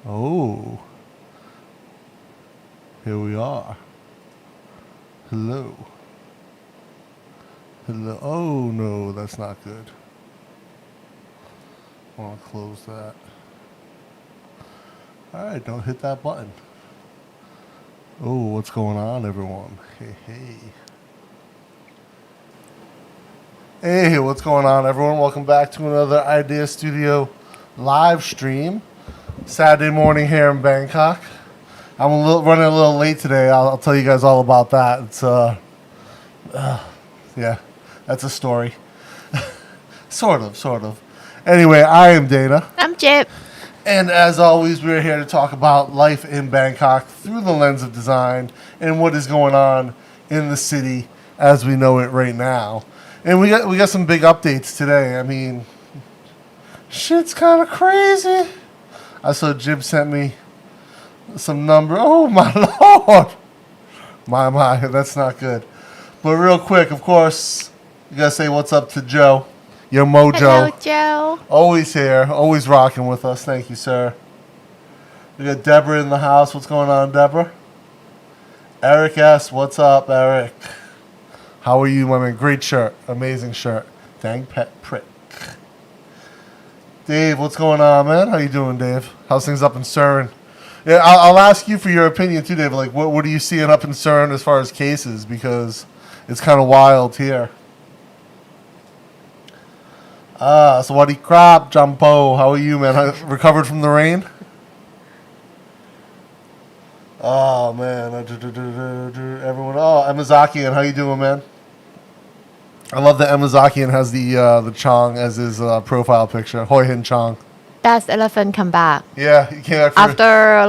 Oh. Here we are. Hello. Hello. Oh, no, that's not good. I want to close that. All right, don't hit that button. Oh, what's going on, everyone? Hey. Hey, what's going on, everyone? Welcome back to another Idea Studio live stream. Saturday morning here in Bangkok. I'm running a little late today. I'll tell you guys all about that. It's yeah, that's a story. sort of. Anyway, I am Dana. I'm Chip. And as always, we're here to talk about life in Bangkok through the lens of design and what is going on in the city as we know it right now. And we got some big updates today. I mean, shit's kind of crazy. I saw Jib sent me some number. Oh, my Lord. My, that's not good. But real quick, of course, you got to say what's up to Joe, your mojo. Hello, Joe. Always here, always rocking with us. Thank you, sir. We got Deborah in the house. What's going on, Deborah? Eric S. What's up, Eric? How are you, my man? Great shirt. Amazing shirt. Dang pet prick. Dave, what's going on, man? How you doing, Dave? How's things up in CERN? Yeah, I'll ask you for your opinion, too, Dave. Like, what are you seeing up in CERN as far as cases? Because it's kind of wild here. Sawadee krap, Jampo. How are you, man? Recovered from the rain? Oh, man. Everyone. Oh, Emazakian. How you doing, man? I love that Emazakian has the Chong as his profile picture. Hoi Hin Chong. That's elephant come back. Yeah, he came back After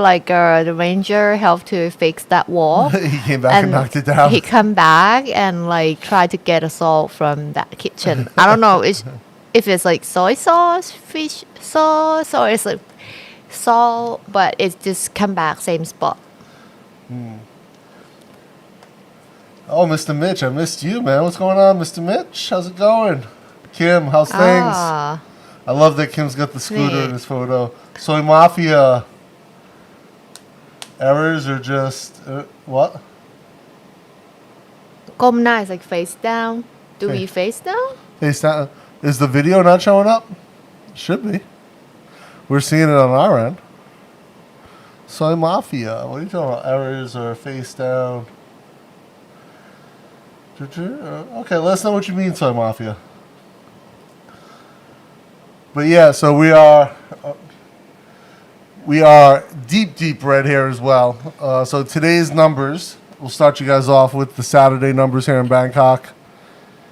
the ranger helped to fix that wall. he came back and knocked it down. He come back and tried to get a salt from that kitchen. I don't know if it's like soy sauce, fish sauce, or it's like salt, but it's just come back same spot. Oh, Mr. Mitch, I missed you, man. What's going on, Mr. Mitch? How's it going? Kim, how's things? I love that Kim's got the scooter in his photo. Soy Mafia. Errors are just... what? Gomna is like face down. Do we face down? Face down. Is the video not showing up? Should be. We're seeing it on our end. Soy Mafia. What are you talking about? Errors or face down? Okay, let us know what you mean, Soy Mafia. But yeah, so we are deep red here as well. So today's numbers, we'll start you guys off with the Saturday numbers here in Bangkok.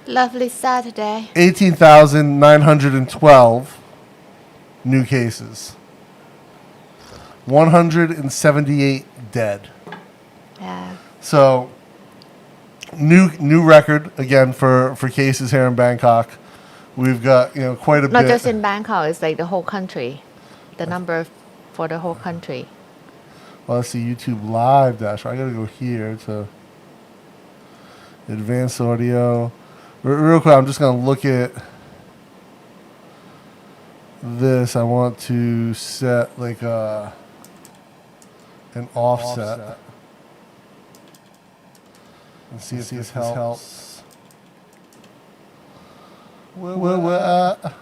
Lovely Saturday. 18,912 new cases. 178 dead. Yeah. So new record again for cases here in Bangkok. We've got quite a bit. Not just in Bangkok, it's like the whole country. The number for the whole country. Well, let's see, YouTube Live dash. I gotta go here to advanced audio. Real quick, I'm just gonna look at this. I want to set like an offset. And see if this helps. Where we're at.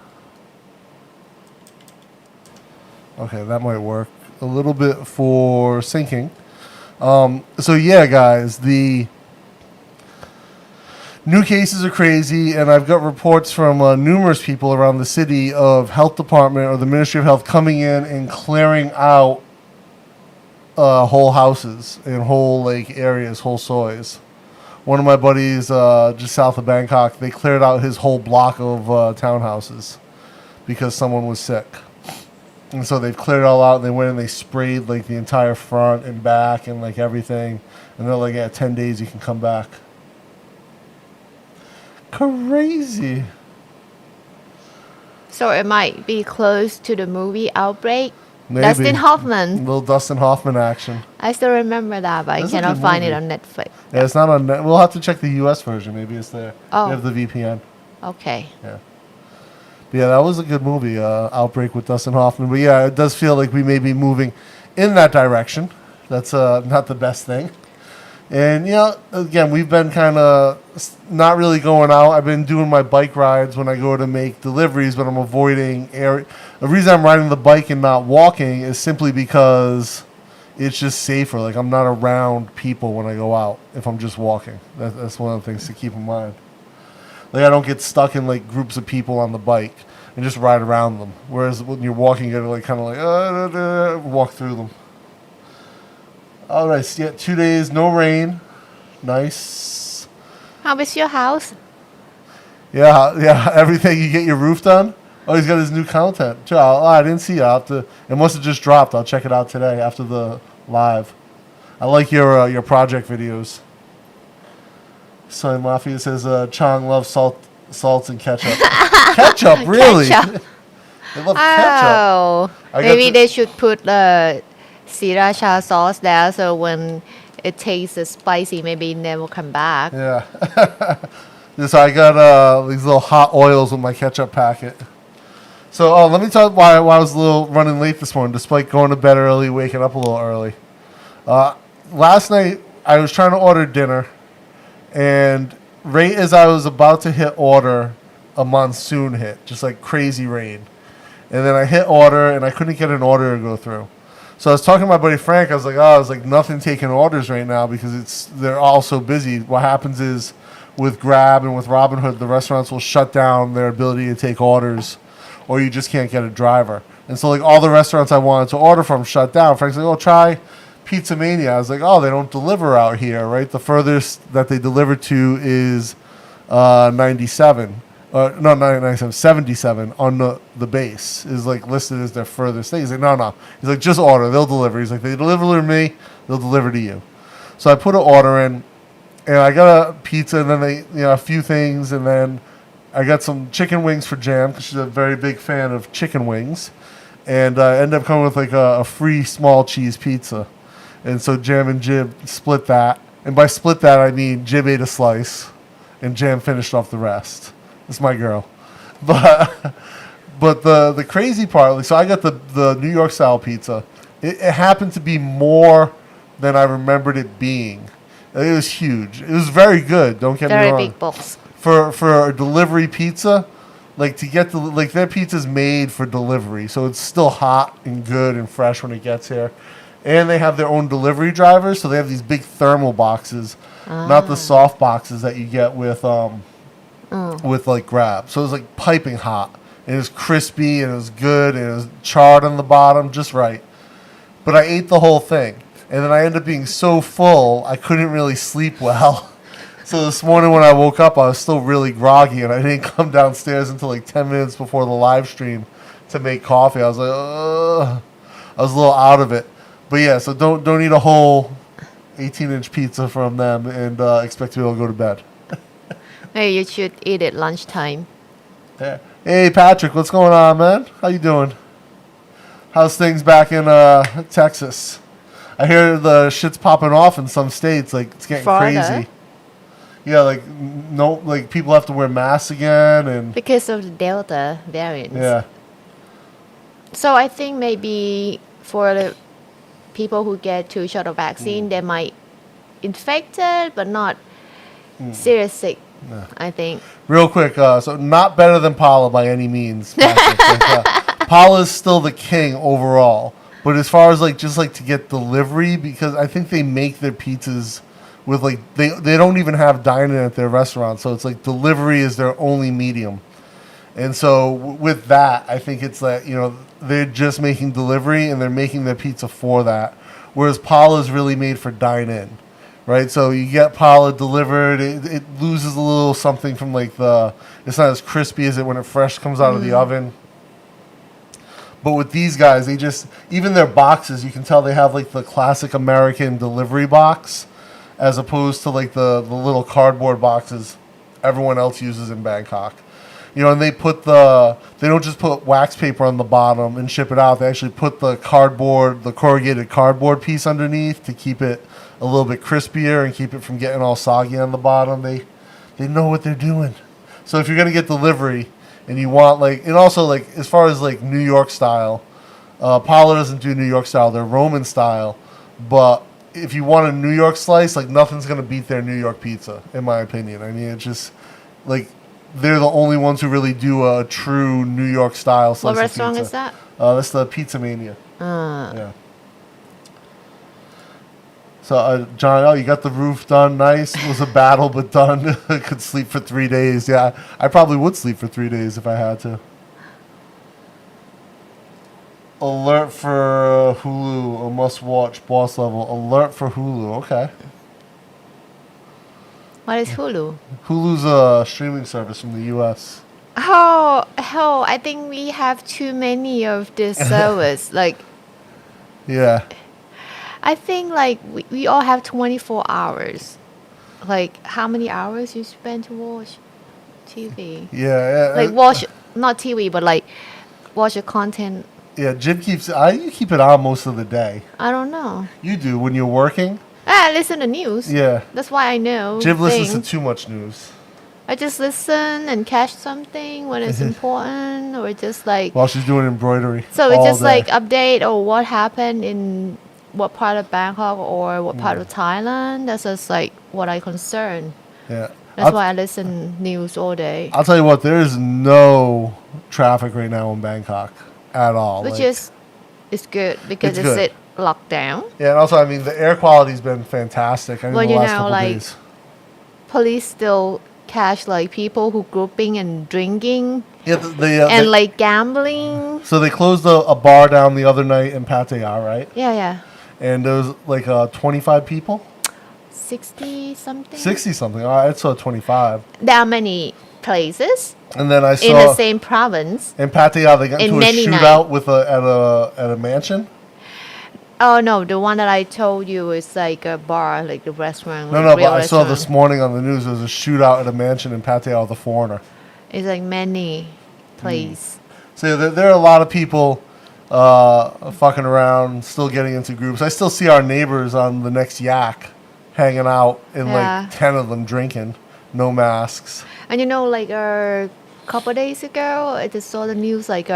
Okay, that might work a little bit for syncing. So yeah, guys, the new cases are crazy, and I've got reports from numerous people around the city of health department or the Ministry of Health coming in and clearing out whole houses and whole areas, whole soys. One of my buddies just south of Bangkok, they cleared out his whole block of townhouses because someone was sick. And so they've cleared it all out, and they went and they sprayed the entire front and back and everything. And they're like, yeah, 10 days you can come back. Crazy. So it might be close to the movie Outbreak. Maybe. Dustin Hoffman. Little Dustin Hoffman action. I still remember that, but That's I a cannot good find it movie. on Netflix. Yeah, it's not on. We'll have to check the U.S. version. Maybe it's there. Oh. We have the VPN. Okay. Yeah. But yeah, that was a good movie, Outbreak with Dustin Hoffman. But yeah, it does feel like we may be moving in that direction. That's not the best thing. And, again, we've been kind of not really going out. I've been doing my bike rides when I go to make deliveries, but I'm avoiding area. The reason I'm riding the bike and not walking is simply because it's just safer. Like, I'm not around people when I go out if I'm just walking. That's one of the things to keep in mind. Like, I don't get stuck in, like, groups of people on the bike and just ride around them. Whereas when you're walking, you got to, like, kind of like, walk through them. All right, yeah, 2 days, no rain. Nice. How is your house? Yeah, everything. You get your roof done? Oh, he's got his new content. I didn't see it. It must have just dropped. I'll check it out today after the live. I like your project videos. Soy Mafia says Chong loves salts and ketchup. Ketchup, really? Ketchup. They love ketchup. Oh, maybe they should put sriracha sauce there, so when it tastes spicy, maybe it never come back. Yeah. So I got these little hot oils with my ketchup packet. So let me tell you why I was a little running late this morning, despite going to bed early, waking up a little early. Last night, I was trying to order dinner, and right as I was about to hit order, a monsoon hit, just like crazy rain. And then I hit order, and I couldn't get an order to go through. So I was talking to my buddy Frank. I was like, nothing taking orders right now because they're all so busy. What happens is with Grab and with Robinhood, the restaurants will shut down their ability to take orders, or you just can't get a driver. And so, like, all the restaurants I wanted to order from shut down. Frank's like, try Pizza Mania. I was like, they don't deliver out here, right? The furthest that they deliver to is 97. Not 97, 77 on the base is, like, listed as their furthest thing. He's like, no. He's like, just order. They'll deliver. He's like, they deliver to me. They'll deliver to you. So I put an order in, and I got a pizza, and then a few things, and then I got some chicken wings for Jam because she's a very big fan of chicken wings, and I ended up coming with like a free small cheese pizza, and so Jam and Jib split that, and by split that I mean Jib ate a slice, and Jam finished off the rest. It's my girl, but the crazy part, like, so I got the New York style pizza. It happened to be more than I remembered it being. It was huge. It was very good. Don't get me wrong. Very big box. For a delivery pizza, like, to get their pizza's made for delivery, so it's still hot and good and fresh when it gets here. And they have their own delivery drivers, so they have these big thermal boxes, not the soft boxes that you get with like Grab. So it was like piping hot. It was crispy and it was good and it was charred on the bottom, just right. But I ate the whole thing, and then I ended up being so full I couldn't really sleep well. So this morning when I woke up, I was still really groggy, and I didn't come downstairs until like 10 minutes before the live stream to make coffee. I was like, ugh. I was a little out of it. But yeah, so don't eat a whole 18-inch pizza from them and expect to be able to go to bed. Maybe you should eat at lunchtime. Yeah. Hey, Patrick, what's going on, man? How you doing? How's things back in Texas? I hear the shit's popping off in some states. Like, it's getting Florida. crazy. Yeah, like people have to wear masks again, and Because of the Delta variant. yeah, So I think maybe for the people who get 2 shots of vaccine, they might infected but not serious sick. I think. real quick. So not better than Paula by any means. Patrick. Paula's still the king overall, but as far as just to get delivery, because I think they make their pizzas with they don't even have dining at their restaurant, so it's like delivery is their only medium. And so with that, I think it's that they're just making delivery and they're making their pizza for that, whereas Paula's really made for dine-in, right? So you get Paula delivered, it loses a little something from it's not as crispy as it when it fresh comes out of the oven. But with these guys, they just, even their boxes, you can tell they have the classic American delivery box, as opposed to the little cardboard boxes everyone else uses in Bangkok. And they don't just put wax paper on the bottom and ship it out. They actually put the corrugated cardboard piece underneath to keep it a little bit crispier and keep it from getting all soggy on the bottom. They know what they're doing. So if you're going to get delivery and you want like, and also like as far as like New York style, Paolo doesn't do New York style; they're Roman style. But if you want a New York slice, like nothing's gonna beat their New York pizza, in my opinion. I mean, it's just like they're the only ones who really do a true New York style slice What of pizza. restaurant is that? That's the Pizza Mania. Yeah. So, John, oh, you got the roof done. Nice. It was a battle, but done. Could sleep for 3 days. Yeah, I probably would sleep for 3 days if I had to. Alert for Hulu, a must-watch boss level. Alert for Hulu. Okay. What is Hulu? Hulu's a streaming service from the U.S. Oh, I think we have too many of this service. Like, Yeah. I think like we all have 24 hours. Like, how many hours you spend to watch TV? Yeah. Like watch, not TV, but like watch the content. Yeah, Jim you keep it on most of the day. I don't know. You do when you're working. I listen to news. Yeah. That's why I know. Jim listens to things. too much news. I just listen and catch something when it's important, or just like. While she's doing embroidery. So it's all just day. like update or what happened in what part of Bangkok or what part of Thailand. That's just like what I concern. Yeah. That's why I listen news all day. I'll tell you what, there is no traffic right now in Bangkok at all. Which Like, is good because It's it's good. locked down. yeah, and also I mean the air quality's been fantastic. I mean Well, the you last know, couple like, days. Police still catch like people who grouping and drinking Yeah, and like gambling. so they closed a bar down the other night in Pattaya, right? Yeah. And there was like 25 people, 60 something. 60 something. I saw 25. There are many places And then I saw in the same province. in Pattaya they got in into a many shootout with at a mansion. Oh no, the one that I told you is like a bar, like the restaurant. No, like but real I saw restaurant. this morning on the news there was a shootout at a mansion in Pattaya with a foreigner. It's like many places. So there are a lot of people fucking around, still getting into groups. I still see our neighbors on the next yak hanging out, and Yeah. like 10 of them drinking, no masks. And you know, like a couple days ago, I just saw the news. Like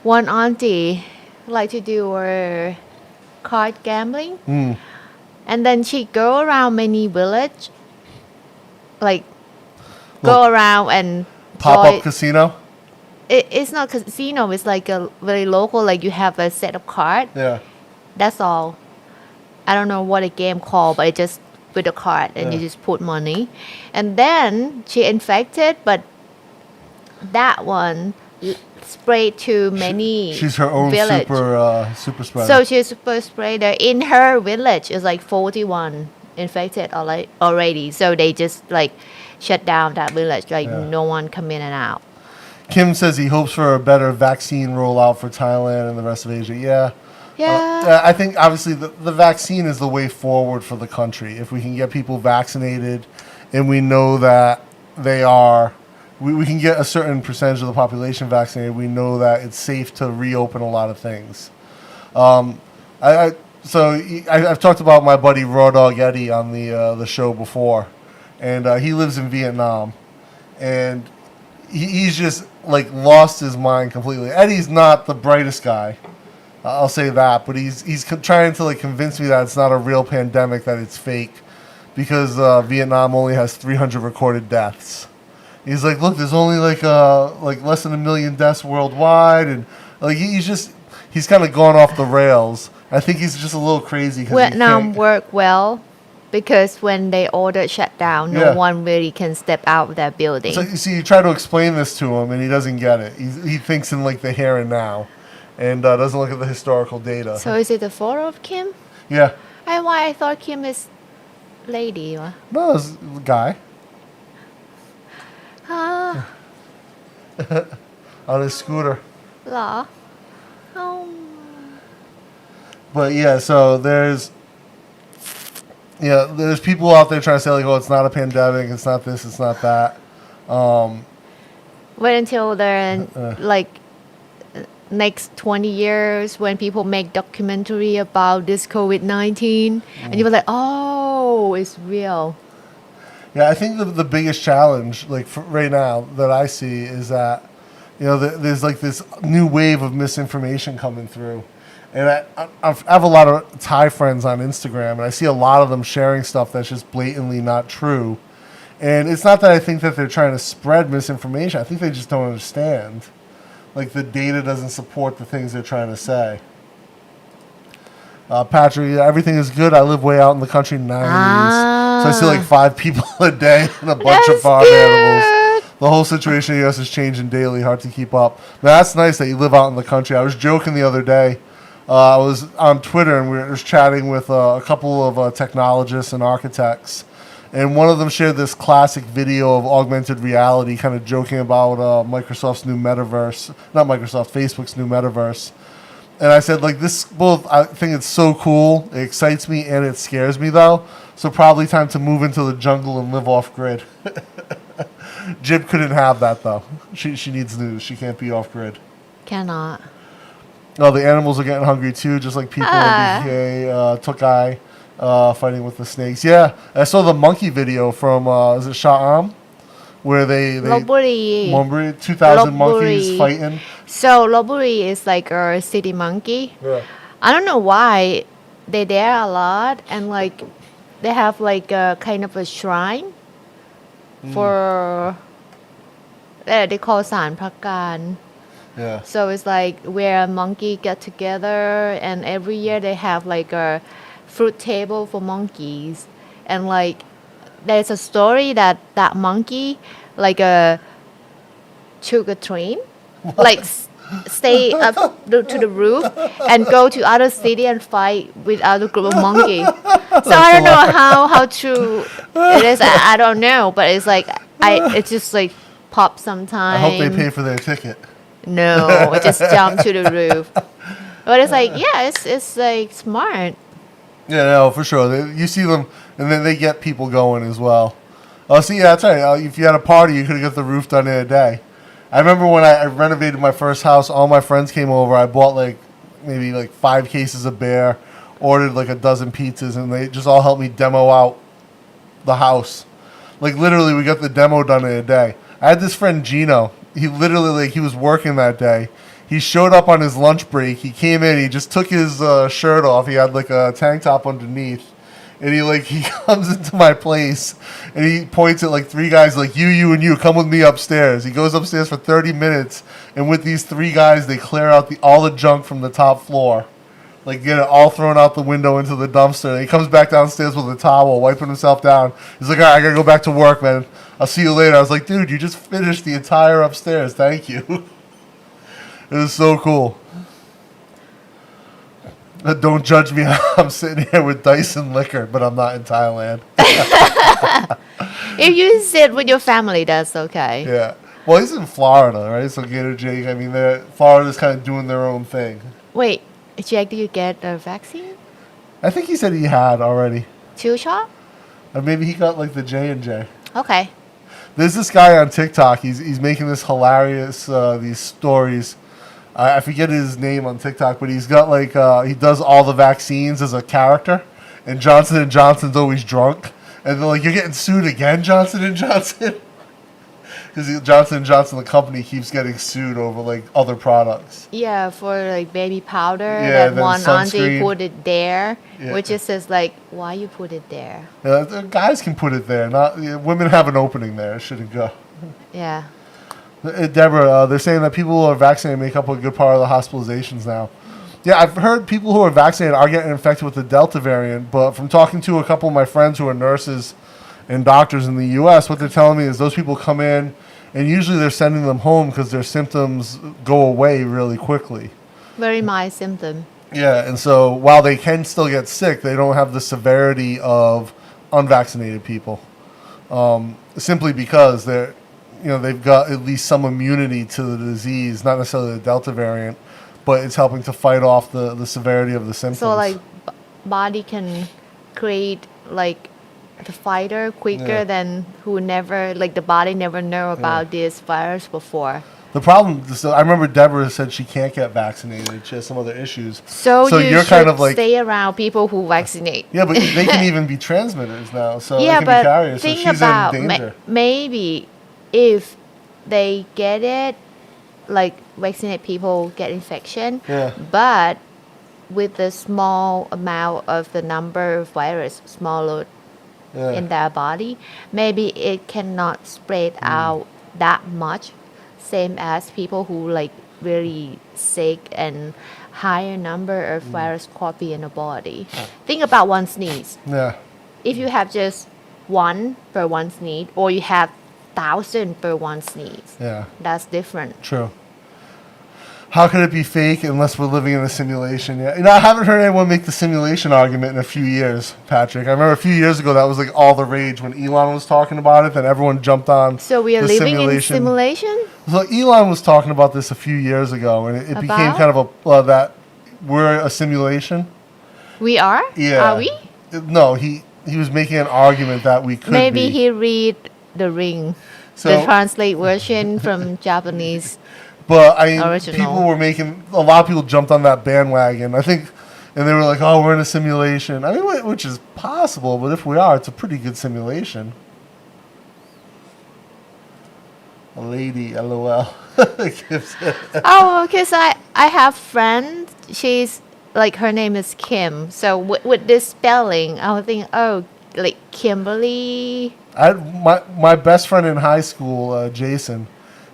one auntie like to do card gambling, and then she go around many village, like go Look, around and Pop-up join- casino? It's not casino. It's like a very local. Like you have a set of card. Yeah. That's all. I don't know what a game called, but it just with a card and you Yeah. just put money. And then she infected, but that one sprayed to many She's her own village. super spreader. So she's super spreader. In her village is like 41 infected already. So they just like shut down that village. Like Yeah. no one come in and out. Kim says he hopes for a better vaccine rollout for Thailand and the rest of Asia. Yeah. Yeah. I think obviously the vaccine is the way forward for the country. If we can get people vaccinated and we know that they are, we can get a certain percentage of the population vaccinated, we know that it's safe to reopen a lot of things. I've talked about my buddy Raw Dog Eddie on the show before, and he lives in Vietnam, and he's just like lost his mind completely. Eddie's not the brightest guy, I'll say that, but he's trying to like convince me that it's not a real pandemic, that it's fake, because Vietnam only has 300 recorded deaths. He's like, look, there's only like less than 1 million deaths worldwide, and like he's kind of gone off the rails. I think he's just a little crazy. Vietnam work well because when they order shutdown, no Yeah. one really can step out of that building. So you see, you try to explain this to him, and he doesn't get it. He thinks in like the here and now, and doesn't look at the historical data. So is it the photo of Kim? Yeah, I thought Kim is lady. no, it's a guy Ah, on his scooter. เหรอ Oh. But yeah, so there's people out there trying to say like, oh, it's not a pandemic, it's not this, it's not that. Wait until the like next 20 years when people make documentary about this COVID-19 and you're like, oh, it's real. Yeah, I think the biggest challenge, like for right now, that I see is that, there's like this new wave of misinformation coming through. And I have a lot of Thai friends on Instagram, and I see a lot of them sharing stuff that's just blatantly not true. And it's not that I think that they're trying to spread misinformation. I think they just don't understand. Like, the data doesn't support the things they're trying to say. Patrick, yeah, everything is good. I live way out in the country. Nice. So I see like 5 people a day and a bunch of farm animals. The whole situation in the U.S. is changing daily. Hard to keep up. But that's nice that you live out in the country. I was joking the other day. I was on Twitter and we were just chatting with a couple of technologists and architects. And one of them shared this classic video of augmented reality, kind of joking about Microsoft's new metaverse. Not Microsoft, Facebook's new metaverse. And I said, like, this both, I think it's so cool. It excites me and it scares me, though. So probably time to move into the jungle and live off-grid. Jib couldn't have that, though. She needs news. She can't be off-grid. Cannot. Oh, the animals are getting hungry, too, just like people in BK, Tokai, fighting with the snakes. Yeah, I saw the monkey video from, is it Sha'am? Where they ลพบุรี 2,000 monkeys fighting. So Lopburi is like a city monkey. Yeah. I don't know why they there a lot, and like they have like a kind of a shrine for they call ศาลพระการ Yeah. So it's like where monkey get together, and every year they have like a fruit table for monkeys, and like there's a story that monkey like took a train, like stay up to the roof and go to other city and fight with other group of monkey. So I don't know how true it is. I don't know, but it's like it just like pop sometime. I hope they pay for their ticket. No, it just jump to the roof. But it's like, yeah, it's like smart. Yeah, no, for sure. You see them, and then they get people going as well. Oh, see, yeah, that's right. If you had a party, you could have got the roof done in a day. I remember when I renovated my first house, all my friends came over. I bought maybe 5 cases of beer, ordered like a dozen pizzas, and they just all helped me demo out the house. Like, literally, we got the demo done in a day. I had this friend, Gino. He literally, he was working that day. He showed up on his lunch break. He came in. He just took his shirt off. He had like a tank top underneath. And he comes into my place and he points at like 3 guys like, you, and you, come with me upstairs. He goes upstairs for 30 minutes. And with these 3 guys, they clear out all the junk from the top floor. Like, get it all thrown out the window into the dumpster. And he comes back downstairs with a towel, wiping himself down. He's like, all right, I got to go back to work, man. I'll see you later. I was like, dude, you just finished the entire upstairs. Thank you. It was so cool. Don't judge me. I'm sitting here with Dyson liquor, but I'm not in Thailand. If you sit with your family, that's okay. Yeah. Well, he's in Florida, right? So Gator Jake, I mean, Florida's kind of doing their own thing. Wait, Jake, did you get a vaccine? I think he said he had already. 2 shot? Or maybe he got like the J&J. Okay. There's this guy on TikTok. He's making this hilarious these stories. I forget his name on TikTok, but he's got like he does all the vaccines as a character, and Johnson & Johnson's always drunk, and they're like, "You're getting sued again, Johnson & Johnson," because Johnson & Johnson, the company, keeps getting sued over like other products. Yeah, for like baby powder. Yeah, that then one auntie sunscreen. put it there, Yeah. which just says like, why you put it there? Guys can put it there. Not women have an opening there. It shouldn't go. Yeah. Deborah, they're saying that people who are vaccinated make up a good part of the hospitalizations now. Yeah, I've heard people who are vaccinated are getting infected with the Delta variant, but from talking to a couple of my friends who are nurses and doctors in the U.S., what they're telling me is those people come in, and usually they're sending them home because their symptoms go away really quickly. Very mild symptom. Yeah, and so while they can still get sick, they don't have the severity of unvaccinated people, simply because they've got at least some immunity to the disease, not necessarily the Delta variant, but it's helping to fight off the severity of the symptoms. So like body can create like the fighter quicker than who never, like the body never know about this virus before. The problem, so I remember Deborah said she can't get vaccinated. She has some other issues. So you you're should kind of like, stay around people who vaccinate. yeah, but they can even be transmitters now, so Yeah, they can be but carriers. So think she's about in danger. maybe if they get it, like vaccinate people get infection, Yeah. but with the small amount of the number of virus smaller Yeah. in their body, maybe it cannot spread out that much, same as people who like really sick and higher number of virus copy in the body. Think about one sneeze. Yeah. If you have just one per one sneeze, or you have 1,000 per one sneeze, Yeah. that's different. True. How could it be fake unless we're living in a simulation? Yeah. I haven't heard anyone make the simulation argument in a few years, Patrick. I remember a few years ago that was like all the rage when Elon was talking about it. Then everyone jumped on. So we are the living in simulation? So Elon was talking about this a few years ago, and it became About? kind of that we're a simulation. We are? Yeah. Are we? No, he was making an argument that we could Maybe be. he read The Ring, So- the translate version from Japanese. But I mean, Original. people were making a lot of people jumped on that bandwagon. I think, and they were like, "Oh, we're in a simulation." I mean, which is possible, but if we are, it's a pretty good simulation. A lady, LOL. Oh, because I have friend. She's like her name is Kim. So with this spelling, I would think, oh, like Kimberly. My best friend in high school, Jason,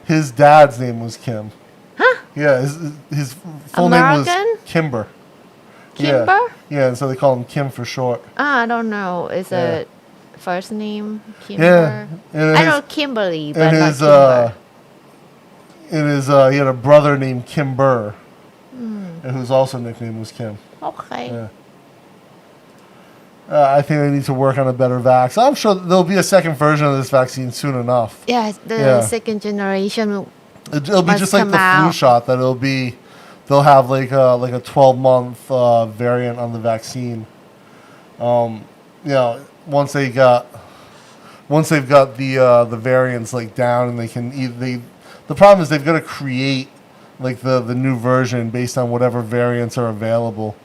his dad's name was Kim. Huh? Yeah, his full name American? was Kimber. Kimber? Yeah, and so they call him Kim for short. I don't know. Is Yeah. it first name Kimber? Yeah, and I his- know Kimberly, but And not his Kimber. he had a brother named Kimber, and whose also nickname was Kim. Okay. Yeah. I think they need to work on a better vax. I'm sure there'll be a second version of this vaccine soon enough. Yeah, the Yeah. second generation. It'll be Must just like come the flu out. shot. That they'll have like a 12-month variant on the vaccine. Once they've got the variants like down, and they can the problem is they've got to create like the new version based on whatever variants are available.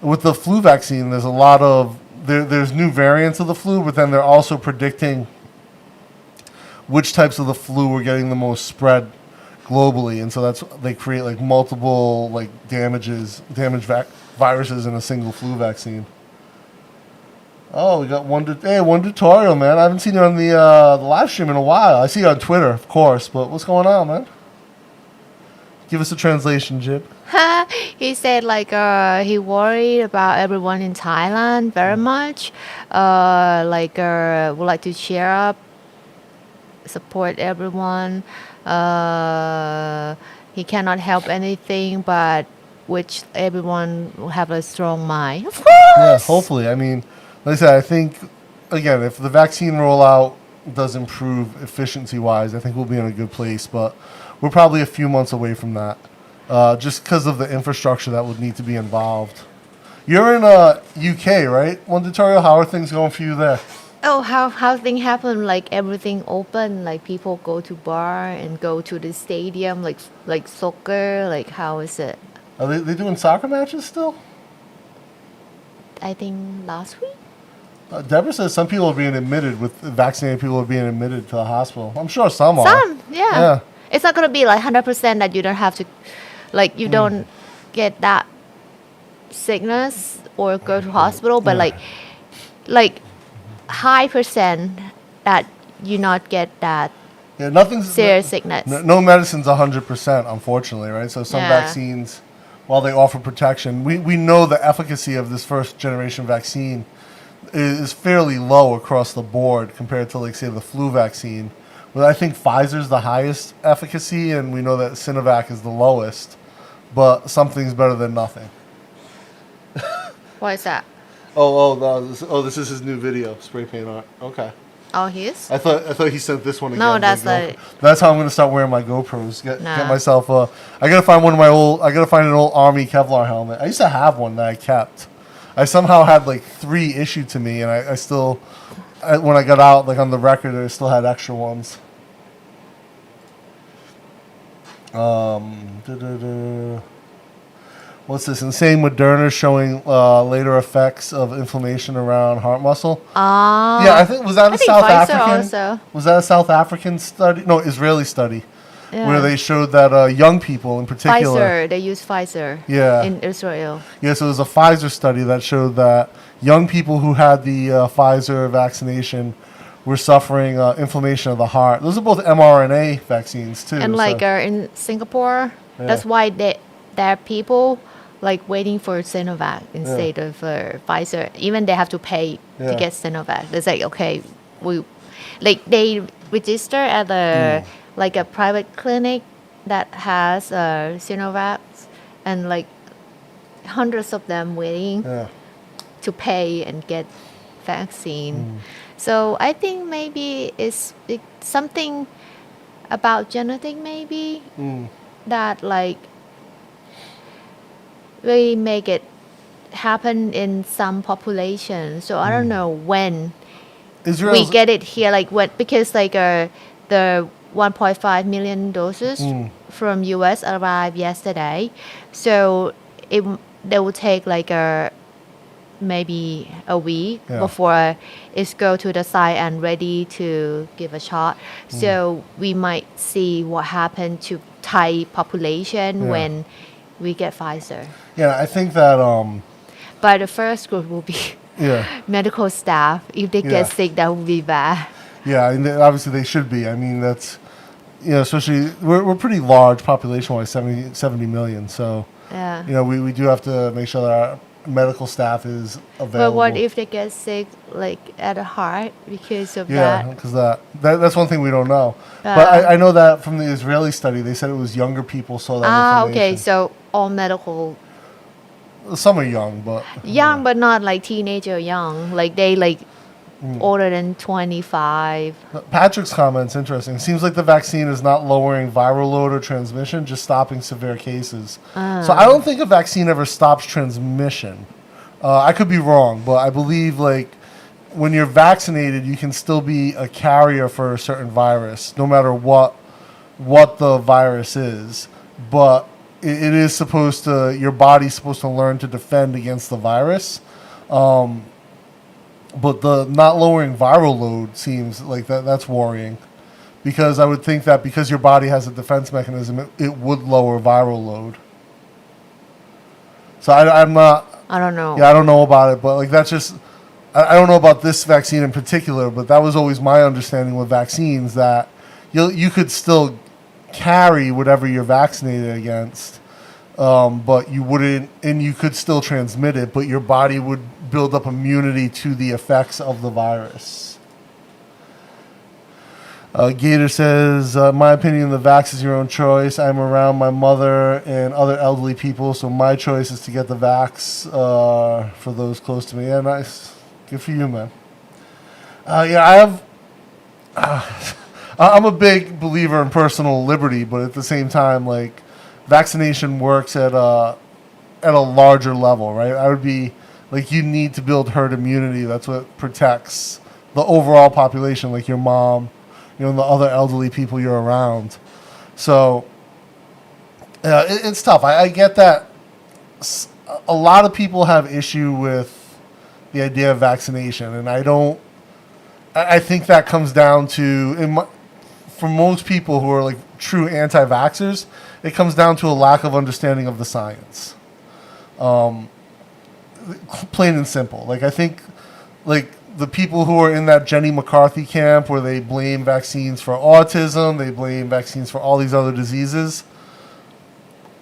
With the flu vaccine, there's a lot of there's new variants of the flu, but then they're also predicting which types of the flu are getting the most spread globally, and so they create like multiple like damaged viruses in a single flu vaccine. Oh, we got one tutorial, man. I haven't seen you on the live stream in a while. I see you on Twitter, of course, but what's going on, man? Give us a translation, Jib. He said like he worried about everyone in Thailand very much. Would like to cheer up, support everyone. He cannot help anything, but which everyone will have a strong mind. Of course. Yeah, hopefully. I mean, like I said, I think again, if the vaccine rollout does improve efficiency-wise, I think we'll be in a good place. But we're probably a few months away from that, just because of the infrastructure that would need to be involved. You're in UK, right? One tutorial. How are things going for you there? Oh, how things happen? Like everything open. Like people go to bar and go to the stadium. Like soccer. Like how is it? Are they doing soccer matches still? I think last week. Deborah says some people are being admitted with vaccinated people are being admitted to the hospital. I'm sure some are. Some, yeah. Yeah. It's not gonna be like 100% that you don't have to, like you don't get that sickness or go to hospital, but like high percent that you not get that Yeah, nothing's serious sickness. No medicine's 100%, unfortunately, right? So some Yeah. vaccines, while they offer protection, we know the efficacy of this first generation vaccine is fairly low across the board compared to, like, say, the flu vaccine. But I think Pfizer's the highest efficacy, and we know that Sinovac is the lowest. But something's better than nothing. What is that? This is his new video, spray paint art. Okay. Oh, his? I thought he sent this one again. No, that's like like- that's how I'm gonna start wearing my GoPros. Get Nah. myself I gotta find an old Army Kevlar helmet. I used to have one that I kept. I somehow had like 3 issued to me, and I still, when I got out, like on the record, I still had extra ones. What's this? Insane Moderna showing later effects of inflammation around heart muscle. Yeah, I think was that I a think South Pfizer African? also. Was that a South African study? No, Israeli study, Yeah. where they showed that young people in particular. Pfizer, they use Pfizer Yeah. in Israel. Yeah, so it was a Pfizer study that showed that young people who had the Pfizer vaccination were suffering inflammation of the heart. Those are both mRNA vaccines too. And so- like in Singapore, that's why there are people like waiting for Sinovac instead of Pfizer. Even they have to pay to get Sinovac. It's like, okay, they register at like a private clinic that has Sinovac, and like hundreds of them waiting to pay and get vaccine. So I think maybe it's something about genetic maybe that like really make it happen in some population. So I don't know when we get it here, like when, because like the 1.5 million doses from US arrived yesterday. So they will take like maybe a week before it's go to the site and ready to give a shot. So we might see what happened to Thai population when we get Pfizer. Yeah, I think that But the first group will be medical staff. If they get sick, that would be bad. Yeah, and obviously they should be. I mean, that's, especially, we're pretty large population-wise, 70 million. So, we do have to make sure that our medical staff is available. But what if they get sick, like at the heart because of that? Yeah, because that's one thing we don't know. But I know that from the Israeli study, they said it was younger people saw that information. Okay, so all medical. Some are young, but... Young, but not like teenager young. Like they like older than 25. Patrick's comment's interesting. It seems like the vaccine is not lowering viral load or transmission, just stopping severe cases. So I don't think a vaccine ever stops transmission. I could be wrong, but I believe like when you're vaccinated, you can still be a carrier for a certain virus, no matter what the virus is. But it is supposed to, your body's supposed to learn to defend against the virus. But the not lowering viral load seems like that's worrying, because I would think that because your body has a defense mechanism, it would lower viral load. So I'm not... I don't know. Yeah, I don't know about it, but like that's just... I don't know about this vaccine in particular, but that was always my understanding with vaccines, that you could still carry whatever you're vaccinated against, but you wouldn't, and you could still transmit it, but your body would build up immunity to the effects of the virus. Gator says, in my opinion, the vax is your own choice. I'm around my mother and other elderly people, so my choice is to get the vax for those close to me. Yeah, nice. Good for you, man. I'm a big believer in personal liberty, but at the same time, like, vaccination works at a larger level, right? I would be like, you need to build herd immunity. That's what protects the overall population, like your mom, and the other elderly people you're around. So it's tough. I get that a lot of people have issue with the idea of vaccination, and I think that comes down to, for most people who are like true anti-vaxxers, it comes down to a lack of understanding of the science. Plain and simple. Like, I think, like, the people who are in that Jenny McCarthy camp where they blame vaccines for autism, they blame vaccines for all these other diseases,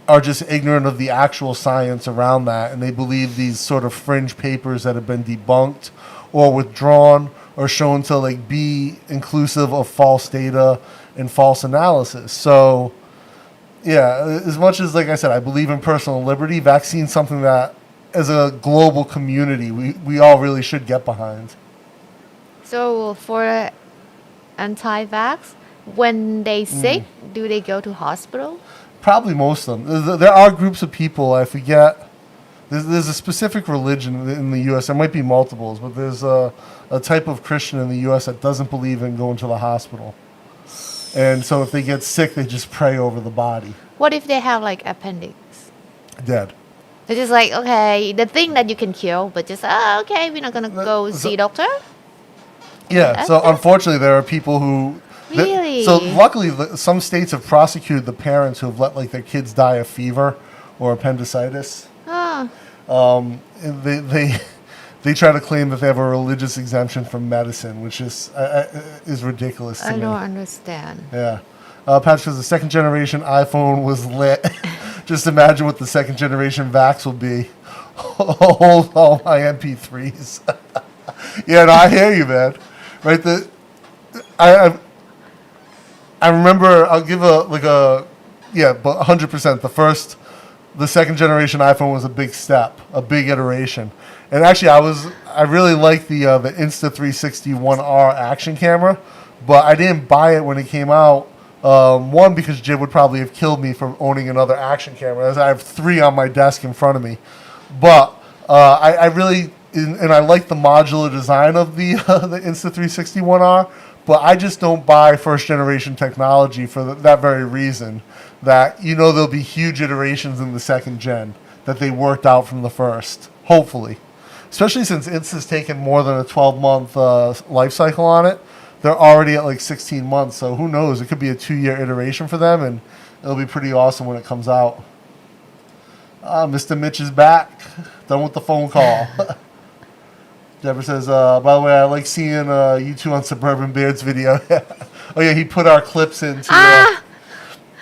are just ignorant of the actual science around that, and they believe these sort of fringe papers that have been debunked or withdrawn or shown to like be inclusive of false data and false analysis. So yeah, as much as, like I said, I believe in personal liberty, vaccine's something that as a global community we all really should get behind. So for anti-vax, when they sick, do they go to hospital? Probably most of them. There are groups of people, I forget. There's a specific religion in the U.S. There might be multiples, but there's a type of Christian in the U.S. that doesn't believe in going to the hospital. And so if they get sick, they just pray over the body. What if they have like appendix? Dead. They're just like, okay, the thing that you can cure, but just, okay, we're not going to go see doctor? Yeah, so unfortunately, there are people who... Really? So luckily, some states have prosecuted the parents who have let like their kids die of fever or appendicitis. Oh, And they try to claim that they have a religious exemption from medicine, which is ridiculous to I me. don't understand. Yeah. Patrick says the second generation iPhone was lit. Just imagine what the second generation Vax will be. Hold all my MP3s. Yeah, no, I hear you, man. Right? I remember. I'll give but 100%. The second generation iPhone was a big step, a big iteration. And actually, I really liked the Insta360 1R action camera, but I didn't buy it when it came out. One, because Jib would probably have killed me for owning another action camera, as I have 3 on my desk in front of me. But I really, and I like the modular design of the Insta360 1R, but I just don't buy first generation technology for that very reason, that there'll be huge iterations in the second gen that they worked out from the first, hopefully. Especially since Insta's taken more than a 12-month life cycle on it. They're already at like 16 months, so who knows? It could be a 2-year iteration for them, and it'll be pretty awesome when it comes out. Mr. Mitch is back. Done with the phone call. Deborah says, by the way, I like seeing you two on Suburban Beard's video. Oh, yeah, he put our clips into...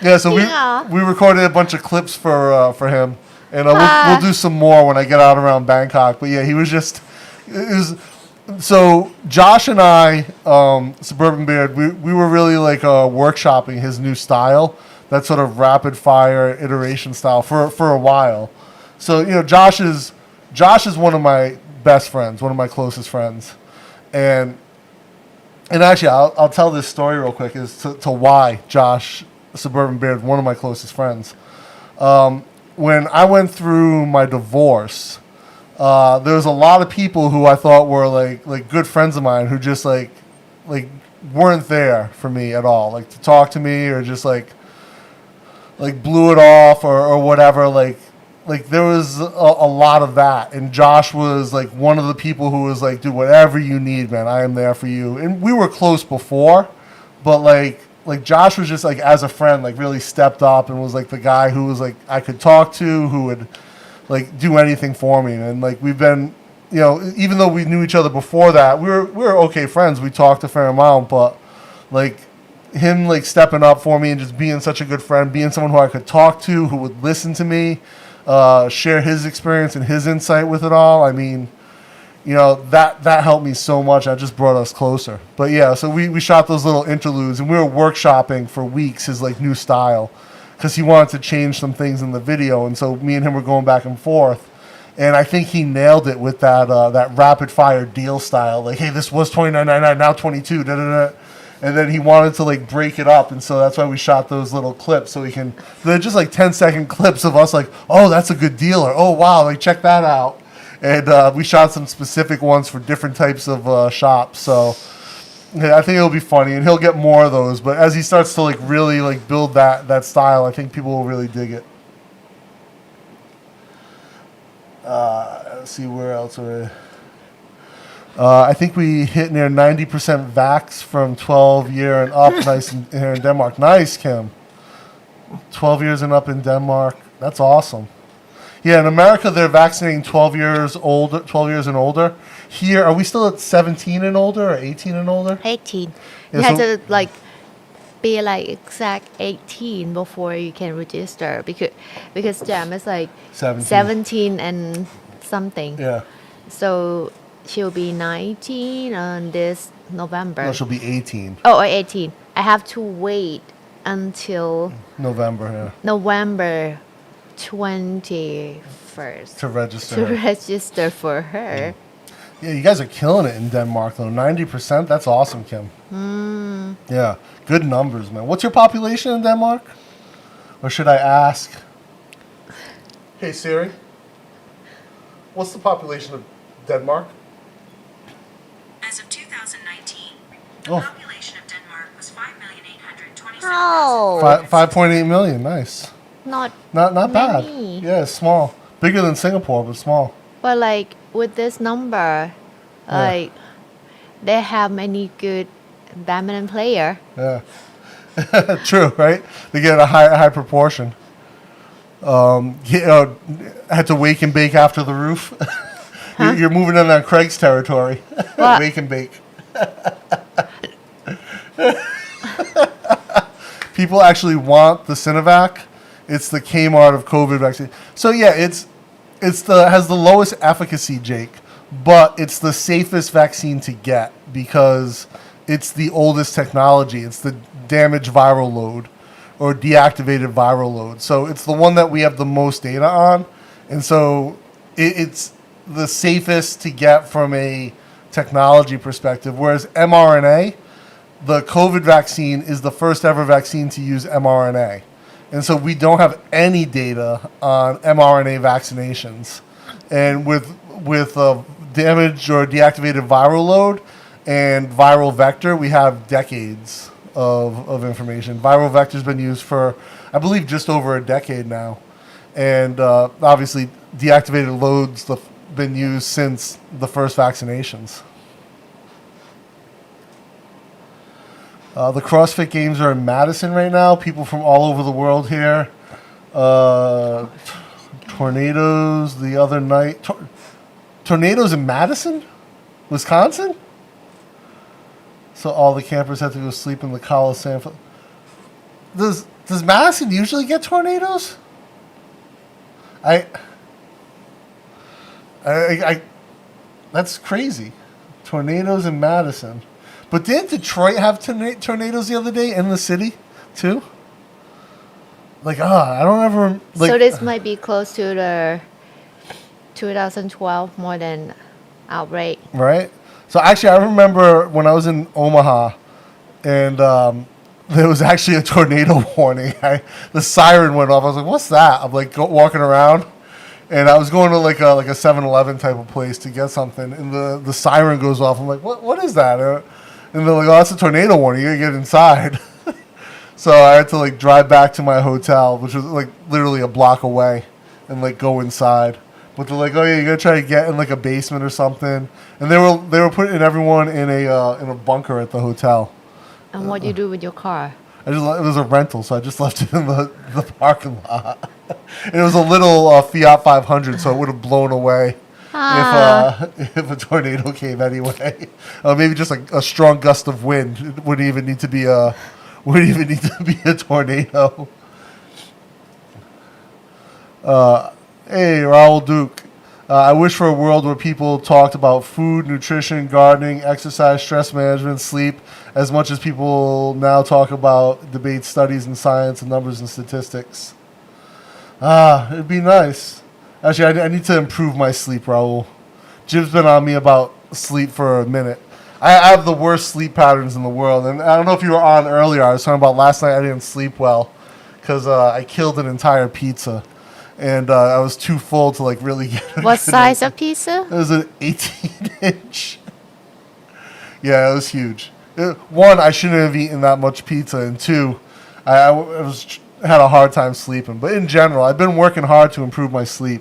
yeah, so we recorded a bunch of clips for him, and we'll do some more when I get out around Bangkok. But, yeah, he was just... So Josh and I, Suburban Beard, we were really like workshopping his new style, that sort of rapid fire iteration style for a while. So Josh is one of my best friends, one of my closest friends, and actually I'll tell this story real quick as to why Josh Suburban Beard, one of my closest friends. When I went through my divorce. There was a lot of people who I thought were like good friends of mine who just like weren't there for me at all, like to talk to me or just like blew it off or whatever. Like there was a lot of that, and Josh was like one of the people who was like, dude, whatever you need, man, I am there for you. And we were close before, but like Josh was just like as a friend, like really stepped up and was like the guy who was like I could talk to, who would like do anything for me. And like we've been, even though we knew each other before that, we were okay friends. We talked a fair amount, but like him like stepping up for me and just being such a good friend, being someone who I could talk to, who would listen to me, share his experience and his insight with it all. I mean, that helped me so much. That just brought us closer. But yeah, so we shot those little interludes, and we were workshopping for weeks his like new style, because he wanted to change some things in the video, and so me and him were going back and forth, and I think he nailed it with that rapid fire deal style. Like, hey, this was $29.99, now $22, da da da, and then he wanted to like break it up, and so that's why we shot those little clips so they're just like 10-second clips of us like, oh, that's a good deal, or oh wow, like check that out, and we shot some specific ones for different types of shops. So. Yeah, I think it'll be funny, and he'll get more of those. But as he starts to like really like build that style, I think people will really dig it. Let's see where else are we. I think we hit near 90% vax from 12 year and up. Nice here in Denmark. Nice, Kim. 12 years and up in Denmark. That's awesome. Yeah, in America they're vaccinating 12 years and older. Here, are we still at 17 and older or 18 and older? 18. Yeah, You have so- to like be like exact 18 before you can register, because Jam is like 17 and something. Yeah. So she'll be 19 on this November. No, she'll be 18. Oh, or 18. I have to wait until November, yeah. November 21st To register. to her. register for her. Yeah, you guys are killing it in Denmark, though. 90%? That's awesome, Kim. Yeah, good numbers, man. What's your population in Denmark? Or should I ask? Hey, Siri. What's the population of Denmark? As of 2019, the Oh. population of Denmark was 5,829,900. How? 5.8 million. Nice. Not Not bad. many. Yeah, it's small. Bigger than Singapore, but small. But like with this number, like they have many good badminton player. Yeah. True, right? They get a high proportion. Had to wake and bake after the roof. You're moving in on Craig's territory. What? Wake and bake. People actually want the Sinovac. It's the Kmart of COVID vaccine. So yeah, has the lowest efficacy, Jake, but it's the safest vaccine to get because it's the oldest technology. It's the damaged viral load or deactivated viral load. So it's the one that we have the most data on, and so it's the safest to get from a technology perspective. Whereas mRNA, the COVID vaccine is the first ever vaccine to use mRNA. And so we don't have any data on mRNA vaccinations. And with damaged or deactivated viral load and viral vector, we have decades of information. Viral vector's been used for, I believe, just over a decade now. And obviously, deactivated loads have been used since the first vaccinations. The CrossFit Games are in Madison right now. People from all over the world here. Tornadoes the other night. Tornadoes in Madison? Wisconsin? So all the campers have to go sleep in the Coliseum. Does Madison usually get tornadoes? That's crazy. Tornadoes in Madison. But didn't Detroit have tornadoes the other day in the city, too? I don't ever... So this might be close to the 2012 more than outbreak. Right? So actually, I remember when I was in Omaha, and there was actually a tornado warning. The siren went off. I was like, what's that? I'm walking around, and I was going to like a 7-Eleven type of place to get something, and the siren goes off. I'm like, what is that? And they're like, oh, that's a tornado warning. You gotta get inside. So I had to drive back to my hotel, which was literally a block away, and go inside. But they're like, oh yeah, you gotta try to get in a basement or something. And they were putting everyone in a bunker at the hotel. And what do you do with your car? It was a rental, so I just left it in the parking lot. And it was a little Fiat 500, so it would have blown away. If a tornado came anyway, maybe just a strong gust of wind. It wouldn't even need to be a tornado. Hey, Raul Duke. I wish for a world where people talked about food, nutrition, gardening, exercise, stress management, sleep, as much as people now talk about debate studies and science and numbers and statistics. It'd be nice. Actually, I need to improve my sleep, Raul. Jim's been on me about sleep for a minute. I have the worst sleep patterns in the world. And I don't know if you were on earlier. I was talking about last night I didn't sleep well because I killed an entire pizza. And I was too full to really get it. What size of pizza? It was an 18-inch. Yeah, it was huge. One, I shouldn't have eaten that much pizza. And two, I had a hard time sleeping. But in general, I've been working hard to improve my sleep.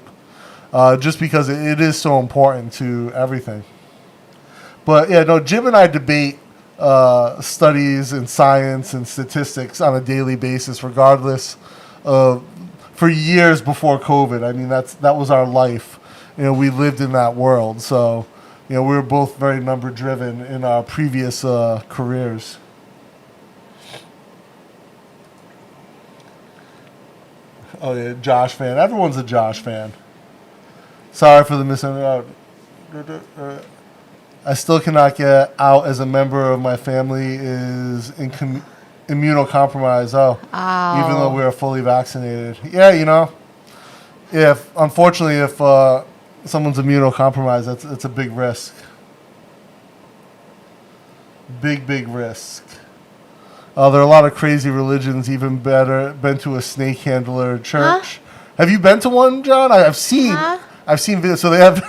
Just because it is so important to everything. But yeah, no, Jim and I debate studies and science and statistics on a daily basis, regardless of, for years before COVID. I mean, that was our life. We lived in that world. So, we were both very number driven in our previous careers. Oh yeah, Josh fan. Everyone's a Josh fan. Sorry for the misunderstanding. I still cannot get out as a member of my family is immunocompromised. Even though we are fully vaccinated. Yeah, unfortunately, if someone's immunocompromised, it's a big risk. Big risk. There are a lot of crazy religions. Even better, been to a snake handler church. Have you been to one, John? I've seen videos. So they have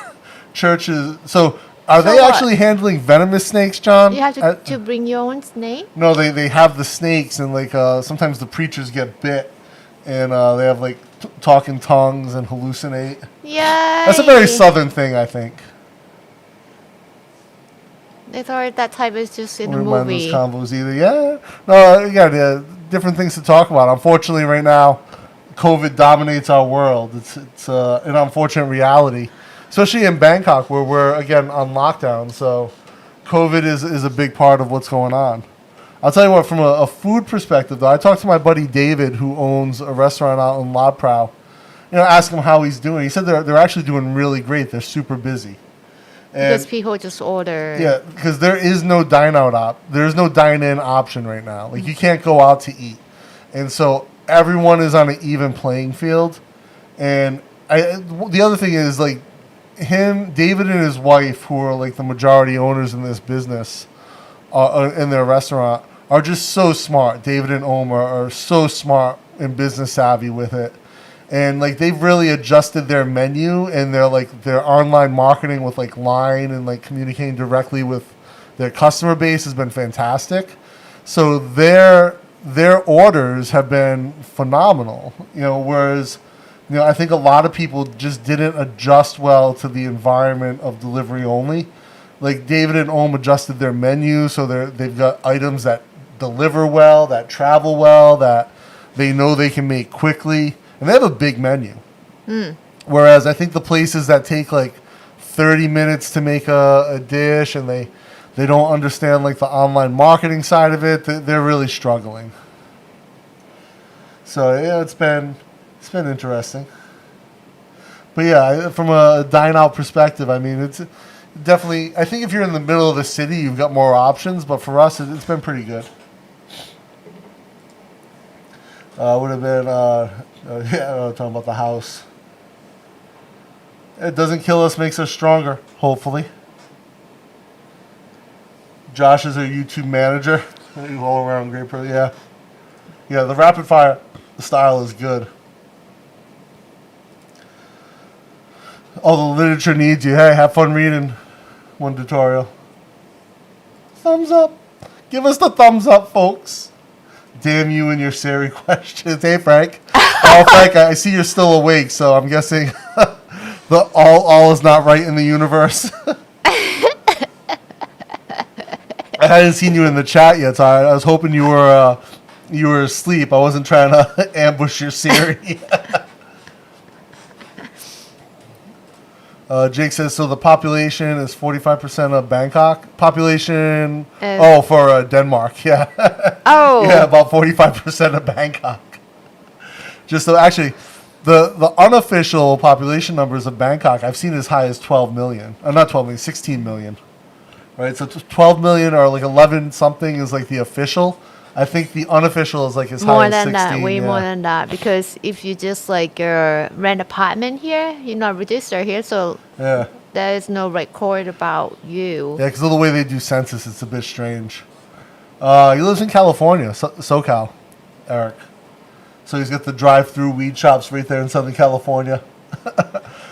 churches. So Are So they what? actually handling venomous snakes, John? You have to bring your own snake? No, they have the snakes, and like sometimes the preachers get bit, and they have like talking tongues and hallucinate. Yeah. That's a very southern thing, I think. They thought that type is just in the Wouldn't mind movie. those combos either. Yeah. No, yeah, different things to talk about. Unfortunately, right now, COVID dominates our world. It's an unfortunate reality, especially in Bangkok, where we're again on lockdown. So, COVID is a big part of what's going on. I'll tell you what, from a food perspective, though, I talked to my buddy David, who owns a restaurant out in La Prau. Ask him how he's doing. He said they're actually doing really great. They're super busy. Because people just order. Yeah, because there is no there's no dine-in option right now. Like, you can't go out to eat, and so everyone is on an even playing field. And the other thing is, like, David and his wife, who are like the majority owners in this business, in their restaurant, are just so smart. David and Omar are so smart and business savvy with it. And like they've really adjusted their menu and their online marketing with like Line and like communicating directly with their customer base has been fantastic. So their orders have been phenomenal. Whereas I think a lot of people just didn't adjust well to the environment of delivery only. Like David and Om adjusted their menu so they've got items that deliver well, that travel well, that they know they can make quickly. And they have a big menu. Whereas I think the places that take like 30 minutes to make a dish and they don't understand like the online marketing side of it, they're really struggling. So yeah, it's been interesting. But yeah, from a dine out perspective, I mean, it's definitely, I think if you're in the middle of the city, you've got more options. But for us, it's been pretty good. Would have been, talking about the house. It doesn't kill us, makes us stronger, hopefully. Josh is our YouTube manager. All around great person, yeah. Yeah, the rapid fire style is good. All the literature needs you. Hey, have fun reading one tutorial. Thumbs up. Give us the thumbs up, folks. Damn you and your Siri questions. Hey, Frank. Oh, Frank, I see you're still awake, so I'm guessing the all is not right in the universe. I hadn't seen you in the chat yet, so I was hoping you were asleep. I wasn't trying to ambush your Siri. Jake says, so the population is 45% of Bangkok? Population, for Denmark, yeah. Oh. Yeah, about 45% of Bangkok. Just so, actually, the unofficial population numbers of Bangkok, I've seen as high as 12 million. Not 12 million, 16 million. Right, so 12 million or like 11 something is like the official. I think the unofficial is like as high as 16. More than that. Because if you just like rent apartment here, you're not registered here, so Yeah. there is no record about you. Yeah, because of the way they do census, it's a bit strange. He lives in California, SoCal, Eric. So he's got the drive-through weed shops right there in Southern California.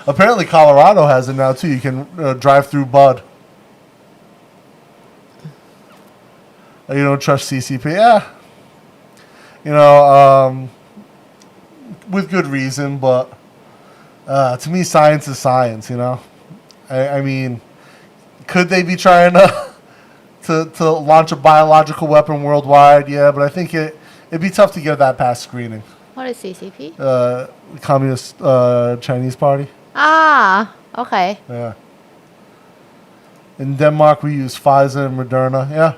Apparently Colorado has it now too. You can drive through bud. You don't trust CCP? Yeah. With good reason, but to me, science is science, I mean, could they be trying to launch a biological weapon worldwide? Yeah, but I think it'd be tough to get that past screening. What is CCP? Communist Chinese Party. Ah, okay. Yeah. In Denmark, we use Pfizer and Moderna. Yeah.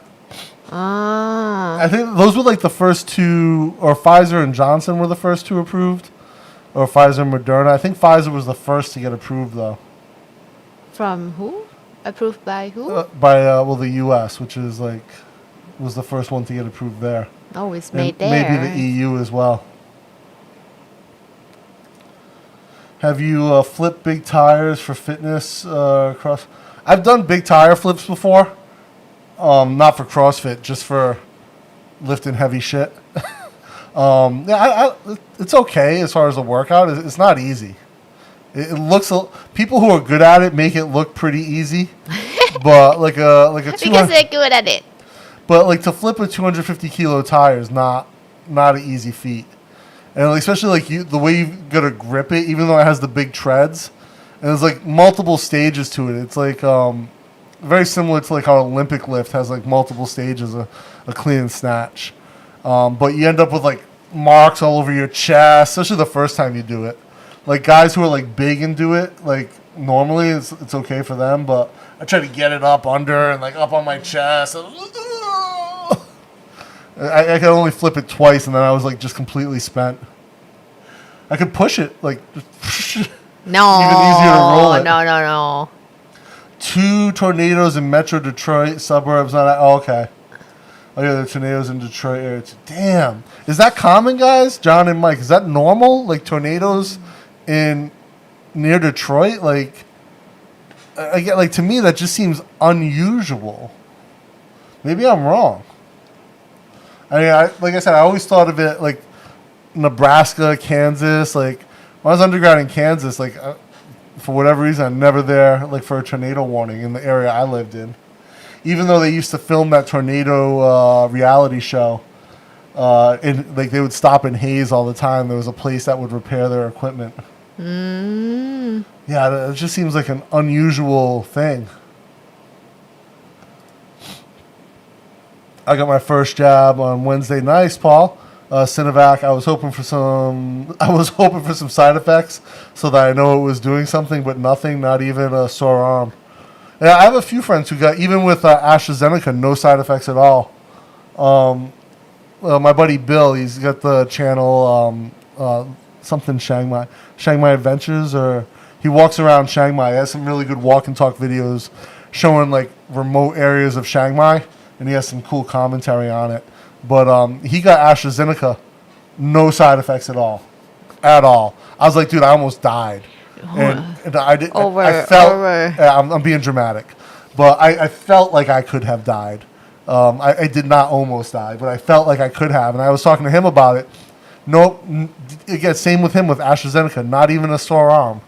Ah. I think those were like the first two, or Pfizer and Johnson were the first two approved, or Pfizer and Moderna. I think Pfizer was the first to get approved, though. From who? Approved by who? By the U.S., which is was the first one to get approved there. Oh, it's And made there. maybe the EU as well. Have you flipped big tires for fitness across? I've done big tire flips before. Not for CrossFit, just for lifting heavy shit. It's okay as far as the workout. It's not easy. It looks, people who are good at it make it look pretty easy, But like a Because 200, they're good at it. but like to flip a 250 kilo tire is not an easy feat. And like, especially like the way you gotta grip it, even though it has the big treads, and there's like multiple stages to it. It's like very similar to like how Olympic lift has like multiple stages, a clean and snatch. But you end up with like marks all over your chest, especially the first time you do it. Like guys who are like big and do it, like normally it's okay for them, but I try to get it up under and like up on my chest. I could only flip it twice, and then I was like just completely spent. I could push it like No. even easier to roll it. No. 2 tornadoes in Metro Detroit suburbs. Oh, okay. Oh yeah, the tornadoes in Detroit area. Damn, is that common, guys? John and Mike, is that normal? Like tornadoes in near Detroit? Like, I get like to me that just seems unusual. Maybe I'm wrong. I mean, like I said, I always thought of it like Nebraska, Kansas. Like when I was undergrad in Kansas, like for whatever reason, I'm never there like for a tornado warning in the area I lived in. Even though they used to film that tornado reality show, and like they would stop in Hayes all the time. There was a place that would repair their equipment. Yeah, it just seems like an unusual thing. I got my first job on Wednesday. Nice, Paul. Cinevac. I was hoping for some side effects so that I know it was doing something, but nothing. Not even a sore arm. Yeah, I have a few friends who got, even with AstraZeneca, no side effects at all. My buddy Bill, he's got the channel something Chiang Mai Adventures, or he walks around Chiang Mai. He has some really good walk and talk videos showing like remote areas of Chiang Mai, and he has some cool commentary on it. But he got AstraZeneca, no side effects at all. I was like, dude, I almost died. And I did. I felt. I'm being dramatic, but I felt like I could have died. I did not almost die, but I felt like I could have. And I was talking to him about it. Nope. Again, same with him with AstraZeneca. Not even a sore arm.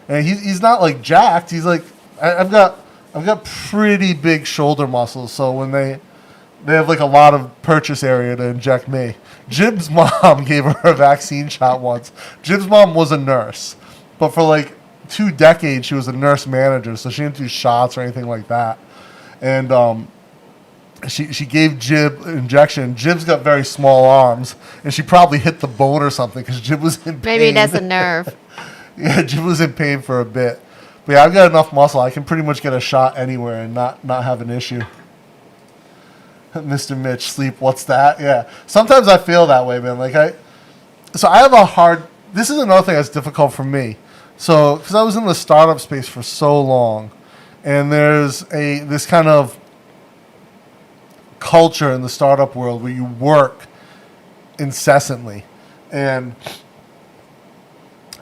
And he's not like jacked. He's like I've got pretty big shoulder muscles. So when they have like a lot of purchase area to inject me. Jib's mom gave her a vaccine shot once. Jib's mom was a nurse. But for like 2 decades, she was a nurse manager, so she didn't do shots or anything like that. And she gave Jib an injection. Jib's got very small arms, and she probably hit the bone or something because Jib was in pain. Maybe that's a nerve. Yeah, Jib was in pain for a bit. But yeah, I've got enough muscle. I can pretty much get a shot anywhere and not have an issue. Mr. Mitch, sleep, what's that? Yeah. Sometimes I feel that way, man. Like I have a hard... This is another thing that's difficult for me. So, because I was in the startup space for so long, and there's this kind of culture in the startup world where you work incessantly, and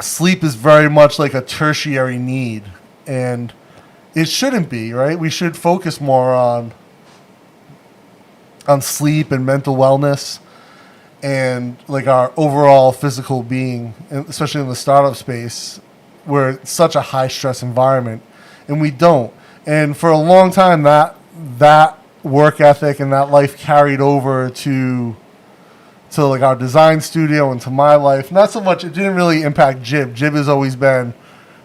sleep is very much like a tertiary need, and it shouldn't be, right? We should focus more on sleep and mental wellness and like our overall physical being, especially in the startup space where it's such a high stress environment, and we don't. And for a long time that work ethic and that life carried over to like our design studio and to my life. Not so much, it didn't really impact Jib. Jib has always been,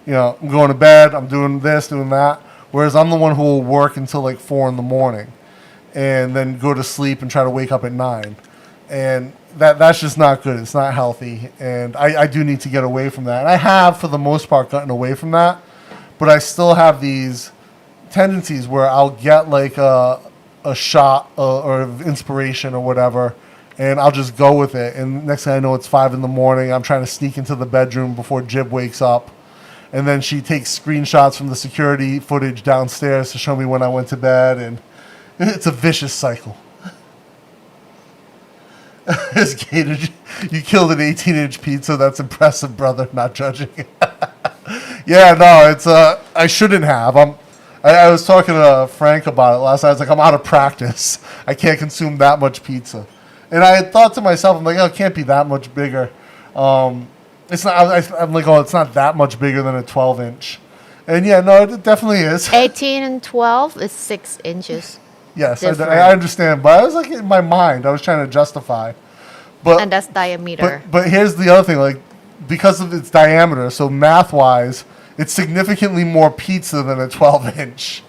I'm going to bed, I'm doing this, doing that. Whereas I'm the one who will work until like 4 a.m. and then go to sleep and try to wake up at 9. And that's just not good. It's not healthy. And I do need to get away from that. And I have, for the most part, gotten away from that. But I still have these tendencies where I'll get like a shot or inspiration or whatever, and I'll just go with it. And next thing I know, it's 5 a.m. I'm trying to sneak into the bedroom before Jib wakes up. And then she takes screenshots from the security footage downstairs to show me when I went to bed. And it's a vicious cycle. You killed an 18-inch pizza. That's impressive, brother. Not judging. Yeah, no, it's I shouldn't have. I was talking to Frank about it last night. I was like, I'm out of practice. I can't consume that much pizza. And I had thought to myself, I'm like, oh, it can't be that much bigger. It's not. I'm like, oh, it's not that much bigger than a 12-inch. And yeah, no, it definitely is. 18 and 12 is 6 inches. Yes, Different. I understand, but I was like in my mind, I was trying to justify. But And that's diameter. but here's the other thing, like because of its diameter, so math-wise, it's significantly more pizza than a 12-inch.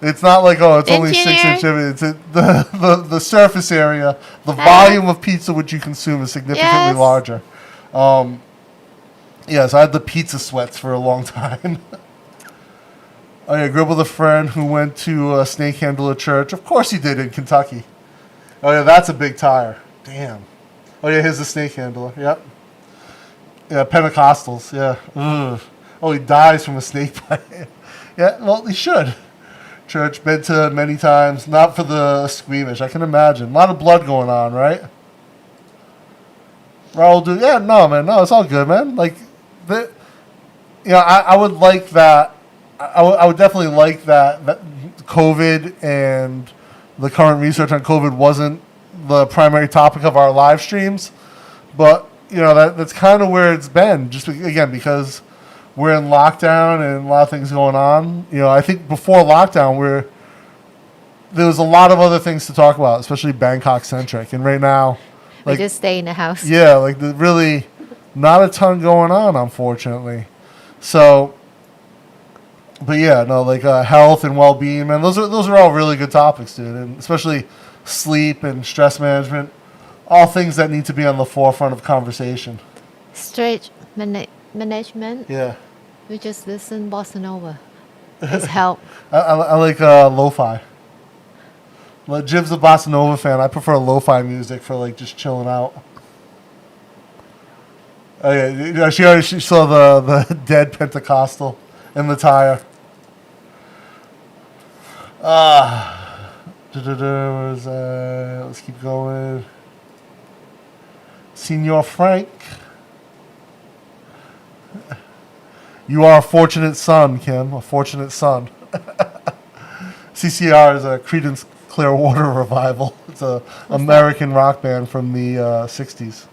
It's not like, oh, it's only 6 Engineer. inches. It's the surface area, the volume of pizza which you consume is significantly Yes. larger. Yeah, so I had the pizza sweats for a long time. Oh yeah, I grew up with a friend who went to Snake Handler Church. Of course he did in Kentucky. Oh yeah, that's a big tire. Damn. Oh yeah, here's the Snake Handler. Yep. Yeah, Pentecostals. Yeah. Ugh. Oh, he dies from a snake bite. Yeah, well, he should. Church, been to many times. Not for the squeamish. I can imagine. A lot of blood going on, right? Raul, dude. Yeah, no, man. No, it's all good, man. Like, I would like that. I would definitely like that COVID and the current research on COVID wasn't the primary topic of our live streams. But, that's kind of where it's been. Just, again, because we're in lockdown and a lot of things going on. I think before lockdown, there was a lot of other things to talk about, especially Bangkok centric. And right now, We just stay in the house. yeah, like really not a ton going on, unfortunately. So, but yeah, no, like health and well-being, man. Those are all really good topics, dude, and especially sleep and stress management, all things that need to be on the forefront of conversation. Stress management. Yeah. We just listen bossa nova. It's help. I like lo-fi. Well, Jib's a bossa nova fan. I prefer lo-fi music for like just chilling out. Oh yeah, she saw the dead Pentecostal in the tire. Where's let's keep going. Senor Frank. You are a fortunate son, Kim. A fortunate son. CCR is a Creedence Clearwater Revival. It's a American rock band from the 60s.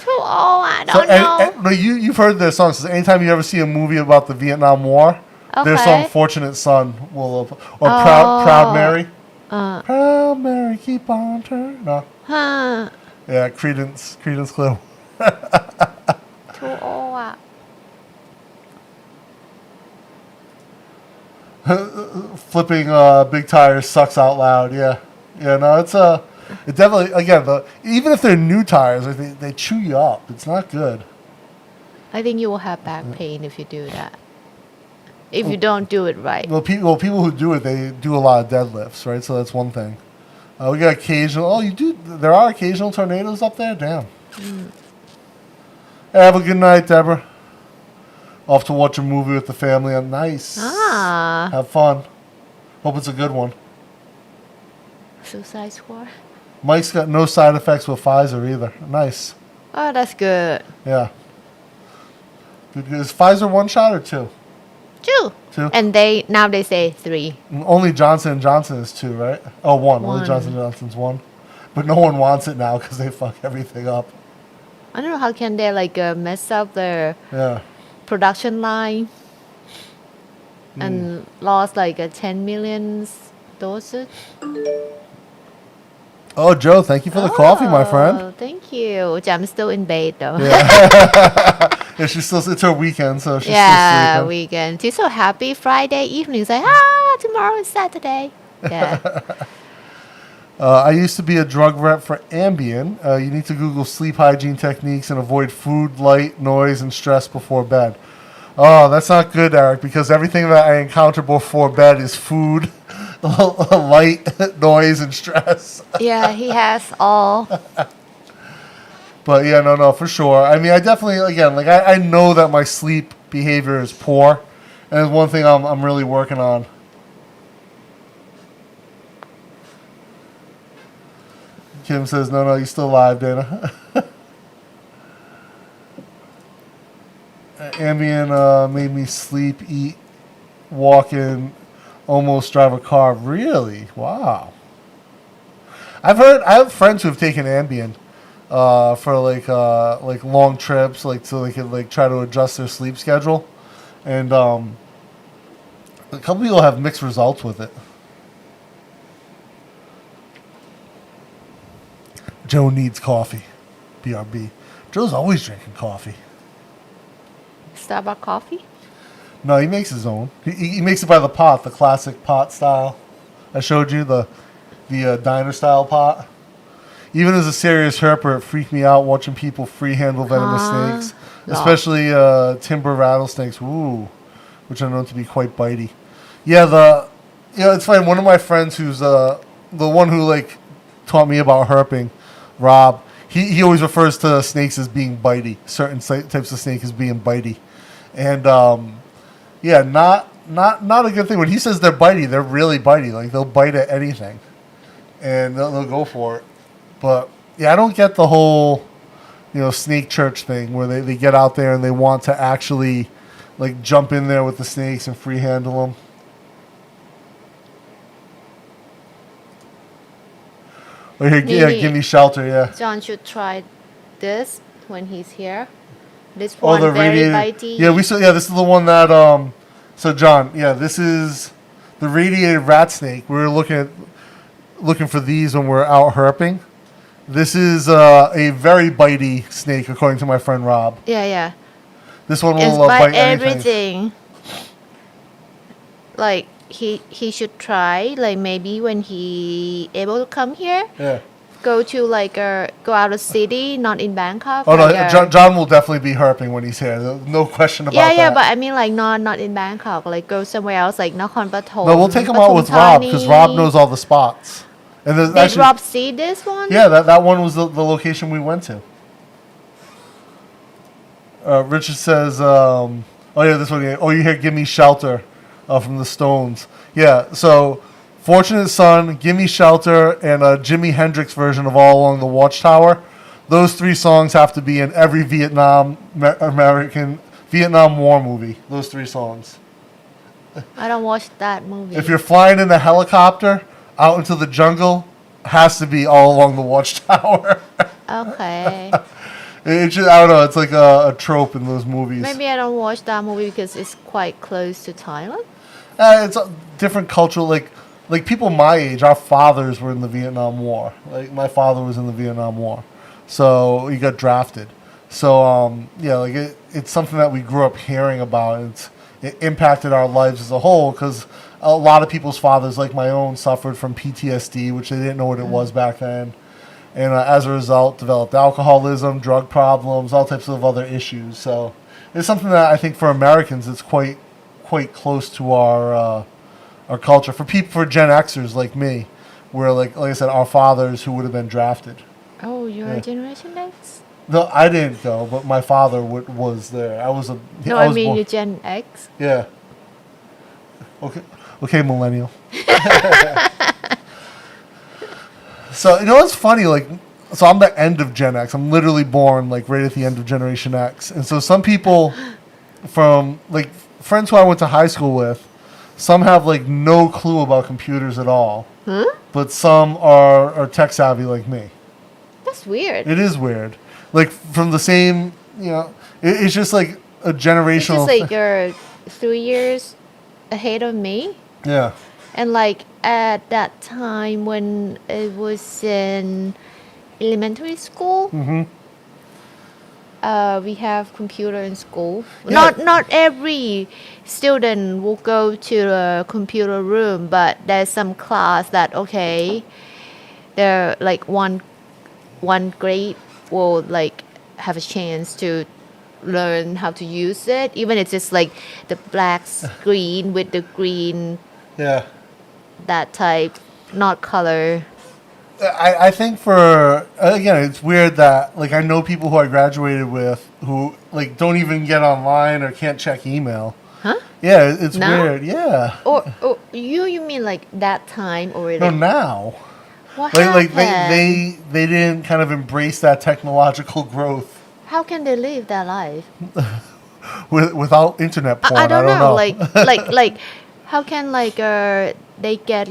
Too old, I don't know. No, you've heard their songs. So anytime you ever see a movie about the Vietnam War, their song Okay. "Fortunate Son" will, or "Proud Mary." Proud Mary, keep on turning. No, Huh. yeah, Creedence Clearwater. Too old. Flipping big tires sucks out loud. Yeah, no, it definitely, again, even if they're new tires, like they chew you up. It's not good. I think you will have back pain if you do that. If you don't do it right. Well, people who do it, they do a lot of deadlifts, right? So that's one thing. We got occasional. Oh, you do. There are occasional tornadoes up there. Damn. Hey, have a good night, Deborah. Off to watch a movie with the family. Nice. Ah. Have fun. Hope it's a good one. Suicide Squad. Mike's got no side effects with Pfizer either. Nice. Oh, that's good. Yeah. Good. Is Pfizer one shot or two? Two. Two? And now they say 3. Only Johnson & Johnson is two, right? Oh, one. Only One. Johnson & Johnson's one. But no one wants it now because they fuck everything up. I don't know how can they mess up their Yeah. production line and lost 10 million doses. Oh, Joe, thank you for the coffee, my friend. Oh, thank you. I'm still in bed though. Yeah, it's her weekend, so she's Yeah, still sleeping. weekend. She's so happy. Friday evening. It's like, tomorrow is Saturday. Yeah. I used to be a drug rep for Ambien. You need to Google sleep hygiene techniques and avoid food, light, noise, and stress before bed. Oh, that's not good, Eric, because everything that I encounter before bed is food, light, noise, and stress. Yeah, he has all. But yeah, no, for sure. I mean, I definitely, again, I know that my sleep behavior is poor, and it's one thing I'm really working on. Kim says, no, you're still alive, Dana. Ambien made me sleep, eat, walk in, almost drive a car. Really? Wow. I have friends who have taken Ambien for long trips, so they can try to adjust their sleep schedule. And A couple people have mixed results with it. Joe needs coffee. BRB. Joe's always drinking coffee. Starbucks coffee? No, he makes his own. He makes it by the pot, the classic pot style. I showed you the diner style pot. Even as a serious herper, it freaked me out watching people free handle venomous snakes, especially timber rattlesnakes. Ooh, which are known to be quite bitey. Yeah, it's funny. One of my friends who's the one who like taught me about herping, Rob. He always refers to snakes as being bitey. Certain types of snake as being bitey, and yeah, not a good thing. When he says they're bitey, they're really bitey. Like they'll bite at anything, and they'll go for it. But yeah, I don't get the whole snake church thing where they get out there and they want to actually like jump in there with the snakes and free handle them. Oh, here, yeah, give me shelter, yeah. John should try this when he's here. This Oh, one the very radiated. bitey. Yeah, this is the one that so John, yeah, this is the radiated rat snake. We were looking for these when we're out herping. This is a very bitey snake, according to my friend Rob. Yeah. This one It's will bite bite anything. everything. Like he should try. Like maybe when he able to come here, Yeah. go to like go out of city, not in Bangkok. Oh no, like, John will definitely be herping when he's here. No question about that. yeah, but I mean like not in Bangkok. Like go somewhere else, like Nakhon Pathom. No, we'll take him out with Rob because Rob knows all the spots. And there's Did Rob see this one? Yeah, that one was the location we went to. Richard says, oh yeah, this one. Oh, you hear "Give Me Shelter" from the Stones. Yeah, so Fortunate Son, "Give Me Shelter," and a Jimi Hendrix version of "All Along the Watchtower." Those three songs have to be in every Vietnam War movie. Those three songs. I don't watch that movie. If you're flying in a helicopter out into the jungle, has to be "All Along the Watchtower." Okay. It's just, I don't know. It's like a trope in those movies. Maybe I don't watch that movie because it's quite close to Thailand. It's a different cultural. Like people my age, our fathers were in the Vietnam War. Like my father was in the Vietnam War, so he got drafted. So yeah, like it's something that we grew up hearing about. It impacted our lives as a whole because a lot of people's fathers, like my own, suffered from PTSD, which they didn't know what it was back then. And as a result, developed alcoholism, drug problems, all types of other issues. So it's something that I think for Americans, it's quite close to our culture. For Gen Xers like me, where like I said, our fathers who would have been drafted. Oh, you're a Generation X? No, I didn't go, but my father was there. I was you're Gen X. Yeah. Okay, millennial. So, what's funny? So I'm the end of Gen X. I'm literally born, right at the end of Generation X. And so some people from, friends who I went to high school with, some have, no clue about computers at all. Huh? But some are tech savvy like me. That's weird. It is weird. From the same, it's just, a generational... It's just, you're 3 years ahead of me. Yeah. And at that time when it was in elementary school, we have computer in school. Yeah. Not every student will go to a computer room, but there's some class that they're one grade will have a chance to learn how to use it, even it's just the black screen with the green. Yeah. That type, not color. I think again, it's weird that I know people who I graduated with who don't even get online or can't check email. Huh? Yeah, it's now? weird. Yeah. Or you mean that time already? No, now. What happened? They didn't kind of embrace that technological growth. How can they live their life? Without internet porn, I don't know. know. How can they get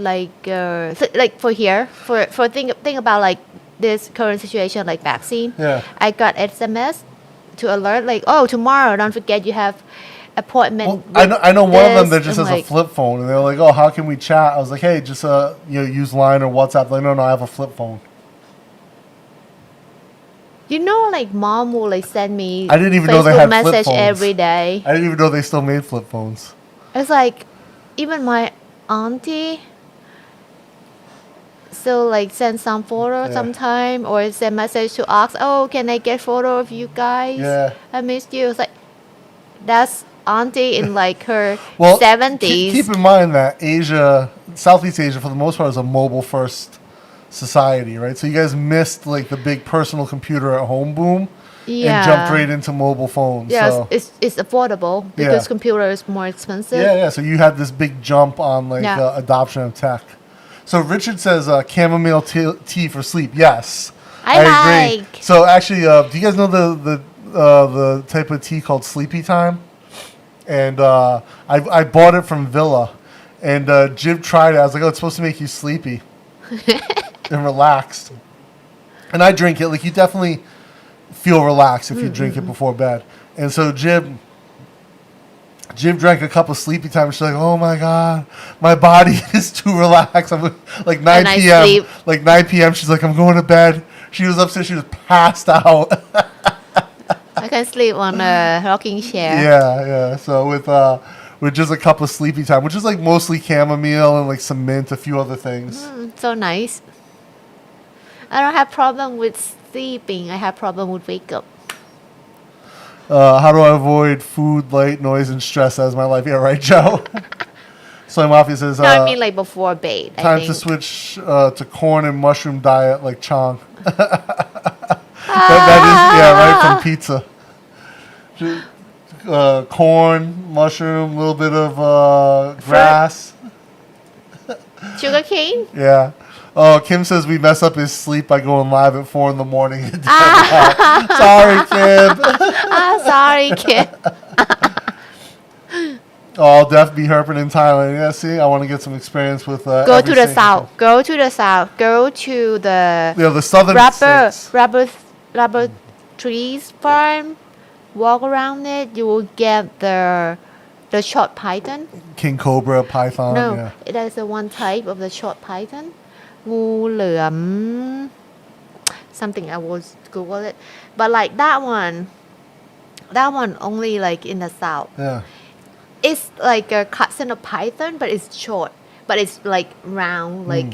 for here for think about this current situation vaccine. Yeah. I got SMS to alert tomorrow don't forget you have appointment. I know one of them that this just and, has a like, flip phone, and they're like, "Oh, how can we chat?" I was like, "Hey, just use Line or WhatsApp." Like, no, I have a flip phone. You know, like mom will like send me I didn't even Facebook know they had flip message phones. every day. I didn't even know they still made flip phones. It's like even my auntie still like send some photo sometime or send message to ask, oh, can I get photo of you guys? Yeah. I missed you. It's like that's auntie in like her Well, 70s. keep in mind that Asia, Southeast Asia, for the most part, is a mobile-first society, right? So you guys missed like the big personal computer at home boom and jumped right into mobile phones. Yes, So. it's affordable because computer is more expensive. Yeah. So you had this big jump on like adoption of tech. So Richard says chamomile tea for sleep. Yes, I agree. So actually, do you guys know the type of tea called Sleepy Time? And I bought it from Villa, and Jib tried it. I was like, oh, it's supposed to make you sleepy and relaxed. And I drink it. Like, you definitely feel relaxed if you drink it before bed. And so Jib drank a cup of Sleepy Time. And she's like, oh my God, my body is too relaxed. I'm like 9 p.m. Like 9 p.m. She's like, I'm going to bed. She was upstairs. She was passed out. I can sleep on a rocking chair. Yeah. So with just a cup of Sleepy Time, which is like mostly chamomile and like some mint, a few other things. So nice. I don't have problem with sleeping. I have problem with wake up. How do I avoid food, light, noise, and stress as my life? Yeah, right, Joe. Soy Mafia says, No, I mean like before bed. Time to switch to corn and mushroom diet like Chong. that is, right, from pizza. Corn, mushroom, a little bit of grass. Sugar cane? Yeah. Oh, Kim says we mess up his sleep by going live at 4 a.m. Sorry, Kim. Sorry, Kim. Oh, I'll definitely be herping in Thailand. Yeah, see, I want to get some experience with. Go to the south. Go to the south. Go to the southern rubber trees farm. Walk around it. You will get the short python. King cobra python. No, yeah. it is the one type of the short python. งูเหลือม something I will Google it, but like that one only like in the south. Yeah. It's like a cousin of python, but it's short, but it's like round, like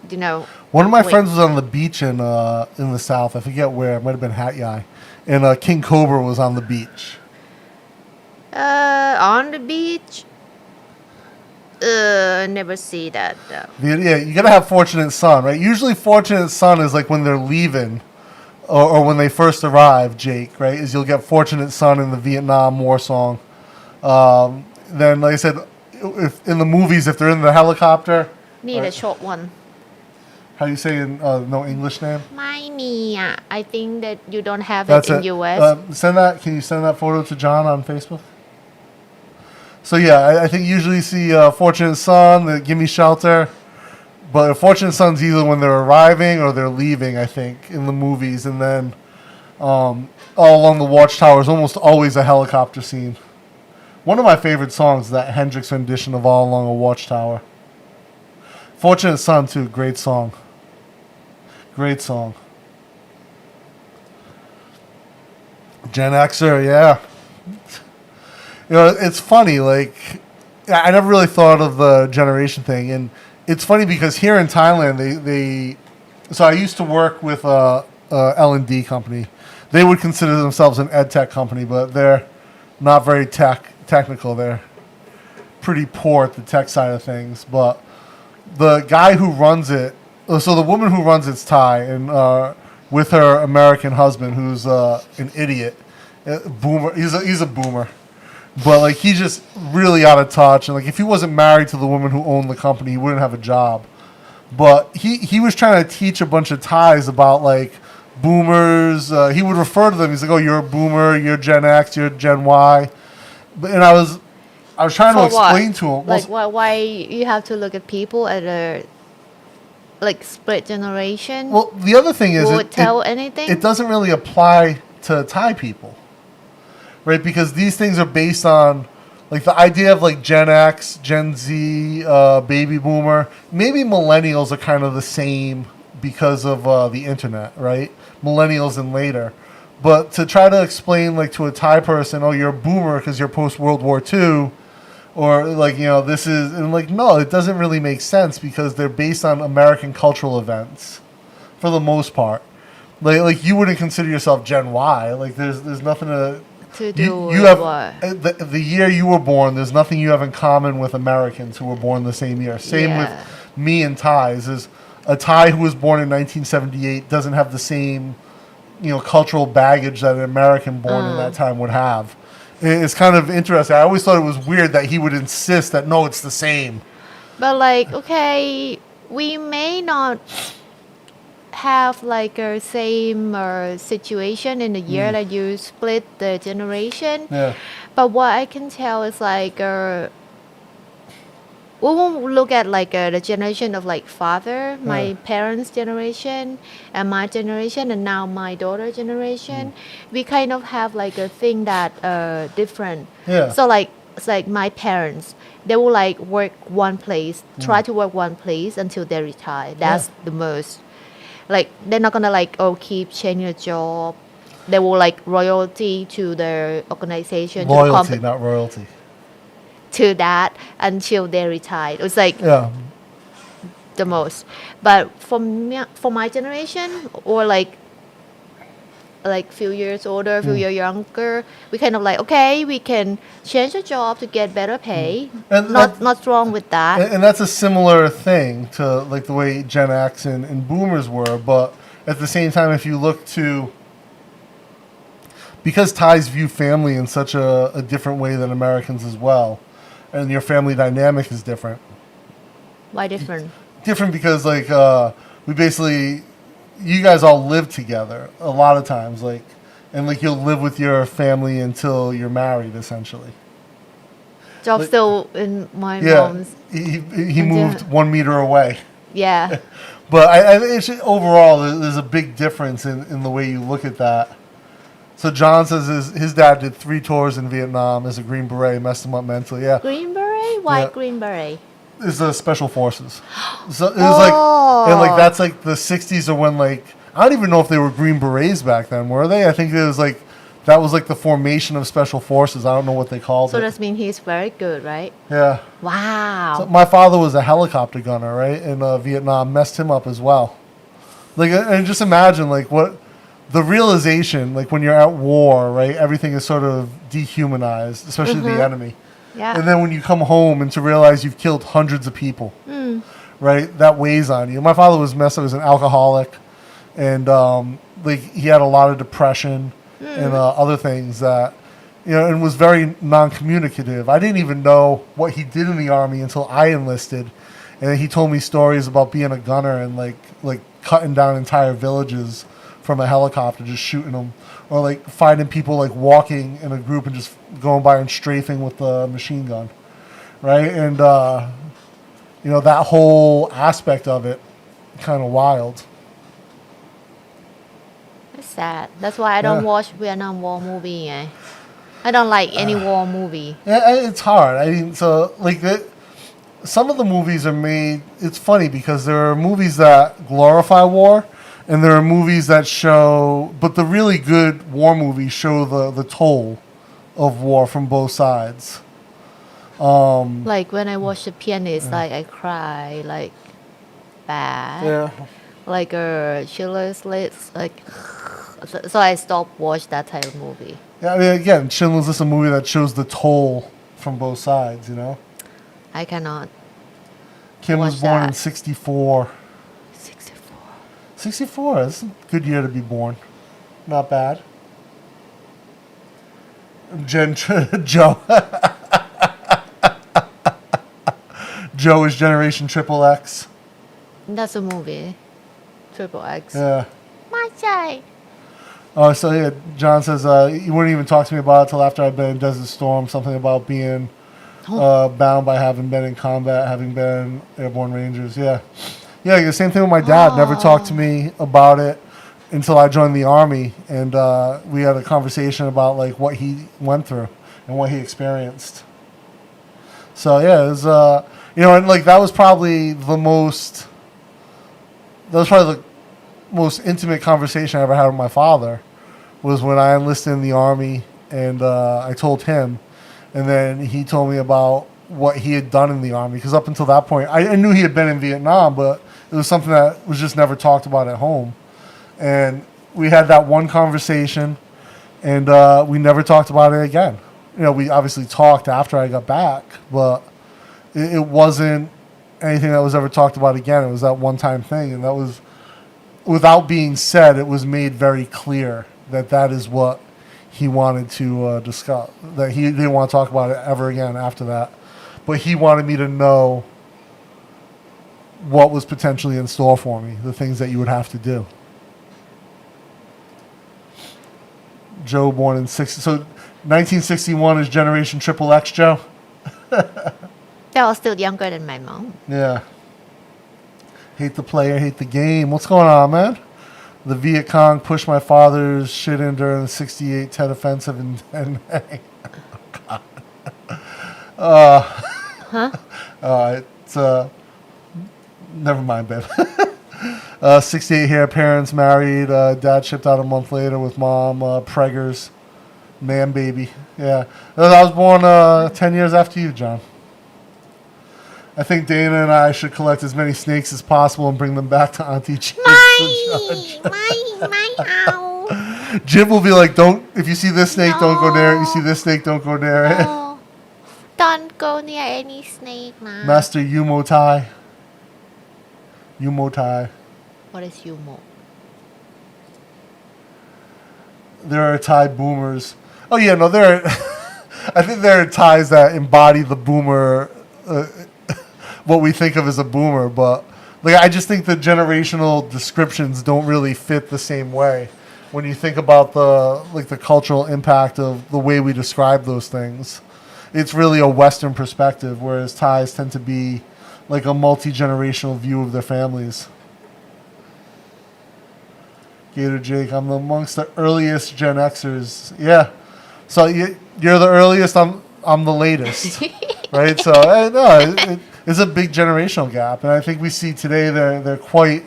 you know. One of my friends was on the beach in the south. I forget where. It might have been Hat Yai, and King Cobra was on the beach. On the beach. Never see that though. Yeah, you gotta have Fortunate Son, right? Usually Fortunate Son is like when they're leaving, or when they first arrive, Jake, right? Is you'll get Fortunate Son in the Vietnam War song. Then, like I said, if in the movies, if they're in the helicopter. Need a short one. How you say in no English name? ไม่มีอ่ะ I think that you don't have That's it in it. US. Can you send that photo to John on Facebook? So yeah, I think usually you see Fortunate Son, the Give Me Shelter, but Fortunate Son's either when they're arriving or they're leaving, I think, in the movies, and then all along the Watchtower is almost always a helicopter scene. One of my favorite songs is that Hendrix rendition of All Along a Watchtower. Fortunate Son too, great song. Great song. Gen Xer, yeah. You know, it's funny, like, I never really thought of the generation thing, and it's funny because here in Thailand, so I used to work with a L&D company. They would consider themselves an ed tech company, but they're not very technical. They're pretty poor at the tech side of things, but the guy who runs it, so the woman who runs it's Thai, and with her American husband, who's an idiot, boomer. He's a boomer. But like he's just really out of touch, and like if he wasn't married to the woman who owned the company, he wouldn't have a job. But he was trying to teach a bunch of Thais about like boomers. He would refer to them. He's like, "Oh, you're a boomer. You're Gen X. You're Gen Y." And I was trying to explain to him. Like why you have to look at people at a like split generation? Well, the other thing is anything. It doesn't really apply to Thai people. Right, because these things are based on like the idea of like Gen X, Gen Z, baby boomer, maybe millennials are kind of the same because of the internet, right? Millennials and later. But to try to explain like to a Thai person, oh, you're a boomer because you're post World War II, or like, you know, this is, and like, no, it doesn't really make sense because they're based on American cultural events for the most part. Like you wouldn't consider yourself Gen Y. Like there's nothing to do you with have what? the year you were born. There's nothing you have in common with Americans who were born the same year. Same Yeah. with me and Thais. Is a Thai who was born in 1978 doesn't have the same, you know, cultural baggage that an American born in that time would have. It's kind of interesting. I always thought it was weird that he would insist that no, it's the same. But like, okay, we may not have like a same situation in the year that you split the generation. Yeah. But what I can tell is like we won't look at like the generation of like father, my parents' generation, and my generation, and now my daughter generation. We kind of have like a thing that different. Yeah. So like it's like my parents, they will like work one place, try to work one place until they retire. That's the most. Like they're not gonna like keep changing a job. They will like royalty to their organization, to the Loyalty, not royalty. to that until they retire. It's like Yeah. the most. But for me, for my generation, or like few years older, few years younger, we kind of like, okay, we can change the job to get better pay. And Not wrong with that. And that's a similar thing to like the way Gen X and boomers were, but at the same time, if you look to, because Thais view family in such a different way than Americans as well, and your family dynamic is different. Why different? Different because like we basically, you guys all live together a lot of times, like, and like you'll live with your family until you're married, essentially. Job Like- still in my Yeah, mom's. he moved 1 meter away. Yeah. But I it's overall, there's a big difference in the way you look at that. So John says his dad did 3 tours in Vietnam as a Green Beret, messed him up mentally. Yeah, Green beret? Why Yeah. green beret? it's the special forces. So it was like, and like that's like the 60s are when like, I don't even know if they were Green Berets back then, were they? I think it was like, that was like the formation of special forces. I don't know what they called So it. that means he's very good, right? Yeah. Wow. So my father was a helicopter gunner, right, in Vietnam, messed him up as well. Like, and just imagine, like, what the realization, like, when you're at war, right, everything is sort of dehumanized, especially the enemy. Yeah. And then when you come home and to realize you've killed hundreds of people, right, that weighs on you. My father was messed up, he was an alcoholic, and, like, he had a lot of depression and other things that, you know, and was very non-communicative. I didn't even know what he did in the Army until I enlisted. And he told me stories about being a gunner and like cutting down entire villages from a helicopter, just shooting them, or like finding people like walking in a group and just going by and strafing with the machine gun, right? And you know, that whole aspect of it, kind of wild. It's sad. That's why I don't Yeah. watch Vietnam War movie. I don't like any war movie. Yeah, it's hard. I mean, so like some of the movies are made. It's funny because there are movies that glorify war, and there are movies that show. But the really good war movies show the toll of war from both sides. Like when I watch The Pianist, like I cry, like bad. Yeah. Like Schindler's List, like. So I stopped watch that type of movie. Yeah. I mean, again, Schindler's List is a movie that shows the toll from both sides. You know. I cannot. Kim was Watch born in that. '64. 64. 64. That's a good year to be born. Not bad. Joe. Joe is Generation Triple X. That's a movie. Triple X. Yeah. My side. Oh, so yeah, John says he wouldn't even talk to me about it till after I've been in Desert Storm. Something about being bound by having been in combat, having been Airborne Rangers. Yeah. Yeah, the same thing with my dad. Never talked to me about it until I joined the Army. And we had a conversation about like what he went through and what he experienced. So yeah, it was and like that was probably the most intimate conversation I ever had with my father, was when I enlisted in the Army, and I told him, and then he told me about what he had done in the Army, because up until that point I knew he had been in Vietnam, but it was something that was just never talked about at home. And we had that one conversation, and we never talked about it again. We obviously talked after I got back, but it wasn't anything that was ever talked about again. It was that one-time thing, and that was, without being said, it was made very clear that is what he wanted to discuss, that he didn't want to talk about it ever again after that. But he wanted me to know what was potentially in store for me, the things that you would have to do. Joe, born in 1961 is Generation Triple X, Joe? They are still younger than my mom. Yeah. Hate the player, hate the game. What's going on, man? The Viet Cong pushed my father's shit in during the 68 Tet Offensive and it's never mind, babe. 68 here, parents married, dad shipped out a month later with mom, preggers, man baby. Yeah. I was born 10 years after you, John. I think Dana and I should collect as many snakes as possible and bring them back to Auntie Jib. Jib will be like, if you see this snake, don't go near it. You see this snake, don't go near it. No. Don't go near any snake now. Master Yumo Tai. Yumo Tai. What is Yumo? There are Thai boomers. Oh yeah, no, I think there are Thais that embody the boomer, what we think of as a boomer, but like I just think the generational descriptions don't really fit the same way when you think about the cultural impact of the way we describe those things. It's really a Western perspective, whereas Thais tend to be like a multi-generational view of their families. Gator Jake, I'm amongst the earliest Gen Xers. Yeah. So you're the earliest, I'm the latest. Right? So no, it's a big generational gap. And I think we see today they're quite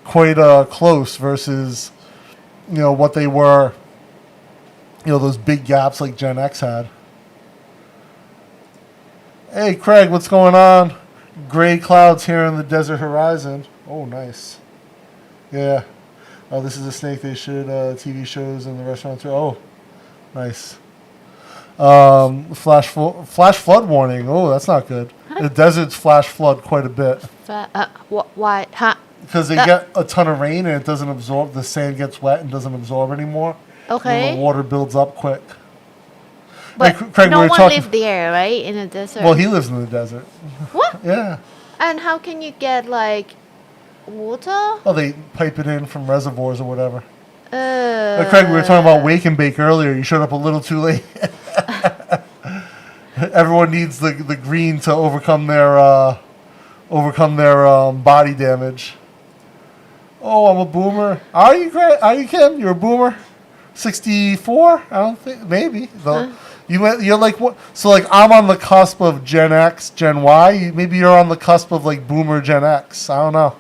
close versus, what they were, those big gaps like Gen X had. Hey, Craig, what's going on? Gray clouds here on the desert horizon. Oh, nice. Yeah. Oh, this is a snake they should TV shows in the restaurant too. Oh, nice. Flash flood warning. Oh, that's not good. The deserts flash flood quite a bit. Why? Huh? Because they get a ton of rain and it doesn't absorb. The sand gets wet and doesn't absorb anymore. Okay. And the water builds up quick. But hey, Craig, no one lives there, right? In the desert. Well, he lives in the desert. What? Yeah. And how can you get water? Oh, they pipe it in from reservoirs or whatever. Craig, we were talking about wake and bake earlier. You showed up a little too late. Everyone needs the green to overcome their body damage. Oh, I'm a boomer. Are you, Kim? You're a boomer? 64? I don't think. Maybe. You're like what? So like I'm on the cusp of Gen X, Gen Y. Maybe you're on the cusp of like Boomer, Gen X. I don't know.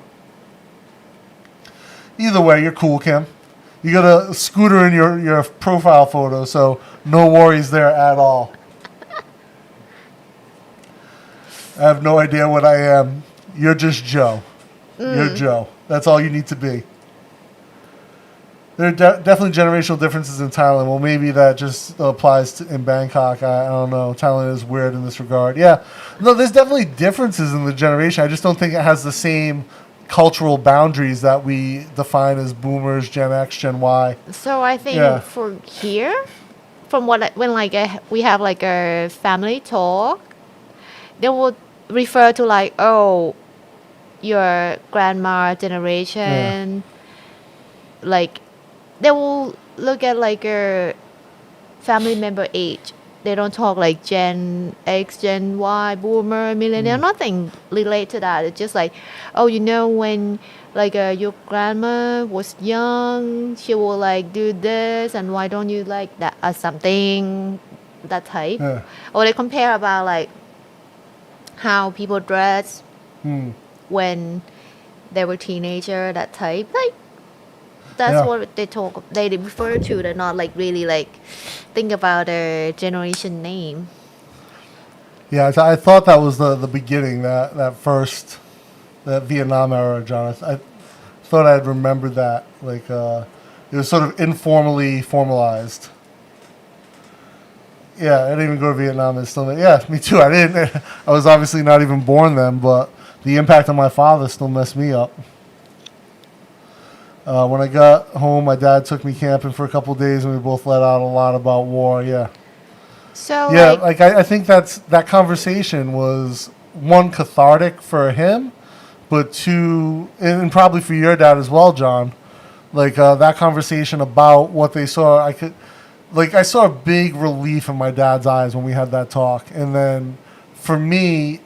Either way, you're cool, Kim. You got a scooter in your profile photo, so no worries there at all. I have no idea what I am. You're just Joe. You're Joe. That's all you need to be. There are definitely generational differences in Thailand. Well, maybe that just applies in Bangkok. I don't know. Thailand is weird in this regard. Yeah. No, there's definitely differences in the generation. I just don't think it has the same cultural boundaries that we define as boomers, Gen X, Gen Y. So I think for here, from when we have a family talk, they would refer to your grandma generation, they will look at a family member age. They don't talk like Gen X, Gen Y, Boomer, Millennial, nothing related to that. It's just when your grandma was young, she will do this, and why don't you like that or something, that type. Yeah. Or they compare about how people dress Hmm. when they were teenager, that type. Like that's Yeah. what they refer to. They're not like really like think about their generation name. Yeah, I thought that was the beginning, that Vietnam era, John. I thought I'd remembered that. Like, it was sort of informally formalized. Yeah, I didn't even go to Vietnam. And still, yeah, me too. I didn't. I was obviously not even born then, but the impact on my father still messed me up. When I got home, my dad took me camping for a couple of days, and we both let out a lot about war. Yeah. So Yeah, like I think that conversation was, one, cathartic for him, but two, and probably for your dad as well, John. Like that conversation about what they saw, I saw a big relief in my dad's eyes when we had that talk, and then for me,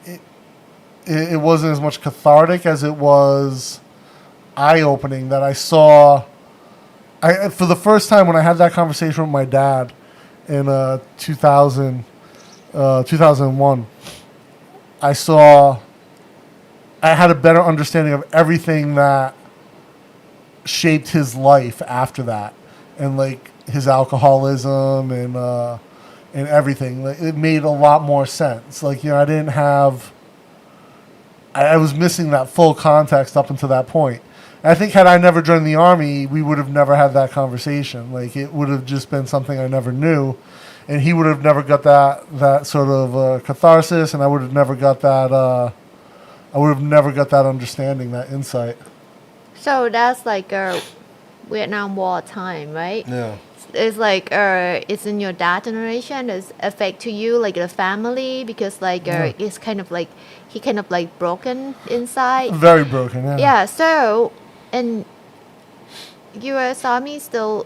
it wasn't as much cathartic as it was eye-opening that I saw. For the first time when I had that conversation with my dad in 2001, I had a better understanding of everything that shaped his life after that, and like his alcoholism and everything. Like, it made a lot more sense. Like, I didn't have. I was missing that full context up until that point. And I think had I never joined the Army, we would have never had that conversation. Like, it would have just been something I never knew, and he would have never got that sort of catharsis, and I would have never got that. I would have never got that understanding, that insight. so that's like a Vietnam War time, right? Yeah. It's like it's in your dad generation. Does affect to you like the family because like it's kind of like he kind of like broken inside. Very broken. Yeah. Yeah. So and U.S. Army still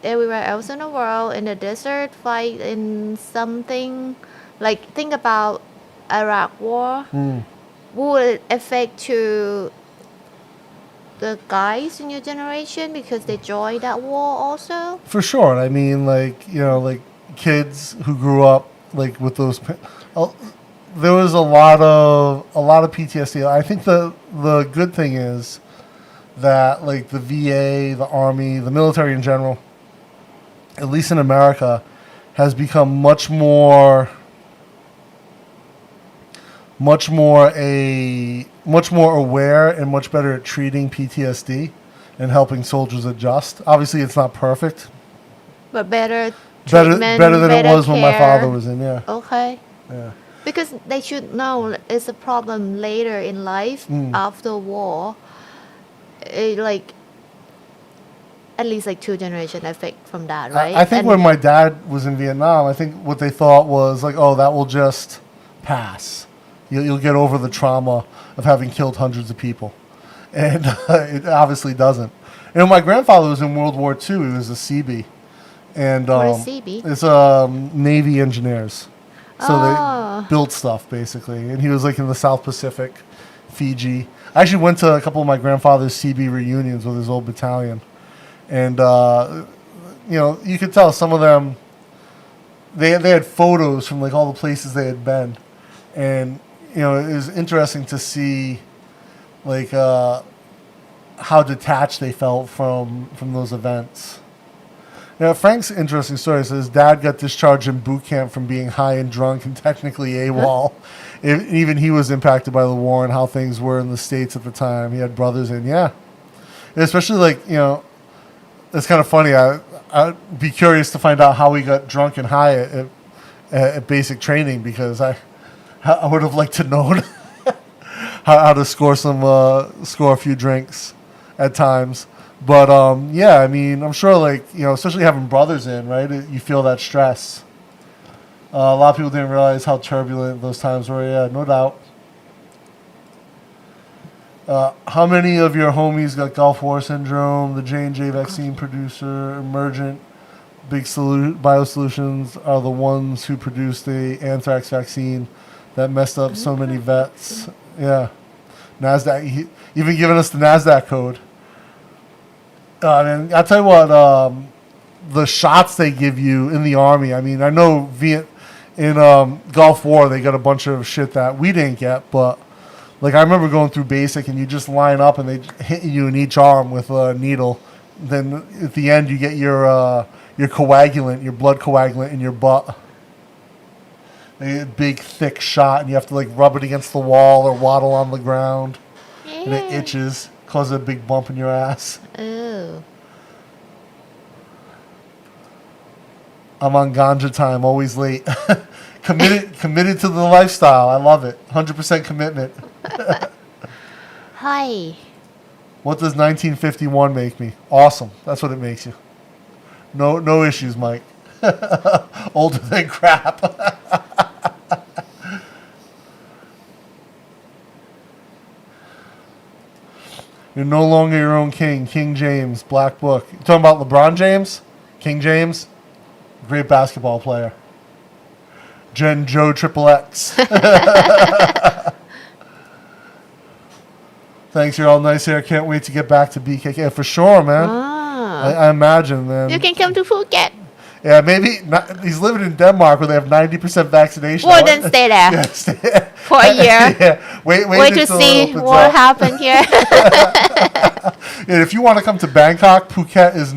everywhere else in the world in the desert fight in something like think about Iraq War. Mm. Would it affect to the guys in your generation because they joined that war also? For sure. I mean, like kids who grew up like with those. There was a lot of PTSD. I think the good thing is that like the VA, the Army, the military in general, at least in America, has become much more aware and much better at treating PTSD and helping soldiers adjust. Obviously, it's not perfect. But better Better treatment, than it better was when my care. father was in. Yeah. Okay. Yeah. Because they should know it's a problem later in life after war. Like at least like 2 generation effect from that, right? I think And when my dad was in Vietnam, I think what they thought was like, oh, that will just pass. You'll get over the trauma of having killed hundreds of people. And it obviously doesn't. My grandfather was in World War II. He was a CB. And What is CB? It's Navy engineers. So Oh. they built stuff, basically. And he was like in the South Pacific, Fiji. I actually went to a couple of my grandfather's CB reunions with his old battalion. And, you could tell some of them, they had photos from like all the places they had been. And, it was interesting to see like how detached they felt from those events. Frank's interesting story. So his dad got discharged in boot camp from being high and drunk and technically AWOL. Even he was impacted by the war and how things were in the States at the time. He had brothers in, yeah. And especially like, it's kind of funny. I'd be curious to find out how he got drunk and high at basic training because I would have liked to know how to score a few drinks at times. But yeah, I mean, I'm sure like especially having brothers in, right? You feel that stress. A lot of people didn't realize how turbulent those times were. Yeah, no doubt. How many of your homies got Gulf War syndrome? The J&J vaccine producer, Emergent Biosolutions are the ones who produced the anthrax vaccine that messed up so many vets. Yeah, NASDAQ, even giving us the NASDAQ code. And I'll tell you what, the shots they give you in the Army. I mean, I know In Gulf War, they got a bunch of shit that we didn't get, but like I remember going through basic and you just line up and they hit you in each arm with a needle. Then at the end you get your coagulant, your blood coagulant in your butt. A big thick shot and you have to like rub it against the wall or waddle on the ground. And it itches, causes a big bump in your ass. Ooh. I'm on ganja time, always late. committed to the lifestyle. I love it. 100% commitment. Hi. What does 1951 make me? Awesome. That's what it makes you. No issues, Mike. Older than crap. You're no longer your own king. King James, Black Book. You talking about LeBron James? King James? Great basketball player. Joe Triple X. Thanks, you're all nice here. Can't wait to get back to BKK. For sure, man. I imagine, man. You can come to Phuket. Yeah, maybe. Not, he's living in Denmark where they have 90% vaccination. Well, then stay there. Yeah, stay there. For a year. Yeah. Wait to see what happened here. Yeah, if you want to come to Bangkok, Phuket is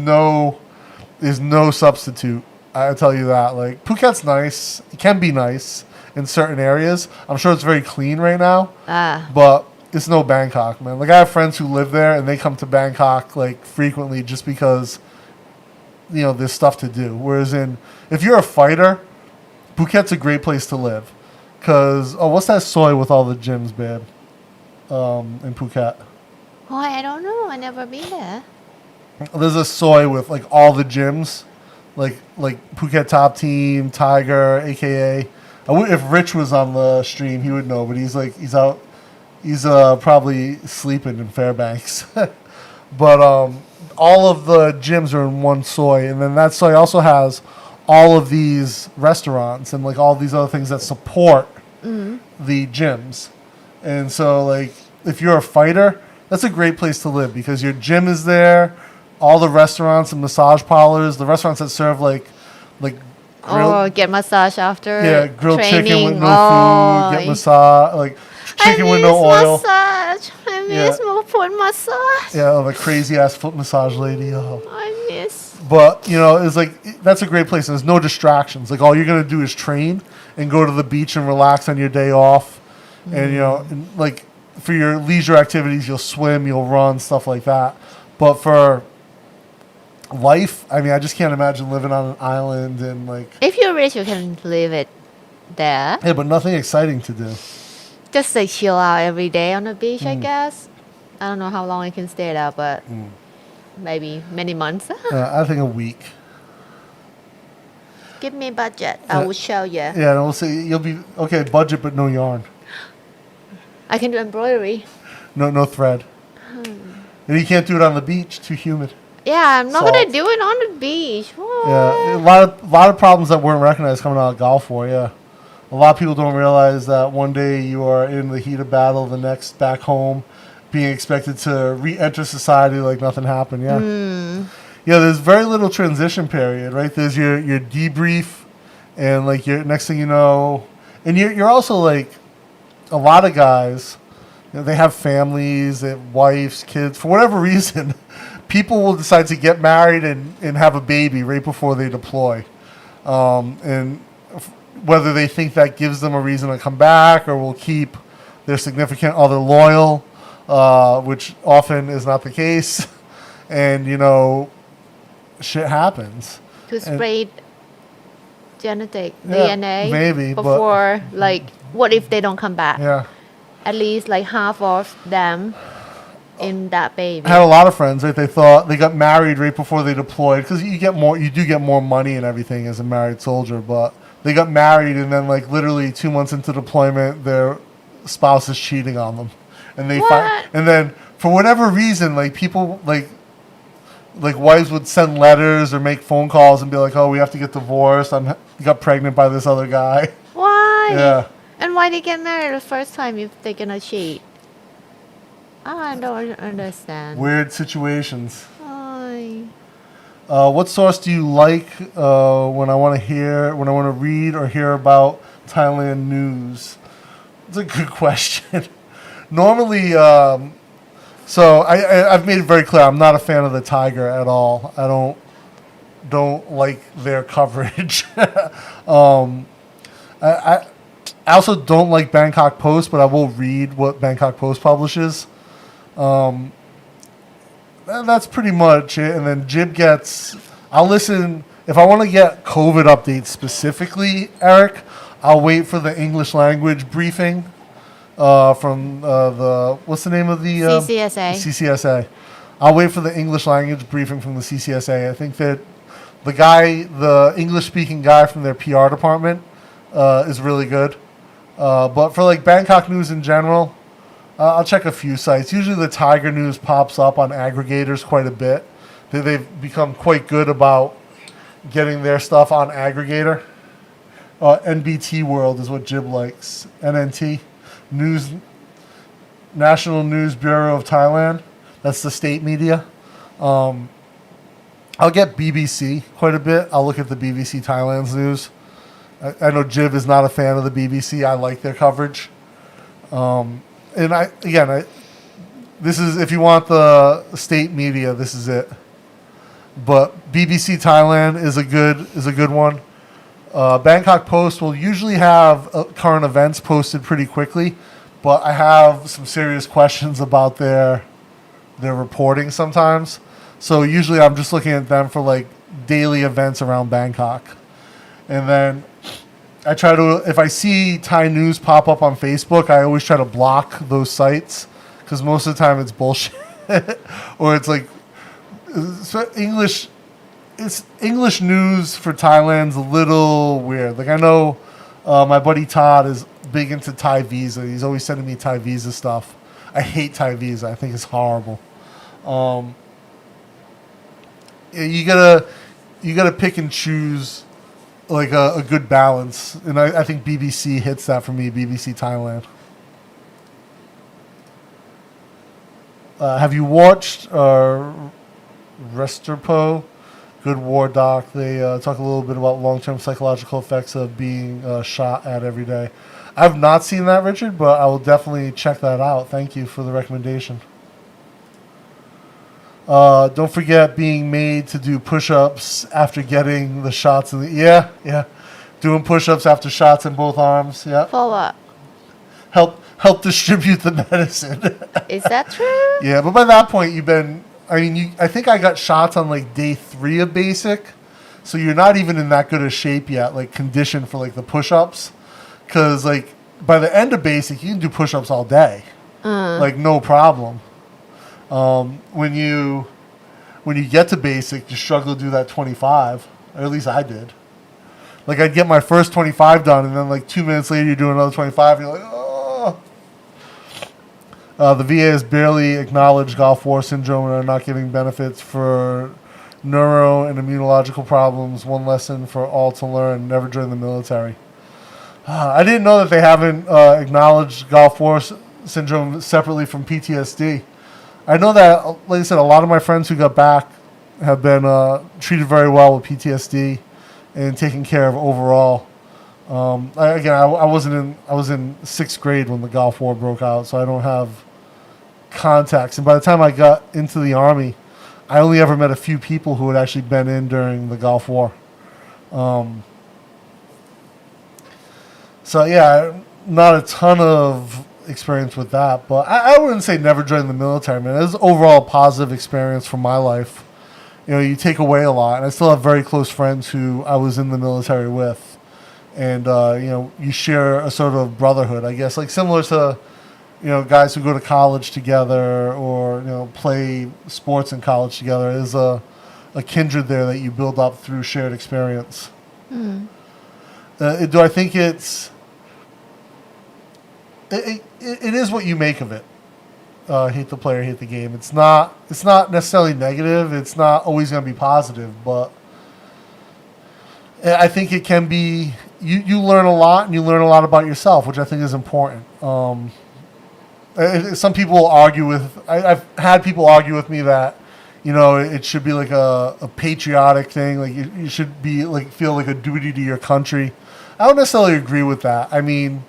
no substitute. I tell you that. Like Phuket's nice. It can be nice in certain areas. I'm sure it's very clean right now. But it's no Bangkok, man. Like I have friends who live there and they come to Bangkok like frequently just because there's stuff to do. Whereas if you're a fighter, Phuket's a great place to live. Cause what's that soy with all the gyms, babe? In Phuket. Oh, I don't know. I never been there. There's a soy with like all the gyms, like Phuket Top Team, Tiger, AKA. If Rich was on the stream, he would know. But he's out. He's probably sleeping in Fairbanks. But all of the gyms are in one soy, and then that soy also has all of these restaurants and like all these other things that support the gyms. And so like if you're a fighter, that's a great place to live because your gym is there, all the restaurants and massage parlors, the restaurants that serve like grilled, get massage after grilled training. chicken with no food, get massage, like chicken with no oil. Massage. I miss more foot massage. Yeah, the crazy ass foot massage lady. Oh. I miss. But it's like that's a great place. There's no distractions. Like all you're gonna do is train and go to the beach and relax on your day off, and and, like for your leisure activities, you'll swim, you'll run, stuff like that. But for life, I mean, I just can't imagine living on an island and like. If you're rich, you can live it there. Yeah, but nothing exciting to do. Just like chill out every day on the beach, I guess. I don't know how long I can stay there, but maybe many months. I think a week. Give me budget. I will show you. Yeah, and we'll see. You'll be okay. Budget, but no yarn. I can do embroidery. No thread. And you can't do it on the beach. Too humid. Yeah, I'm not gonna do it on the beach. What? Yeah, a lot of problems that weren't recognized coming out of Gulf War. Yeah, a lot of people don't realize that one day you are in the heat of battle, the next back home, being expected to re-enter society like nothing happened. Yeah, yeah. There's very little transition period, right? There's your debrief, and like your next thing you know, and you're also like a lot of guys. They have families, they have wives, kids. For whatever reason, people will decide to get married and have a baby right before they deploy. And whether they think that gives them a reason to come back or will keep their significant other loyal, which often is not the case. And, shit happens. To spread genetic Yeah, DNA maybe, but- before, what if they don't come back? Yeah. At least half of them in that baby. I had a lot of friends, right? They thought they got married right before they deployed because you do get more money and everything as a married soldier. But they got married and then literally 2 months into deployment, their spouse is cheating on them, and they and then for whatever reason, people wives would send letters or make phone calls and be like, "Oh, we have to get divorced. I got pregnant by this other guy." Why? Yeah. And why they get married the first time if they're gonna cheat? I don't understand. Weird situations. Ay. What source do you like when I want to read or hear about Thailand news? It's a good question. Normally, so I've made it very clear I'm not a fan of the Tiger at all. I don't like their coverage. I also don't like Bangkok Post, but I will read what Bangkok Post publishes. That's pretty much it. And then I'll listen, if I want to get COVID updates specifically, Eric, I'll wait for the English language briefing from what's the name of the? CCSA. CCSA. I'll wait for the English language briefing from the CCSA. I think that the English-speaking guy from their PR department is really good. But for like Bangkok news in general, I'll check a few sites. Usually the Tiger news pops up on aggregators quite a bit. They've become quite good about getting their stuff on aggregator. NBT World is what Jib likes. NNT, National News Bureau of Thailand. That's the state media. I'll get BBC quite a bit. I'll look at the BBC Thailand's news. I know Jib is not a fan of the BBC. I like their coverage. And this is, if you want the state media, this is it. But BBC Thailand is a good one. Bangkok Post will usually have current events posted pretty quickly, but I have some serious questions about their reporting sometimes. So usually I'm just looking at them for like daily events around Bangkok. And then I try to, if I see Thai news pop up on Facebook, I always try to block those sites because most of the time it's bullshit or it's like English news for Thailand's a little weird. Like I know my buddy Todd is big into Thai Visa. He's always sending me Thai Visa stuff. I hate Thai Visa. I think it's horrible. You gotta pick and choose like a good balance, and I think BBC hits that for me. BBC Thailand. Have you watched Resterpo? Good war doc. They talk a little bit about long-term psychological effects of being shot at every day. I've not seen that, Richard, but I will definitely check that out. Thank you for the recommendation. Don't forget being made to do push-ups after getting the shots in the... Yeah. Doing push-ups after shots in both arms. Yeah. For what? Help distribute the medicine. Is that true? Yeah, but by that point, I think I got shots on like day 3 of basic, so you're not even in that good a shape yet, like conditioned for like the push-ups, because like by the end of basic, you can do push-ups all day, like no problem. When you get to basic, you struggle to do that 25, or at least I did. Like I'd get my first 25 done, and then like 2 minutes later, you're doing another 25, and you're like, oh. The VA has barely acknowledged Gulf War syndrome and are not giving benefits for neuro and immunological problems. One lesson for all to learn: never join the military. I didn't know that they haven't acknowledged Gulf War syndrome separately from PTSD. I know that, like I said, a lot of my friends who got back have been treated very well with PTSD and taken care of overall. I was in 6th grade when the Gulf War broke out, so I don't have contacts. And by the time I got into the Army, I only ever met a few people who had actually been in during the Gulf War. So yeah, not a ton of experience with that, but I wouldn't say never join the military, man. It was overall a positive experience for my life. You know, you take away a lot, and I still have very close friends who I was in the military with, and you share a sort of brotherhood, I guess, like similar to guys who go to college together or play sports in college together. There's a kindred there that you build up through shared experience. Do I think it is what you make of it. Hate the player, hate the game. It's not necessarily negative. It's not always going to be positive, but I think it can be. You learn a lot, and you learn a lot about yourself, which I think is important. Some people will argue with. I've had people argue with me that You know, it should be like a patriotic thing. Like you should be like feel like a duty to your country. I don't necessarily agree with that. I mean,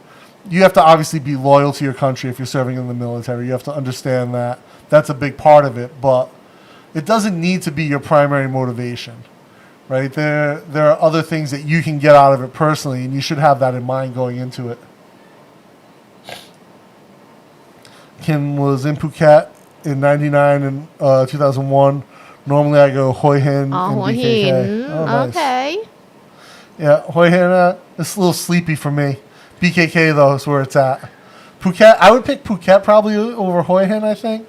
you have to obviously be loyal to your country if you're serving in the military. You have to understand that that's a big part of it, but it doesn't need to be your primary motivation, right? There are other things that you can get out of it personally, and you should have that in mind going into it. Kim was in Phuket in 99 and 2001. Normally I go Hoi Hin and Hoi BKK. Hin. Oh, nice. Okay. Yeah, Hoi Hin, it's a little sleepy for me. BKK, though, is where it's at. Phuket, I would pick Phuket probably over Hoi Hin, I think.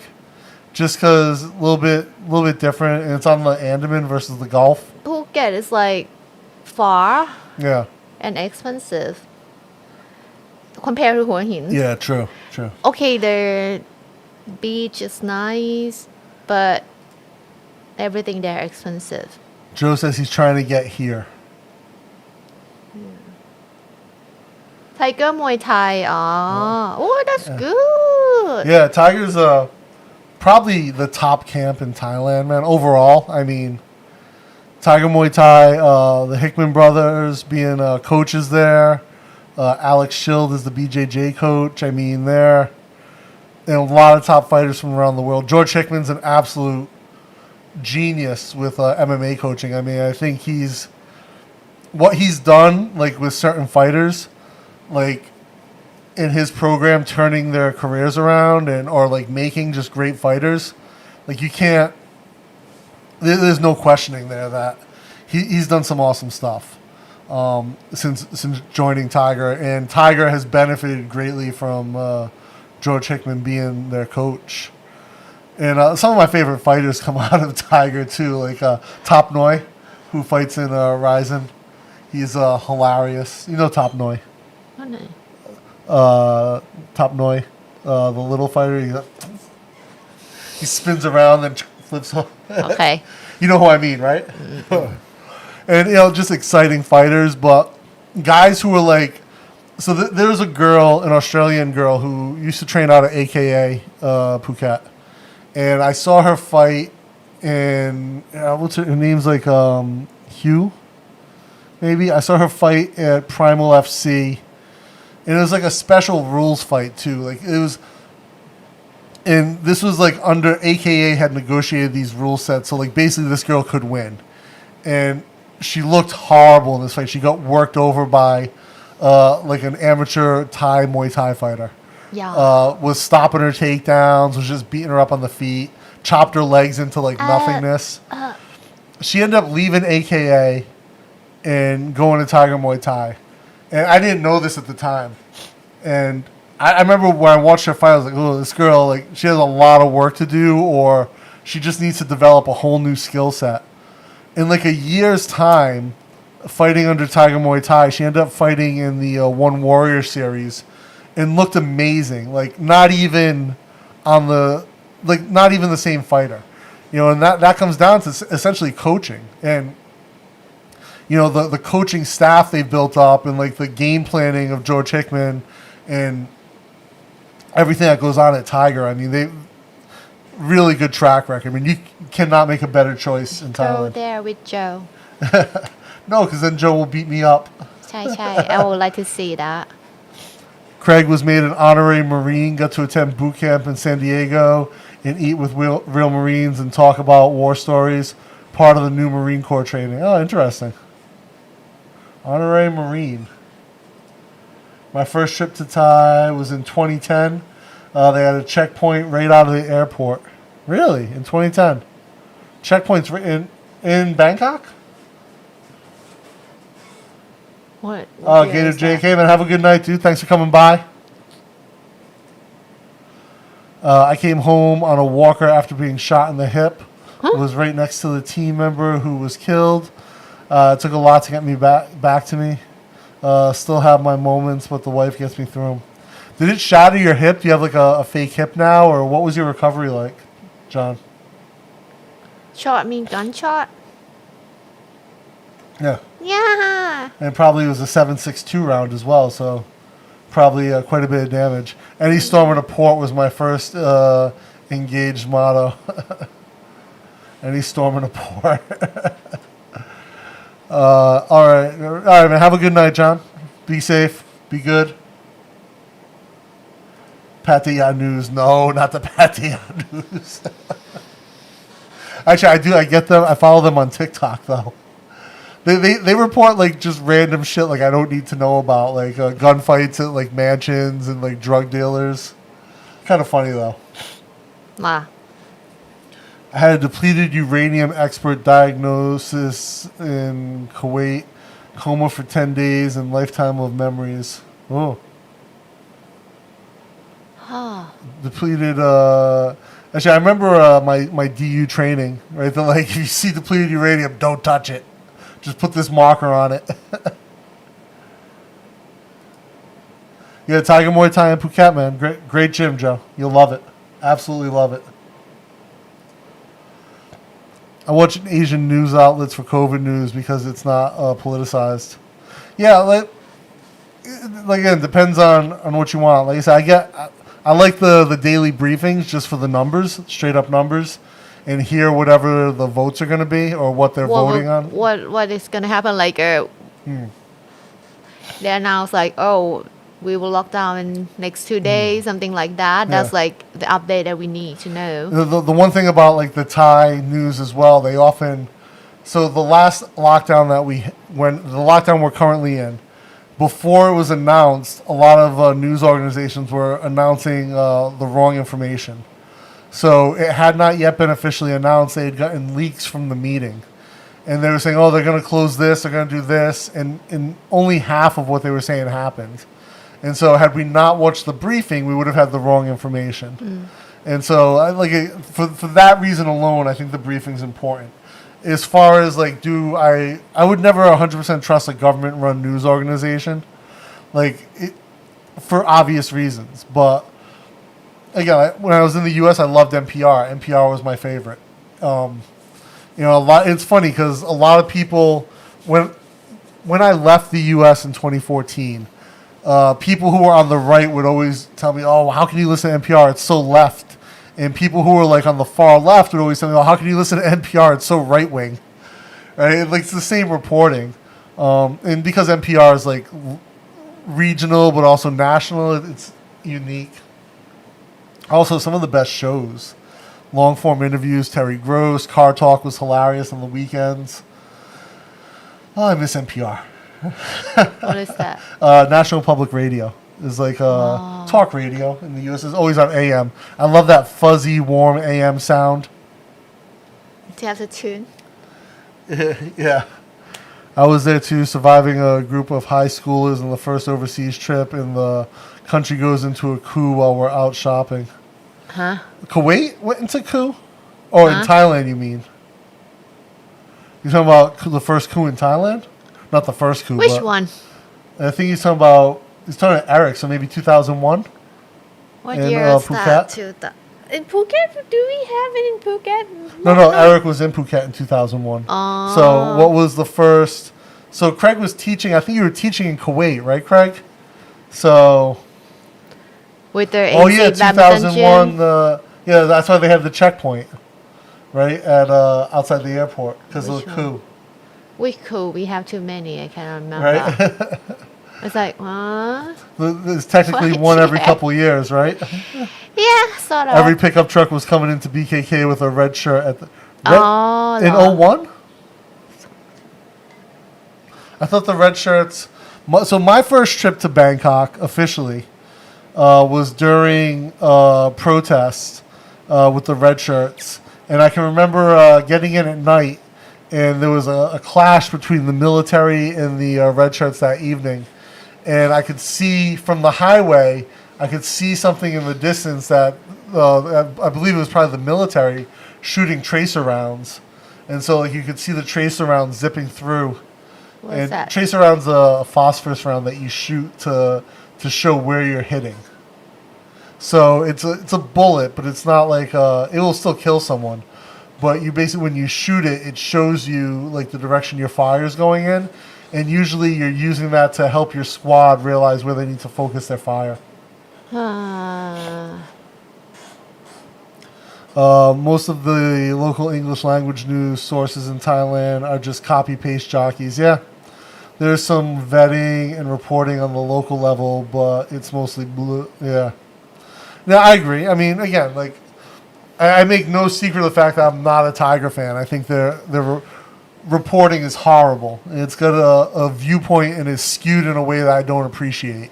Just because a little bit different, and it's on the Andaman versus the Gulf. Phuket is like far Yeah. and expensive compared to Hua Hin. Yeah, true. Okay, the beach is nice, but everything there expensive. Joe says he's trying to get here. Tiger Muay Thai. Oh, that's good. Yeah, Tiger's probably the top camp in Thailand, man. Overall, I mean, Tiger Muay Thai, the Hickman brothers being coaches there. Alex Schild is the BJJ coach. I mean, there. And a lot of top fighters from around the world. George Hickman's an absolute genius with MMA coaching. I mean, I think what he's done, like with certain fighters, like in his program, turning their careers around or like making just great fighters. Like you can't. There's no questioning there that he's done some awesome stuff since joining Tiger, and Tiger has benefited greatly from George Hickman being their coach. And some of my favorite fighters come out of Tiger too, like Top Noi, who fights in Ryzen. He's hilarious. You know Top Noi. Oh, no. Top Noi, the little fighter. He spins around and flips off. Okay. You know who I mean, right? And, just exciting fighters, but guys who were like, so there's a girl, an Australian girl, who used to train out of AKA Phuket. And I saw her fight in, what's her name's like Hugh, maybe? I saw her fight at Primal FC. And it was like a special rules fight too. Like it was, and this was like under AKA had negotiated these rule sets. So like basically this girl could win. And she looked horrible in this fight. She got worked over by like an amateur Thai Muay Thai fighter. Yeah. Was stopping her takedowns, was just beating her up on the feet, chopped her legs into like nothingness. She ended up leaving AKA and going to Tiger Muay Thai. And I didn't know this at the time. And I remember when I watched her fight, I was like, oh, this girl, like, she has a lot of work to do, or she just needs to develop a whole new skill set. In like a year's time, fighting under Tiger Muay Thai, she ended up fighting in the One Warrior series and looked amazing. Like, not even the same fighter. And that comes down to essentially coaching. And the coaching staff they've built up and like the game planning of George Hickman and everything that goes on at Tiger. I mean, they really good track record. I mean, you cannot make a better choice in Go Thailand. there with Joe. No, because then Joe will beat me up. Chai. I would like to see that. Craig was made an honorary Marine, got to attend boot camp in San Diego and eat with real Marines and talk about war stories. Part of the new Marine Corps training. Oh, interesting. Honorary Marine. My first trip to Thai was in 2010. They had a checkpoint right out of the airport. Really? In 2010? Checkpoints in Bangkok? What? Gator JK, man, have a good night, dude. Thanks for coming by. I came home on a walker after being shot in the hip. Huh? Was right next to the team member who was killed. It took a lot to get me back to me. Still have my moments, but the wife gets me through them. Did it shatter your hip? Do you have like a fake hip now, or what was your recovery like, John? Shot mean gunshot? Yeah. Yeah. And probably it was a 7.62 round as well, so probably quite a bit of damage. Any storm in a port was my first engaged motto. Any storm in a port. All right, man. Have a good night, John. Be safe. Be good. Pattaya News. No, not the Pattaya News. Actually, I get them. I follow them on TikTok though. They report like just random shit like I don't need to know about, like gunfights at like mansions and like drug dealers. Kind of funny though. Wow. I had a depleted uranium expert diagnosis in Kuwait, coma for 10 days, and lifetime of memories. Oh. Depleted, actually, I remember my DU training, right? They're like, if you see depleted uranium, don't touch it. Just put this marker on it. Yeah, Tiger Muay Thai in Phuket, man. Great gym, Joe. You'll love it. Absolutely love it. I watch Asian news outlets for COVID news because it's not politicized. Yeah, like again, depends on what you want. Like I said, I like the daily briefings just for the numbers, straight up numbers, and hear whatever the votes are going to be or what they're voting on. What is going to happen? Like they announce like, oh, we will lock down in next 2 days, something like that. That's like the update that we need to know. The one thing about like the Thai news as well, they often, so the last lockdown the lockdown we're currently in, before it was announced, a lot of news organizations were announcing the wrong information. So it had not yet been officially announced. They had gotten leaks from the meeting. And they were saying, oh, they're going to close this, they're going to do this. And only half of what they were saying happened. And so had we not watched the briefing, we would have had the wrong information. And so for that reason alone, I think the briefing's important. As far as like, I would never 100% trust a government-run news organization, for obvious reasons. But again, when I was in the U.S., I loved NPR. NPR was my favorite. It's funny because a lot of people, when I left the U.S. in 2014, people who were on the right would always tell me, oh, how can you listen to NPR? It's so left. And people who were like on the far left would always tell me, oh, how can you listen to NPR? It's so right wing. Right? Like, it's the same reporting. And because NPR is like regional but also national, it's unique. Also, some of the best shows. Long form interviews, Terry Gross, Car Talk was hilarious on the weekends. Oh, I miss NPR. What is that? National Public Radio is like talk radio in the U.S. It's always on AM. I love that fuzzy, warm AM sound. Do you have the tune? Yeah. I was there too, surviving a group of high schoolers on the first overseas trip, and the country goes into a coup while we're out shopping. Huh? Kuwait went into coup? Or in Thailand, you mean? You talking about the first coup in Thailand? Not the first coup. Which one? I think he's talking about Eric, so maybe 2001. What in, year is that? Phuket? In Phuket? Do we have it in Phuket? No, Eric was in Phuket in 2001. So what was the first? So Craig was teaching, I think you were teaching in Kuwait, right, Craig? So... With their AC 2001, that's why they had the checkpoint, right, at outside the airport, because of the coup. Which coup? We have too many. I cannot remember. Right? It's like, what? There's technically one every couple years, right? Yeah, sort of. Every pickup truck was coming into BKK with a red shirt at the... in no. 01? I thought the red shirts... So my first trip to Bangkok, officially, was during protest with the red shirts. And I can remember getting in at night, and there was a clash between the military and the red shirts that evening. And I could see from the highway, I could see something in the distance that I believe it was probably the military shooting tracer rounds. And so you could see the tracer rounds zipping through. What's that? Tracer rounds a phosphorus round that you shoot to show where you're hitting. So it's a bullet, but it's not like it will still kill someone. But you basically, when you shoot it, it shows you like the direction your fire is going in, and usually you're using that to help your squad realize where they need to focus their fire. Most of the local English language news sources in Thailand are just copy-paste jockeys. Yeah, there's some vetting and reporting on the local level, but it's mostly blue. Yeah. No, I agree. I mean, again, like, I make no secret of the fact that I'm not a Tiger fan. I think their reporting is horrible. It's got a viewpoint and is skewed in a way that I don't appreciate.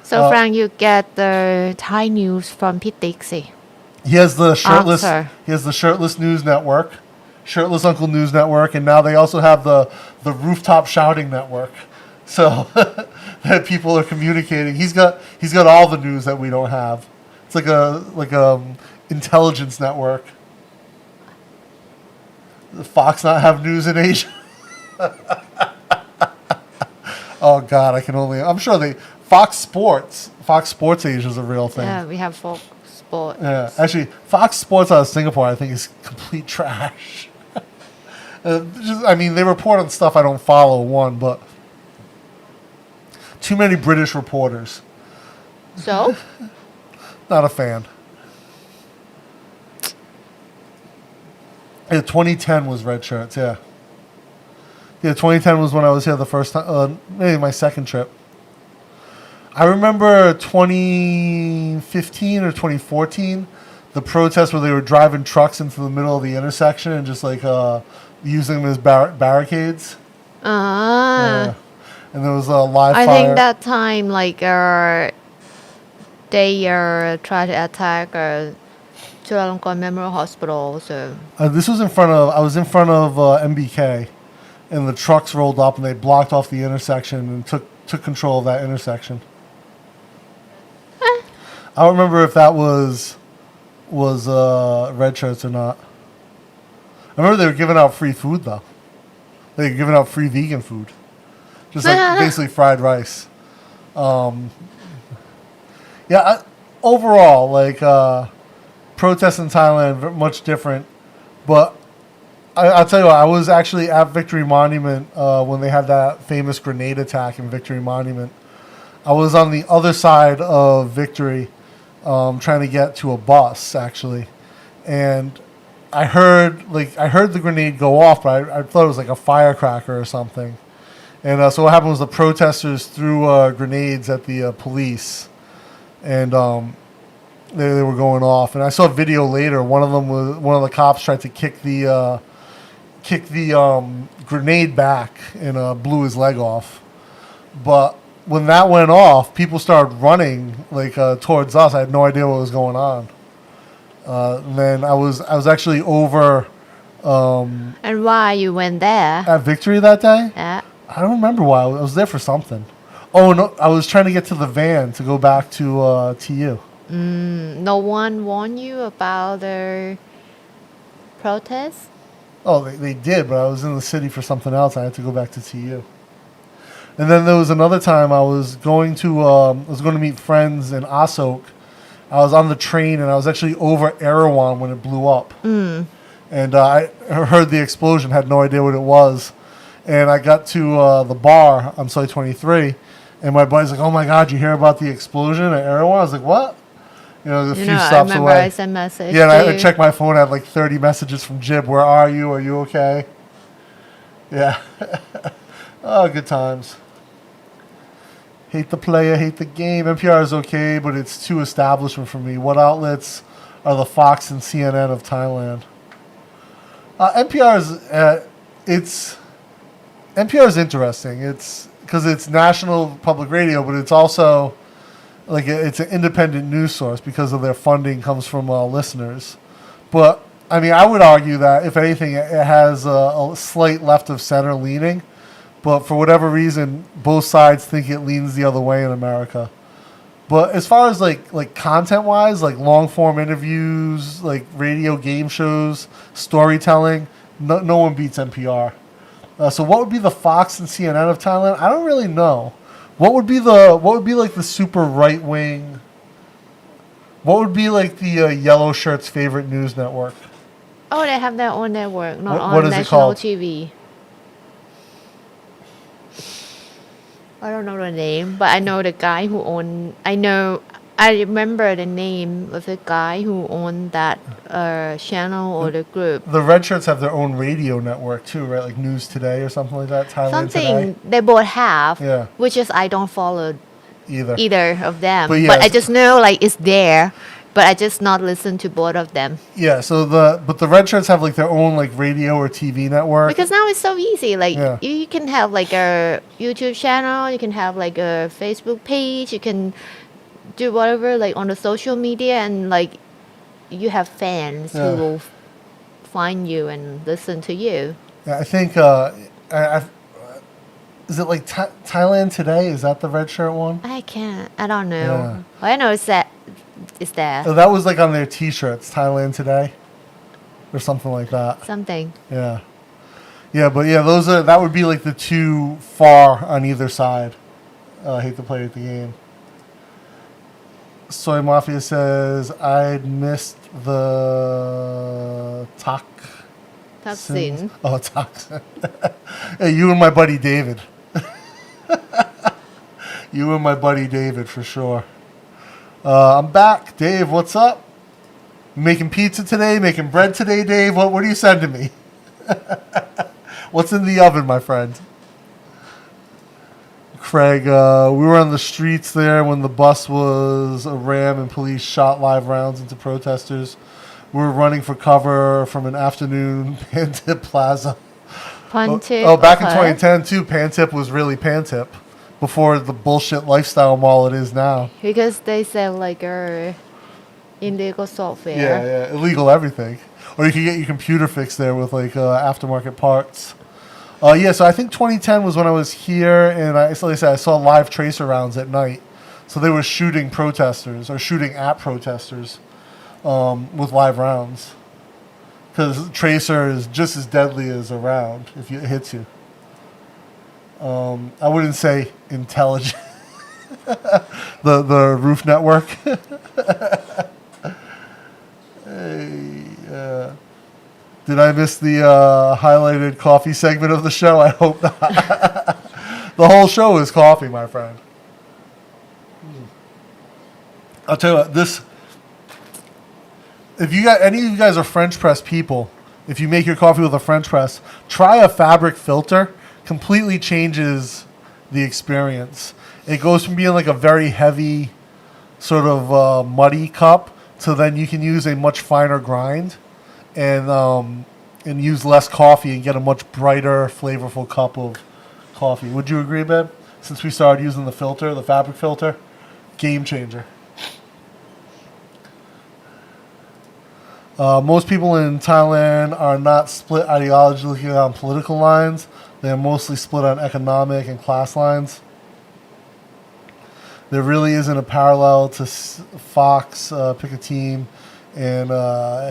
So Frank, you get the Thai news from Pitixi. He has the shirtless. Answer. He has the shirtless news network, shirtless Uncle News Network, and now they also have the rooftop shouting network. So that people are communicating. He's got all the news that we don't have. It's like a intelligence network. Does Fox not have news in Asia? Oh God, I'm sure Fox Sports Asia is a real thing. Yeah, we have Fox Sports. Yeah, actually, Fox Sports out of Singapore, I think, is complete trash. They report on stuff I don't follow, but too many British reporters. So? Not a fan. Yeah, 2010 was red shirts, yeah. Yeah, 2010 was when I was here the first time, maybe my second trip. I remember 2015 or 2014, the protest where they were driving trucks into the middle of the intersection and just like using them as barricades. Yeah. And there was a live fire. I think that time, they tried to attack Chulalongkorn Memorial Hospital. So This was I was in front of MBK, and the trucks rolled up and they blocked off the intersection and took control of that intersection. I don't remember if that was red shirts or not. I remember they were giving out free food though. They were giving out free vegan food, just like basically fried rice. Overall, protests in Thailand much different, but I'll tell you what, I was actually at Victory Monument when they had that famous grenade attack in Victory Monument. I was on the other side of Victory, trying to get to a bus actually, and I heard the grenade go off, but I thought it was like a firecracker or something. And so what happened was the protesters threw grenades at the police, and they were going off. And I saw a video later. One of the cops tried to kick the grenade back and blew his leg off. But when that went off, people started running towards us. I had no idea what was going on. And then I was actually over. and why you went there? At Victory that day? Yeah. I don't remember why. I was there for something. Oh no! I was trying to get to the van to go back to TU. No one warned you about the protest? Oh, they did, but I was in the city for something else. I had to go back to TU. And then there was another time I was going to meet friends in Asok. I was on the train and I was actually over Erawan when it blew up. And I heard the explosion, had no idea what it was. And I got to the bar on Soy 23, and my buddy's like, "Oh my God, you hear about the explosion at Erawan?" I was like, "What?" A few stops I remember away. I sent message. Yeah, and I checked my phone. I had 30 messages from Jib. Where are you? Are you okay? Yeah. Oh, good times. Hate the player, hate the game. NPR is okay, but it's too establishment for me. What outlets are the Fox and CNN of Thailand? NPR is interesting. It's because it's national public radio, but it's also it's an independent news source because of their funding comes from listeners. But I would argue that if anything, it has a slight left of center leaning. But for whatever reason, both sides think it leans the other way in America. But as far as content wise, long form interviews, radio game shows, storytelling, no one beats NPR. So what would be the Fox and CNN of Thailand? I don't really know. What would be the super right wing? What would be the yellow shirts' favorite news network? Oh, they have their own network, not What on is it national called? TV. I don't know the name, but I know the guy who own. I I remember the name of the guy who owned that channel or the group. The red shirts have their own radio network too, right? Like News Today or something like that. Thailand Something Today. they both have, Yeah. which is I don't follow Either. either of them. But But, yeah, I just know like it's there, but I just not listen to both of them. Yeah. So the red shirts have like their own like radio or TV network. Because now it's so easy. Like Yeah. you can have like a YouTube channel, you can have like a Facebook page, you can do whatever like on the social media, and like you have fans Yeah. who will find you and listen to you. Yeah, I think is it like Thailand Today? Is that the red shirt one? I don't know. Yeah. All I know is that it's there. Oh, that was like on their T-shirts, Thailand Today, or something like that. Something. Yeah, yeah, but yeah, that would be like the two far on either side. I hate to play at the game. Soy Mafia says I'd missed the Toxin. Oh, toxin. Hey, you and my buddy David. You and my buddy David for sure. I'm back, Dave. What's up? Making pizza today? Making bread today, Dave? What are you sending me? What's in the oven, my friend? Craig, we were on the streets there when the bus was a ram and police shot live rounds into protesters. We were running for cover from an afternoon Pantip Plaza. Pantip. Oh, back in 2010 too, Pantip was really Pantip before the bullshit lifestyle mall it is now. Because they sell like illegal software. Yeah, illegal everything. Or you can get your computer fixed there with like aftermarket parts. Yeah, so I think 2010 was when I was here, and like I said, I saw live tracer rounds at night. So they were shooting protesters or shooting at protesters with live rounds. Because tracer is just as deadly as a round if it hits you. I wouldn't say intelligent. the roof network. Hey, did I miss the highlighted coffee segment of the show? I hope not. The whole show is coffee, my friend. I'll tell you what, this. If you got any of you guys are French press people, if you make your coffee with a French press, try a fabric filter. Completely changes the experience. It goes from being like a very heavy, sort of muddy cup to then you can use a much finer grind, and use less coffee and get a much brighter, flavorful cup of coffee. Would you agree, babe? Since we started using the filter, the fabric filter, game changer. Most people in Thailand are not split ideologically on political lines. They are mostly split on economic and class lines. There really isn't a parallel to Fox, pick a team, and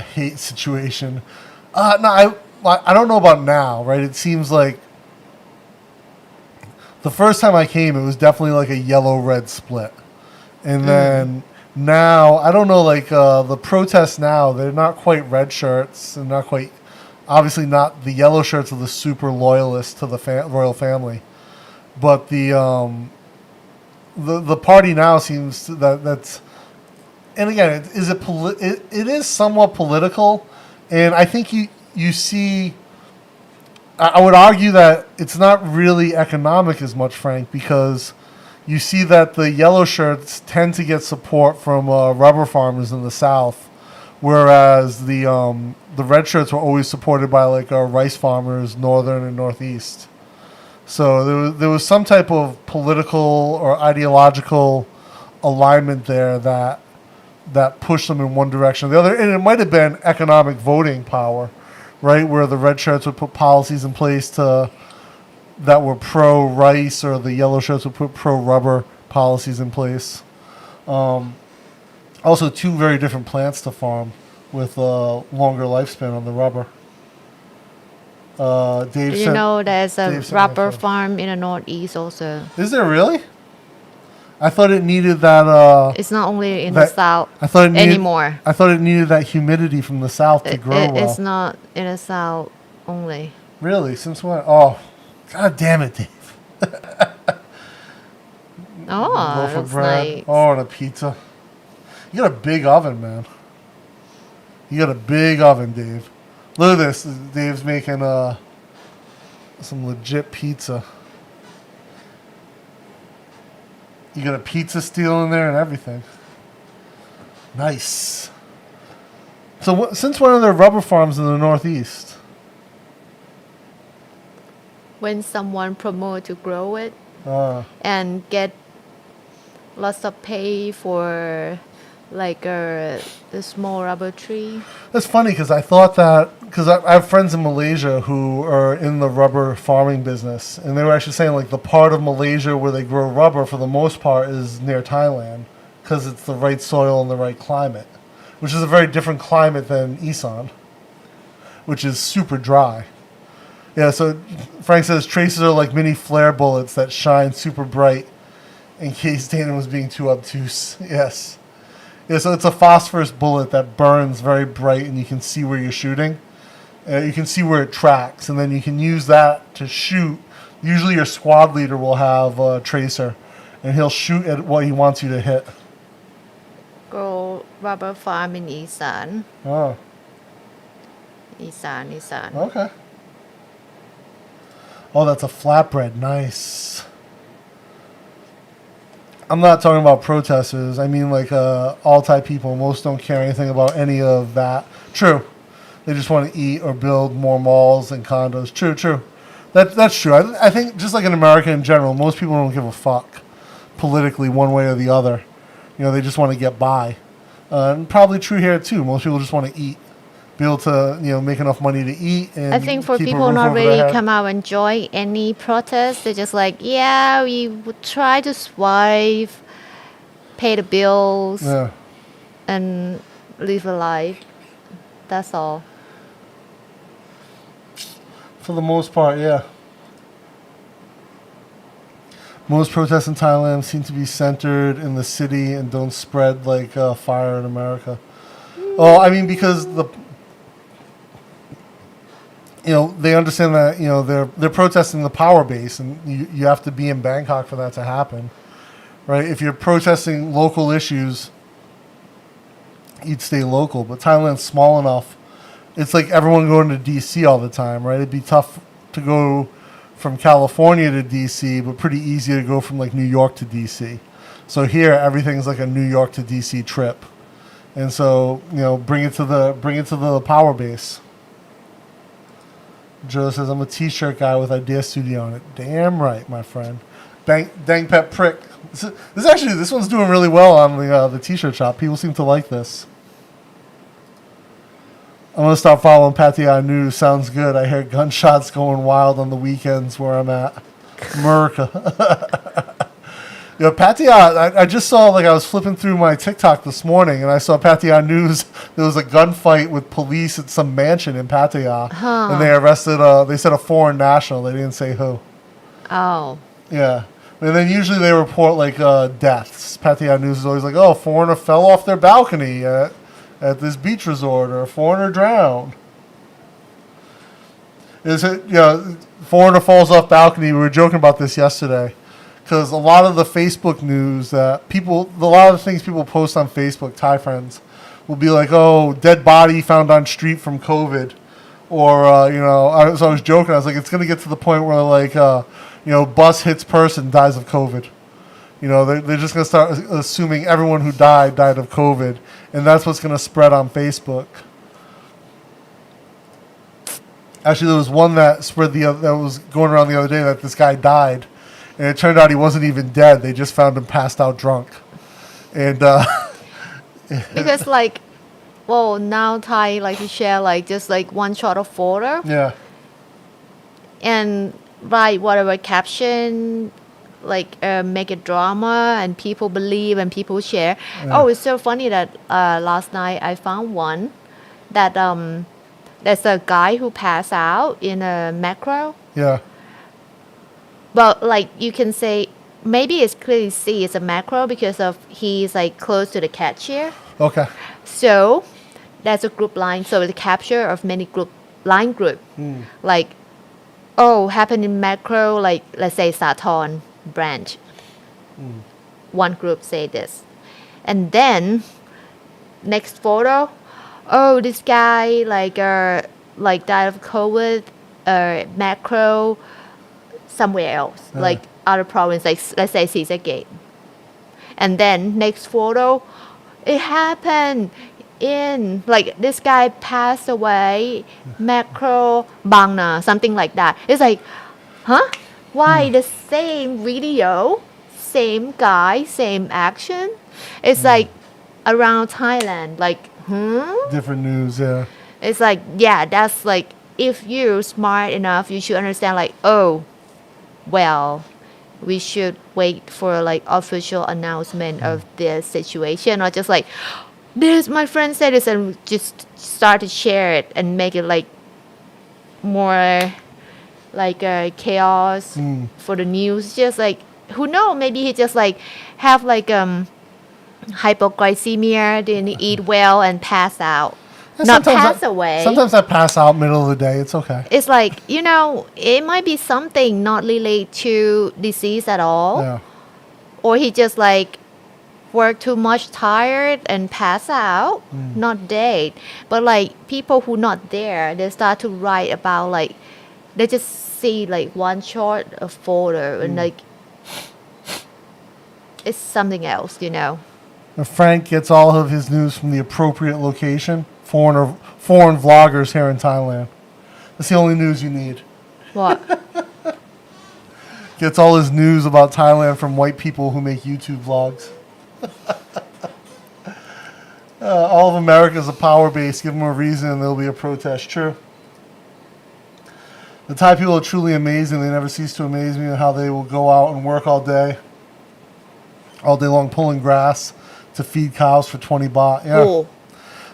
hate situation. No, I don't know about now, right? It seems like the first time I came, it was definitely like a yellow-red split. And then now, I don't know, like the protests now, they're not quite red shirts and not quite, obviously not the yellow shirts of the super loyalists to the royal family. But the party now seems that's, and again, it is somewhat political, and I think you see, I would argue that it's not really economic as much, Frank, because you see that the yellow shirts tend to get support from rubber farmers in the South, whereas the red shirts were always supported by like rice farmers, northern and northeast. So there was some type of political or ideological alignment there that pushed them in one direction or the other, and it might have been economic voting power, right, where the red shirts would put policies in place that were pro-rice, or the yellow shirts would put pro-rubber policies in place. Also, two very different plants to farm with a longer lifespan on the rubber. Dave Do you sent- know there's a Dave sent rubber my phone. farm in the Northeast also? Is there really? I thought it needed that. It's not only in the South I thought it needed, anymore. I thought it needed that humidity from the South to grow well. It's not in the South only. Really? Since when? Oh, god damn it, Dave. Oh, Loaf of that's bread. nice. Oh, and a pizza. You got a big oven, man. You got a big oven, Dave. Look at this. Dave's making some legit pizza. You got a pizza steel in there and everything. Nice. So since when are there rubber farms in the Northeast? When someone promote to grow it Ah. and get lots of pay for like a small rubber tree. That's funny because I thought that, because I have friends in Malaysia who are in the rubber farming business, and they were actually saying like the part of Malaysia where they grow rubber for the most part is near Thailand because it's the right soil and the right climate, which is a very different climate than Isan, which is super dry. Yeah, so Frank says traces are like mini flare bullets that shine super bright in case Dana was being too obtuse. Yes. Yeah, so it's a phosphorus bullet that burns very bright, and you can see where you're shooting. You can see where it tracks, and then you can use that to shoot. Usually your squad leader will have a tracer, and he'll shoot at what he wants you to hit. Grow rubber farm in Isan. Oh, Isan. okay. Oh, that's a flatbread. Nice. I'm not talking about protesters. I mean, like, all Thai people. Most don't care anything about any of that. True. They just want to eat or build more malls and condos. True. That's true. I think just like in America in general, most people don't give a fuck politically one way or the other. You know, they just want to get by. And probably true here, too. Most people just want to eat. Be able to, you know, make enough money to eat. And I think for keep a people roof not over their really head. come out and join any protest, they're just like, yeah, we would try to survive, pay the bills, Yeah. and live a life. That's all. For the most part, yeah. Most protests in Thailand seem to be centered in the city and don't spread like fire in America. Oh, I mean, because they understand that, they're protesting the power base, and you have to be in Bangkok for that to happen, right? If you're protesting local issues, you'd stay local. But Thailand's small enough. It's like everyone going to D.C. all the time, right? It'd be tough to go from California to D.C., but pretty easy to go from like New York to D.C. So here, everything's like a New York to D.C. trip, and so bring it to the power base. Joe says, I'm a t-shirt guy with Idea Studio on it. Damn right, my friend. Dang pet prick. This one's doing really well on the t-shirt shop. People seem to like this. I'm going to start following Pattaya News. Sounds good. I hear gunshots going wild on the weekends where I'm at. America. Pattaya, I just saw, I was flipping through my TikTok this morning, and I saw Pattaya News. There was a gunfight with police at some mansion in Pattaya, and they arrested, they said a foreign national. They didn't say who. Oh. Yeah. And then usually they report, deaths. Pattaya News is always like, oh, a foreigner fell off their balcony at this beach resort, or a foreigner drowned. Foreigner falls off balcony. We were joking about this yesterday. Because a lot of the Facebook news a lot of the things people post on Facebook, Thai friends, will be like, oh, dead body found on street from COVID. Or, I was joking. I was like, it's going to get to the point where, bus hits person, dies of COVID. They're just going to start assuming everyone who died of COVID. And that's what's going to spread on Facebook. Actually, there was one that that was going around the other day that this guy died. And it turned out he wasn't even dead. They just found him passed out drunk. And Because now Thai like to share just one shot of photo yeah. and write whatever caption, make a drama, and people believe and people share. Yeah. Oh, it's so funny that last night I found one that there's a guy who passed out in a macro. Yeah. But you can say maybe it's clearly see it's a macro because of he's close to the cashier. Okay. So that's a group line. So the capture of many line group. Happened in macro, let's say Sathorn branch. One group say this. And then next photo, oh, this guy like died of COVID, macro somewhere else, like other province, like let's say Sisagate. And then next photo, it happened in like this guy passed away, macro Bangna, something like that. It's like, huh? Why the same video, same guy, same action? It's like around Thailand, like, Different news, yeah. It's like, yeah, that's like, if you're smart enough, you should understand, like, oh, well, we should wait for like official announcement of this situation, or just like, this, my friend said this, and just start to share it and make it like more like chaos for the news. Just like, who knows, maybe he just like have like hypoglycemia, didn't eat well and pass out. Not pass away. Sometimes I pass out middle of the day. It's okay. It's like, it might be something not related to disease at all. Yeah. Or he just like work too much, tired and pass out, not dead. But like people who not there, they start to write about like, they just see like one shot of photo and like, it's something else, And Frank gets all of his news from the appropriate location. Foreign vloggers here in Thailand. That's the only news you need. What? Gets all his news about Thailand from white people who make YouTube vlogs. All of America's a power base. Give them a reason and there'll be a protest. True. The Thai people are truly amazing. They never cease to amaze me on how they will go out and work all day long pulling grass to feed cows for 20 baht. Yeah. Cool.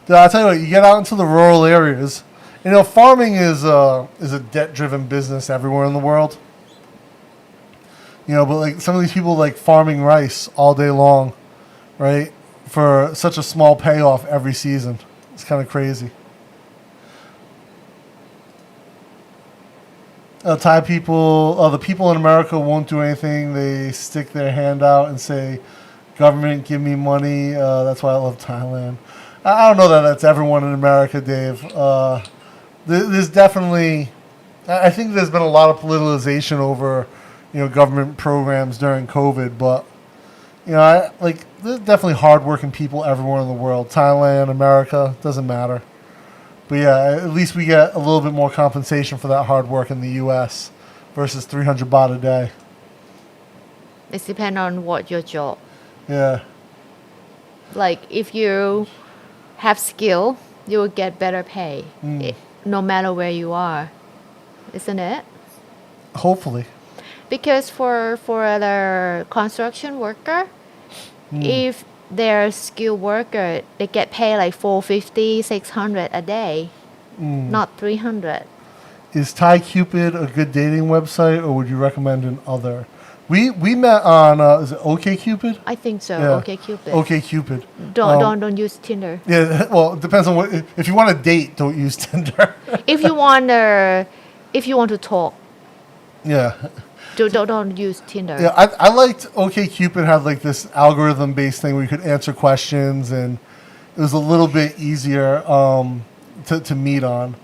Dude, I'll tell you what, you get out into the rural areas. Farming is a debt-driven business everywhere in the world. But like some of these people like farming rice all day long, right? For such a small payoff every season. It's kind of crazy. Thai people, the people in America won't do anything. They stick their hand out and say, government, give me money. That's why I love Thailand. I don't know that that's everyone in America, Dave. There's definitely, I think there's been a lot of politicization over, government programs during COVID. But, there's definitely hardworking people everywhere in the world. Thailand, America, doesn't matter. But yeah, at least we get a little bit more compensation for that hard work in the U.S. versus 300 baht a day. It depends on what your job. Yeah. Like if you have skill, you will get better pay, no matter where you are, isn't it? Hopefully. Because for the construction worker, if they're skilled worker, they get paid like 450, 600 a day, not 300. Is Thai Cupid a good dating website, or would you recommend an other? We met on is it OkCupid? I think so. Yeah. OkCupid. OkCupid. Don't use Tinder. Yeah, well, it depends on what. If you want to date, don't use Tinder. if you want to talk, Yeah. don't use Tinder. Yeah, I liked OkCupid had like this algorithm-based thing where you could answer questions, and it was a little bit easier to meet on.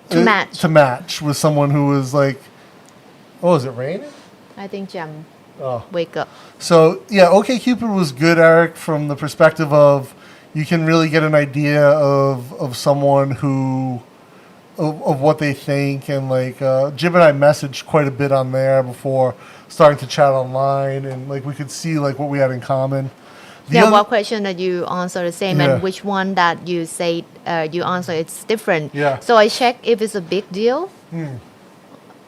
To match with someone who was like, oh, is it raining? I think Jam Oh. wake up. So yeah, OkCupid was good, Eric, from the perspective of you can really get an idea of someone who of what they think, and like Jim and I messaged quite a bit on there before starting to chat online, and like we could see like what we had in common. What question that you answer the same, and which one that you say you answer it's different. Yeah. So I check if it's a big deal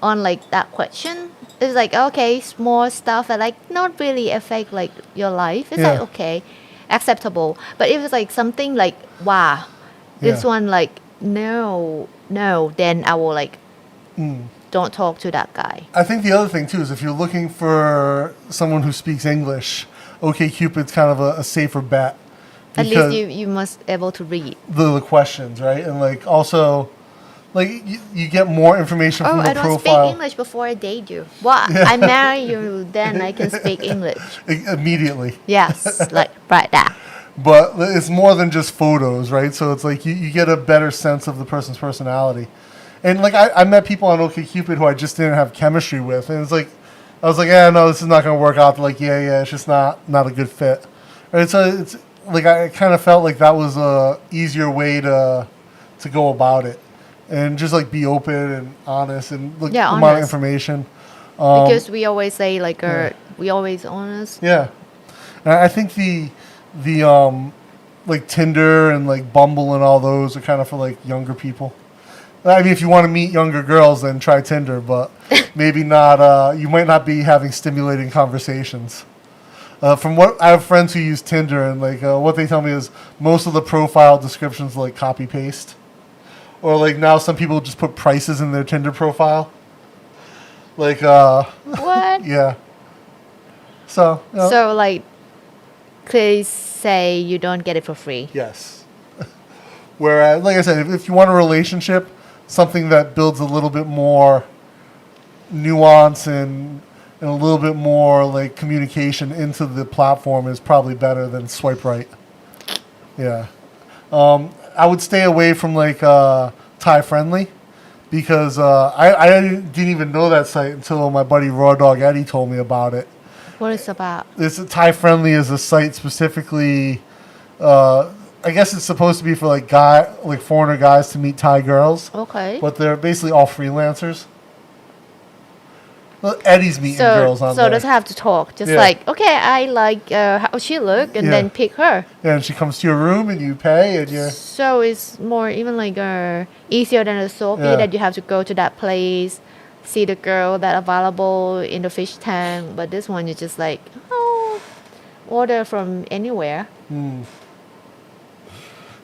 on like that question. It's like, okay, small stuff that like not really affect like your life. It's like, okay, acceptable. But if it's like something like, wow, this one like, no, then I will like, don't talk to that guy. I think the other thing too is if you're looking for someone who speaks English, OkCupid's kind of a safer bet. At least you must able to read the questions, right? And like also, like you get more information from the I don't profile. speak English before I date you. Well, I marry you, then I can speak English. Immediately. Yes, like right that. but it's more than just photos, right? So it's like you get a better sense of the person's personality. And like I met people on OkCupid who I just didn't have chemistry with, and it's like I was like, yeah, no, this is not going to work out. They're like, yeah, it's just not a good fit. Right? So it's like I kind of felt like that was a easier way to go about it, and just like be open and honest and look Yeah, amount of honest. information. Because we always say like we always honest. Yeah, and I think the like Tinder and like Bumble and all those are kind of for like younger people. I mean, if you want to meet younger girls, then try Tinder, but maybe not. You might not be having stimulating conversations. From what I have friends who use Tinder, and like what they tell me is most of the profile descriptions like copy paste, or like now some people just put prices in their Tinder profile. Like What? yeah. So you know, So like, please say you don't get it for free. yes. Whereas, like I said, if you want a relationship, something that builds a little bit more nuance and a little bit more like communication into the platform is probably better than swipe right. Yeah. I would stay away from like Thai Friendly because I didn't even know that site until my buddy Raw Dog Eddie told me about it. What is about? This Thai Friendly is a site specifically. I guess it's supposed to be for like foreigner guys to meet Thai girls, Okay. but they're basically all freelancers. Well, Eddie's meeting girls on so there. doesn't have to talk. Just Yeah. like, okay, I like how she look, and Yeah. then pick her. Yeah, and she comes to your room and you pay and you're So it's more even like easier than a Sophie Yeah. that you have to go to that place, see the girl that available in the fish tank. But this one you just like, order from anywhere.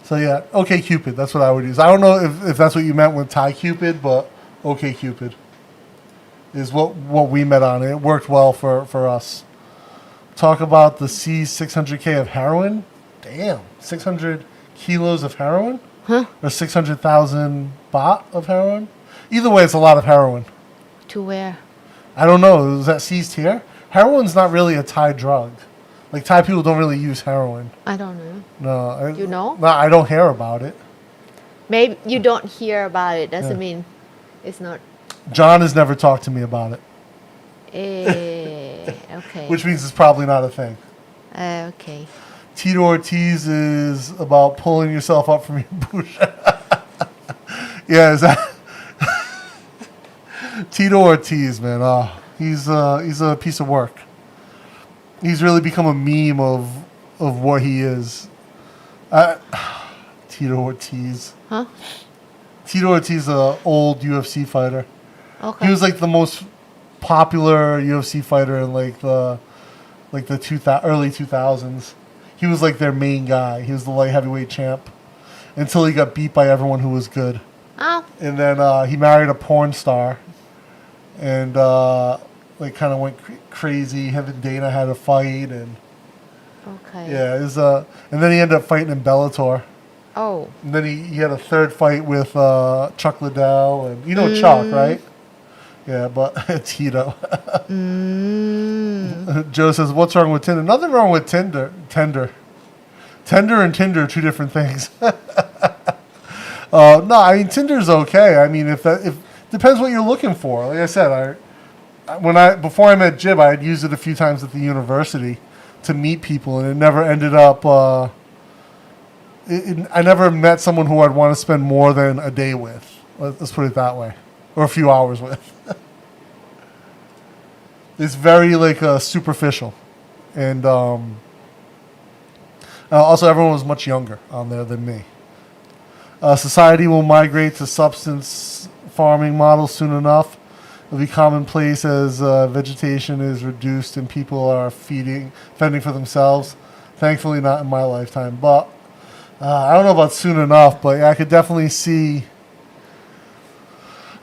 so yeah. OkCupid, that's what I would use. I don't know if that's what you meant with Thai Cupid, but OkCupid is what we met on. It worked well for us. Talk about the C600K of heroin. Damn, 600 kilos of heroin, or 600,000 baht of heroin. Either way, it's a lot of heroin. To where? I don't know. Is that seized here? Heroin's not really a Thai drug. Like Thai people don't really use heroin. I don't know. No, You know? No, I don't hear about it. Maybe you don't hear about it. Doesn't mean it's not. John has never talked to me about it, Okay. which means it's probably not a thing. Okay. Tito Ortiz is about pulling yourself up from your bush. Yeah, is that Tito Ortiz, man? Oh, he's a piece of work. He's really become a meme of what he is. Tito Ortiz. Huh? Tito Ortiz, an old UFC fighter. Okay. He was like the most popular UFC fighter in like the early 2000s. He was like their main guy. He was the light heavyweight champ until he got beat by everyone who was good. Oh. And then he married a porn star, and like kind of went crazy. Him and Dana had a fight, and Okay. yeah, it was, and then he ended up fighting in Bellator. Oh. And then he had a third fight with Chuck Liddell, and you know Chuck, right? Yeah, but Tito. Joe says, "What's wrong with Tinder?" Nothing wrong with Tinder. Tender and Tinder are two different things. No, I mean Tinder's okay. I mean, if depends what you're looking for. Like I said, before I met Jib, I had used it a few times at the university to meet people, and it never ended up. I never met someone who I'd want to spend more than a day with. Let's put it that way, or a few hours with. It's very like superficial, and also everyone was much younger on there than me. Society will migrate to substance farming models soon enough. It'll be commonplace as vegetation is reduced and people are fending for themselves. Thankfully, not in my lifetime, but I don't know about soon enough. But yeah, I could definitely see.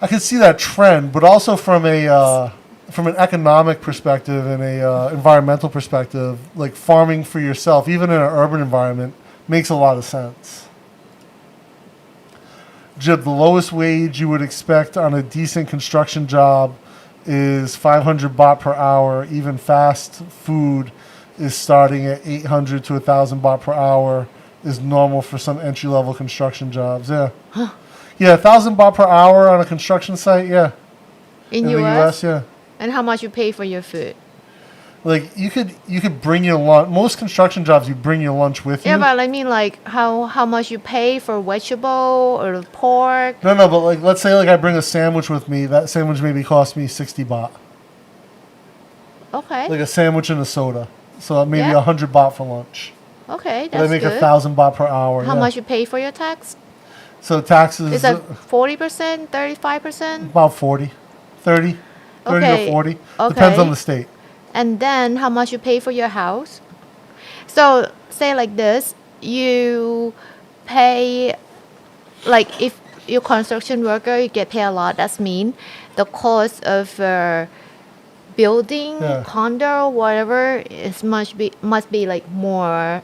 I could see that trend, but also from an economic perspective and a environmental perspective, like farming for yourself, even in an urban environment, makes a lot of sense. Jib, the lowest wage you would expect on a decent construction job is 500 baht per hour. Even fast food is starting at 800 to 1,000 baht per hour is normal for some entry-level construction jobs. Yeah. Yeah, 1,000 baht per hour on a construction site, yeah. In the US? US, yeah. And how much you pay for your food? Like you could bring your lunch. Most construction jobs, you bring your lunch with you. Yeah, but I mean, like how much you pay for vegetable or pork? No, but like let's say like I bring a sandwich with me. That sandwich maybe cost me 60 baht. Okay. Like a sandwich and a soda. So maybe Yeah. 100 baht for lunch. Okay, But I that's make good. 1,000 baht per hour. How yeah. much you pay for your tax? So taxes Is that 40%, 35%? about 40, 30 Okay, to 40. Depends okay. on the state. And then how much you pay for your house? So say like this, you pay, like if you're construction worker, you get paid a lot. That's mean the cost of building, Yeah. condo, whatever is must be like more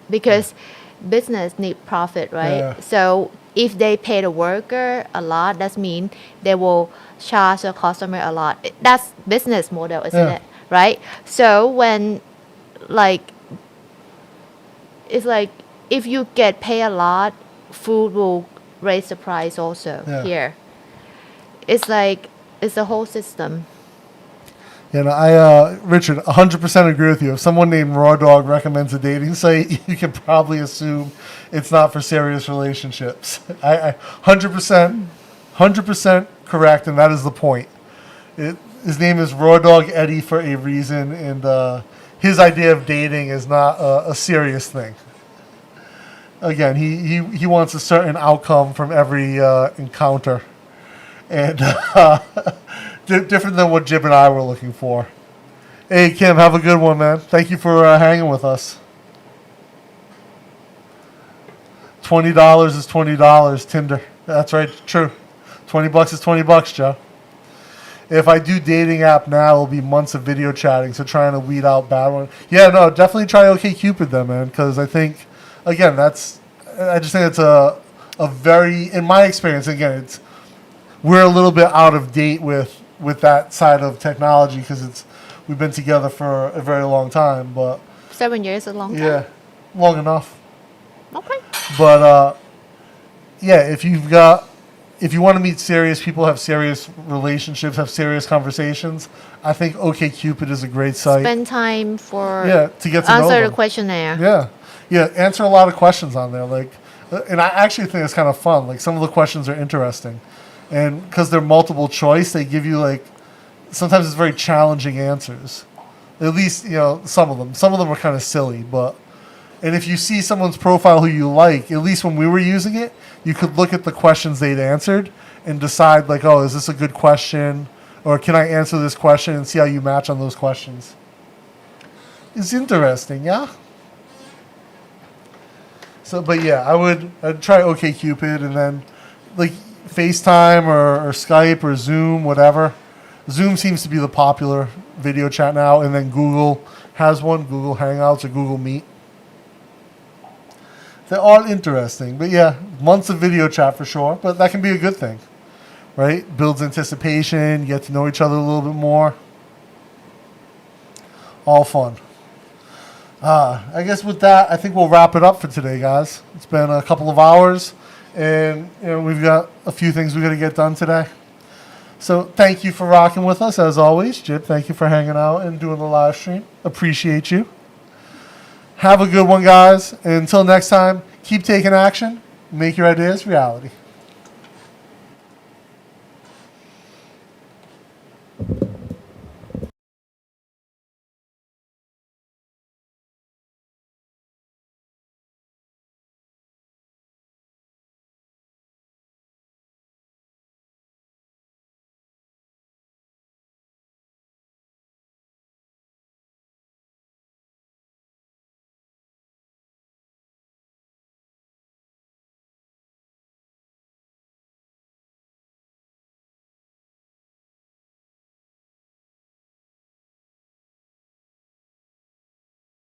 because business need profit, right? Yeah. So if they pay the worker a lot, that means they will charge the customer a lot. That's business model, isn't Yeah. it? Right? So when like it's like if you get paid a lot, food will raise the price also Yeah. here. It's like it's a whole system. You know, Richard, 100% agree with you. If someone named Raw Dog recommends a dating site, you can probably assume it's not for serious relationships. I 100% correct, and that is the point. His name is Raw Dog Eddie for a reason, and his idea of dating is not a serious thing. Again, he wants a certain outcome from every encounter, and different than what Jib and I were looking for. Hey, Kim, have a good one, man. Thank you for hanging with us. $20 is $20, Tinder. That's right, true. $20 is $20, Joe. If I do dating app now, it'll be months of video chatting, so trying to weed out bad ones. Yeah, no, definitely try OkCupid then, man, because I think, again, I just think it's a very, in my experience, again, we're a little bit out of date with that side of technology because we've been together for a very long time, but 7 years is a long time. yeah, long enough. Okay. But yeah, if you want to meet serious people, have serious relationships, have serious conversations, I think OkCupid is a great site. Spend time for To get to know answer the them. questionnaire. Yeah, answer a lot of questions on there. Like, and I actually think it's kind of fun. Like some of the questions are interesting, and because they're multiple choice, they give you like sometimes it's very challenging answers. At least some of them. Some of them are kind of silly, but. And if you see someone's profile who you like, at least when we were using it, you could look at the questions they'd answered and decide, like, oh, is this a good question? Or can I answer this question and see how you match on those questions? It's interesting, yeah? So, but yeah, I'd try OkCupid and then, like, FaceTime or Skype or Zoom, whatever. Zoom seems to be the popular video chat now, and then Google has one, Google Hangouts or Google Meet. They're all interesting, but yeah, months of video chat for sure, but that can be a good thing, right? Builds anticipation, you get to know each other a little bit more. All fun. I guess with that, I think we'll wrap it up for today, guys. It's been a couple of hours, and we've got a few things we got to get done today. So thank you for rocking with us, as always. Jib, thank you for hanging out and doing the live stream. Appreciate you. Have a good one, guys. And until next time, keep taking action. Make your ideas reality.